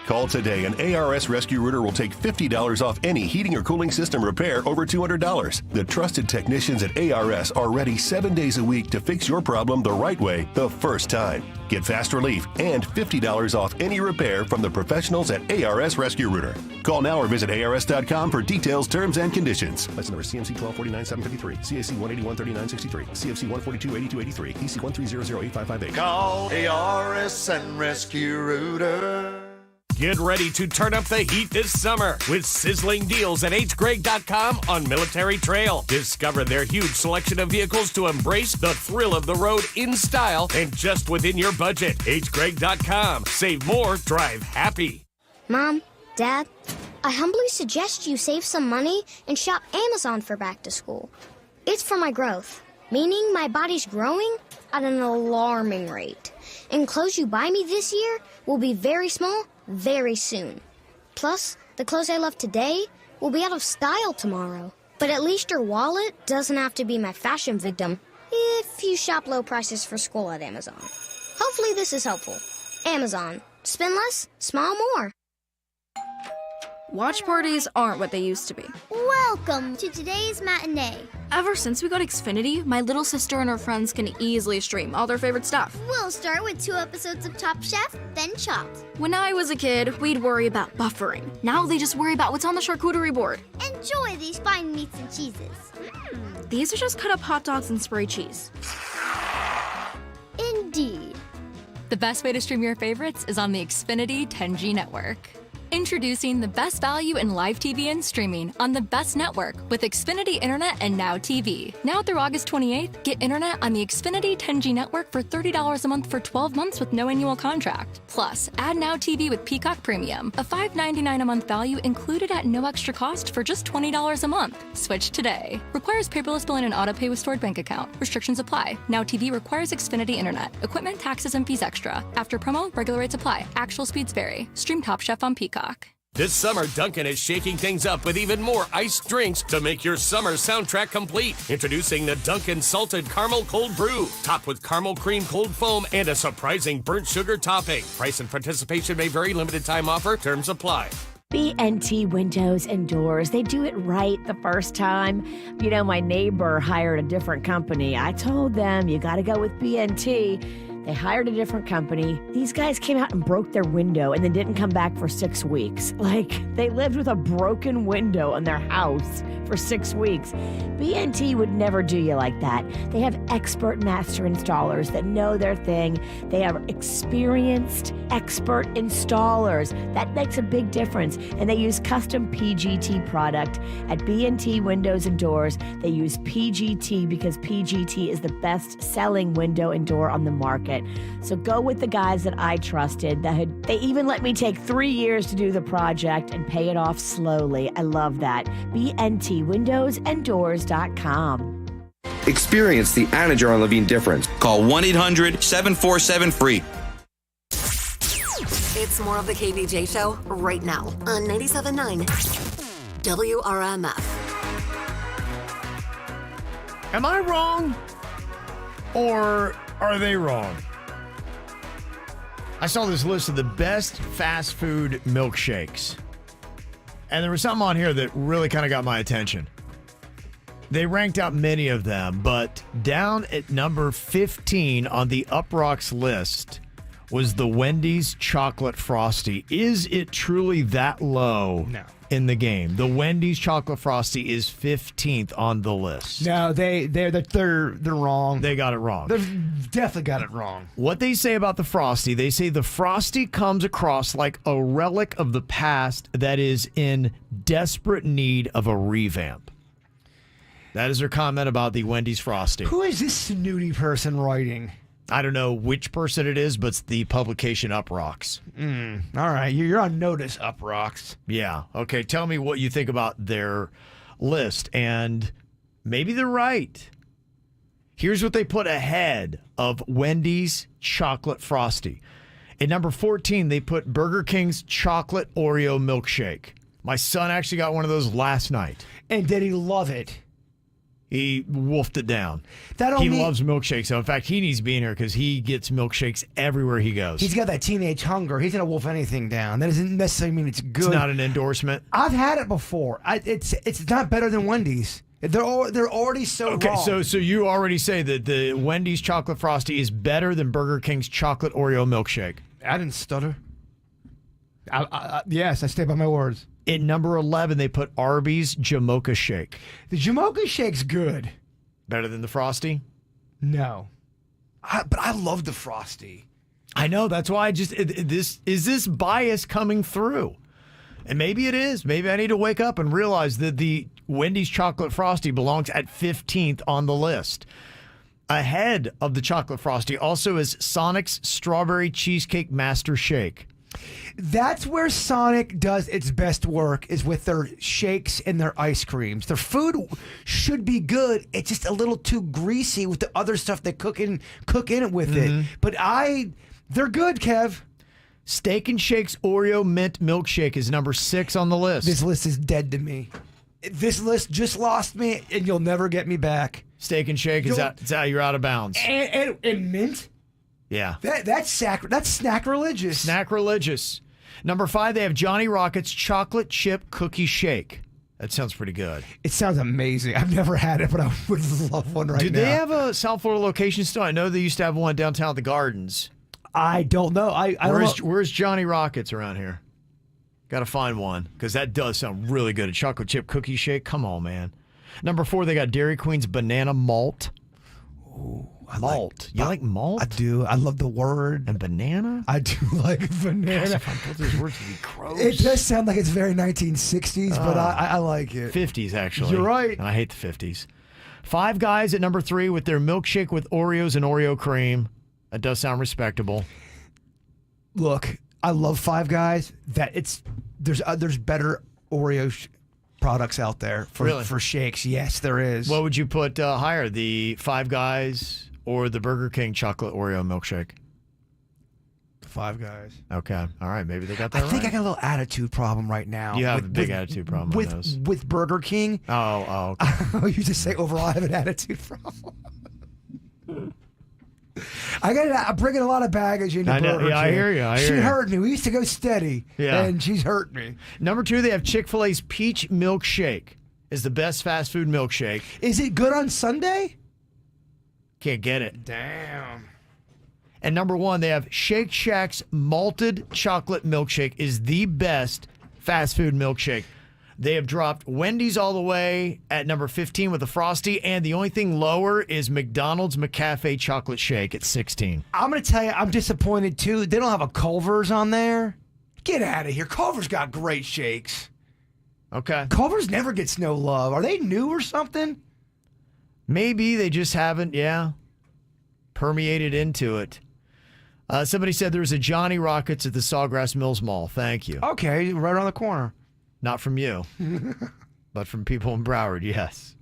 Call today and ARS Rescue Rooter will take $50 off any heating or cooling system repair over $200. The trusted technicians at ARS are ready 7 days a week to fix your problem the right way the first time. Get fast relief and $50 off any repair from the professionals at ARS Rescue Rooter. Call now or visit ARS.com for details, terms, and conditions. License number CMC 1249-753, CAC 181-3963, CFC 142-8283, EC 1300855.
Call ARS and Rescue Rooter.
Get ready to turn up the heat this summer with sizzling deals at hgreg.com on Military Trail. Discover their huge selection of vehicles to embrace the thrill of the road in style and just within your budget. hgreg.com. Save more, drive happy.
Mom, Dad, I humbly suggest you save some money and shop Amazon for back to school. It's for my growth, meaning my body's growing at an alarming rate. And clothes you buy me this year will be very small very soon. Plus, the clothes I love today will be out of style tomorrow. But at least your wallet doesn't have to be my fashion victim if you shop low prices for school at Amazon. Hopefully this is helpful. Amazon. Spend less, smile more.
Watch parties aren't what they used to be.
Welcome to today's matinee.
Ever since we got Xfinity, my little sister and her friends can easily stream all their favorite stuff.
We'll start with 2 episodes of Top Chef, then Chopped.
When I was a kid, we'd worry about buffering. Now they just worry about what's on the charcuterie board.
Enjoy these fine meats and cheeses.
These are just cut up hot dogs and spray cheese.
Indeed.
The best way to stream your favorites is on the Xfinity 10G network. Introducing the best value in live TV and streaming on the best network with Xfinity Internet and Now TV. Now through August 28th, get internet on the Xfinity 10G network for $30 a month for 12 months with no annual contract. Plus, add Now TV with Peacock Premium, a $5.99 a month value included at no extra cost for just $20 a month. Switch today. Requires paperless billing and autopay with stored bank account. Restrictions apply. Now TV requires Xfinity Internet. Equipment, taxes, and fees extra. After promo, regular rates apply. Actual speeds vary. Stream Top Chef on Peacock.
This summer, Dunkin' is shaking things up with even more iced drinks to make your summer soundtrack complete. Introducing the Dunkin' Salted Caramel Cold Brew, topped with caramel cream cold foam and a surprising burnt sugar topping. Price and participation may vary. Limited time offer. Terms apply.
BNT Windows and Doors, they do it right the first time. You know, my neighbor hired a different company. I told them, you got to go with BNT. They hired a different company. These guys came out and broke their window and then didn't come back for 6 weeks. Like, they lived with a broken window in their house for 6 weeks. BNT would never do you like that. They have expert master installers that know their thing. They are experienced expert installers. That makes a big difference. And they use custom PGT product at BNT Windows and Doors. They use PGT because PGT is the best-selling window and door on the market. So go with the guys that I trusted. They even let me take 3 years to do the project and pay it off slowly. I love that. BNTwindowsanddoors.com.
Experience the Anajar and Levine difference. Call 1-800-747-FREE.
It's more of the KVJ Show right now on 97.9 WRMF.
Am I wrong? Or are they wrong? I saw this list of the best fast food milkshakes. And there was something on here that really kind of got my attention. They ranked out many of them, but down at number 15 on the Uproxx list was the Wendy's Chocolate Frosty. Is it truly that low in the game? The Wendy's Chocolate Frosty is 15th on the list.
No, they're wrong.
They got it wrong.
They've definitely got it wrong.
What they say about the Frosty, they say the Frosty comes across like a relic of the past that is in desperate need of a revamp. That is their comment about the Wendy's Frosty.
Who is this snooty person writing?
I don't know which person it is, but it's the publication Uproxx.
All right, you're on notice, Uproxx.
Yeah. Okay, tell me what you think about their list, and maybe they're right. Here's what they put ahead of Wendy's Chocolate Frosty. At number 14, they put Burger King's Chocolate Oreo Milkshake. My son actually got one of those last night.
And did he love it?
He wolfed it down. He loves milkshakes. So, in fact, he needs to be in here because he gets milkshakes everywhere he goes.
He's got that teenage hunger. He's going to wolf anything down. That doesn't necessarily mean it's good.
It's not an endorsement.
I've had it before. It's not better than Wendy's. They're already so wrong.
So you already say that the Wendy's Chocolate Frosty is better than Burger King's Chocolate Oreo Milkshake.
I didn't stutter. Yes, I stay by my words.
At number 11, they put Arby's Jamocha Shake.
The Jamocha Shake's good.
Better than the Frosty?
No. But I love the Frosty.
I know. That's why is this bias coming through? And maybe it is. Maybe I need to wake up and realize that the Wendy's Chocolate Frosty belongs at 15th on the list. Ahead of the Chocolate Frosty also is Sonic's Strawberry Cheesecake Master Shake.
That's where Sonic does its best work, is with their shakes and their ice creams. Their food should be good. It's just a little too greasy with the other stuff they cook in it with it. But they're good, Kev.
Steak and Shake's Oreo Mint Milkshake is number 6 on the list.
This list is dead to me. This list just lost me, and you'll never get me back.
Steak and Shake is out. You're out of bounds.
And mint.
Yeah.
That's sacrilegious.
Sacrilegious. Number 5, they have Johnny Rockets Chocolate Chip Cookie Shake. That sounds pretty good.
It sounds amazing. I've never had it, but I would love one right now.
Do they have a South Florida location still? I know they used to have one downtown at the Gardens.
I don't know.
Where's Johnny Rockets around here? Got to find one, because that does sound really good. A chocolate chip cookie shake. Come on, man. Number 4, they got Dairy Queen's Banana Malt.
Ooh.
Malt. You like malt?
I do. I love the word.
And banana?
I do like banana.
Gosh, if I put those words to be gross.
It does sound like it's very 1960s, but I like it.
50s, actually.
You're right.
And I hate the 50s. Five Guys at number 3 with their milkshake with Oreos and Oreo cream. That does sound respectable.
Look, I love Five Guys. There's better Oreo products out there for shakes. Yes, there is.
What would you put higher, the Five Guys or the Burger King chocolate Oreo milkshake?
Five Guys.
Okay. All right. Maybe they got that
I
right.
think I got a little attitude problem right now.
You have a big attitude problem
with Burger King.
Oh, okay.
You just say overall I have an attitude problem. I'm bringing a lot of baggage into Burger King.
Yeah, I hear you.
She hurt me. We used to go steady, and she's hurt me.
Number 2, they have Chick-fil-A's Peach Milkshake. Is the best fast food milkshake.
Is it good on Sunday?
Can't get it.
Damn.
And number 1, they have Shake Shack's Malted Chocolate Milkshake is the best fast food milkshake. They have dropped Wendy's all the way at number 15 with the Frosty, and the only thing lower is McDonald's McCafe Chocolate Shake at 16.
I'm going to tell you, I'm disappointed, too. They don't have a Culver's on there. Get out of here. Culver's got great shakes.
Okay.
Culver's never gets no love. Are they new or something?
Maybe they just haven't, permeated into it. Somebody said there's a Johnny Rockets at the Sawgrass Mills Mall. Thank you.
Okay, right around the corner.
Not from you, but from people in Broward, yes.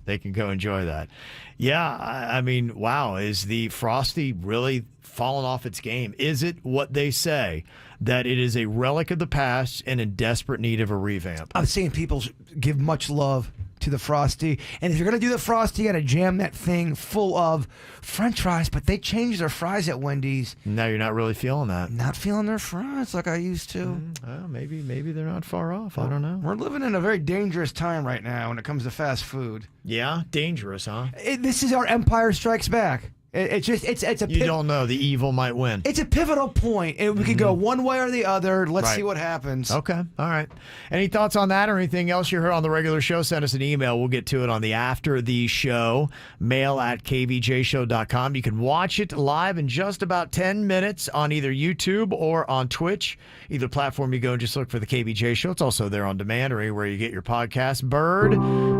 They can go enjoy that. Yeah, I mean, wow, is the Frosty really fallen off its game? Is it what they say, that it is a relic of the past and in desperate need of a revamp?
I'm seeing people give much love to the Frosty. And if you're going to do the Frosty, you got to jam that thing full of French fries. But they changed their fries at Wendy's.
Now you're not really feeling that.
Not feeling their fries like I used to.
Well, maybe they're not far off. I don't know.
We're living in a very dangerous time right now when it comes to fast food.
Yeah, dangerous, huh?
This is our Empire Strikes Back. It's a.
You don't know. The evil might win.
It's a pivotal point, and we could go one way or the other. Let's see what happens.
Okay. All right. Any thoughts on that or anything else you heard on the regular show? Send us an email. We'll get to it on the After the Show, mail@kvjshow.com. You can watch it live in just about 10 minutes on either YouTube or on Twitch. Either platform you go and just look for the KVJ Show. It's also there on demand or anywhere you get your podcast. Bird, if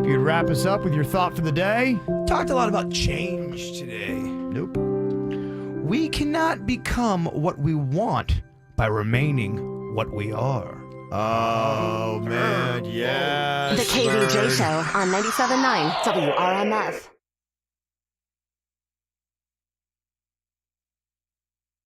you'd wrap us up with your thought for the day.
Talked a lot about change today.
Nope.
We cannot become what we want by remaining what we are.
Oh, man, yes.
The KVJ Show on 97.9 WRMF.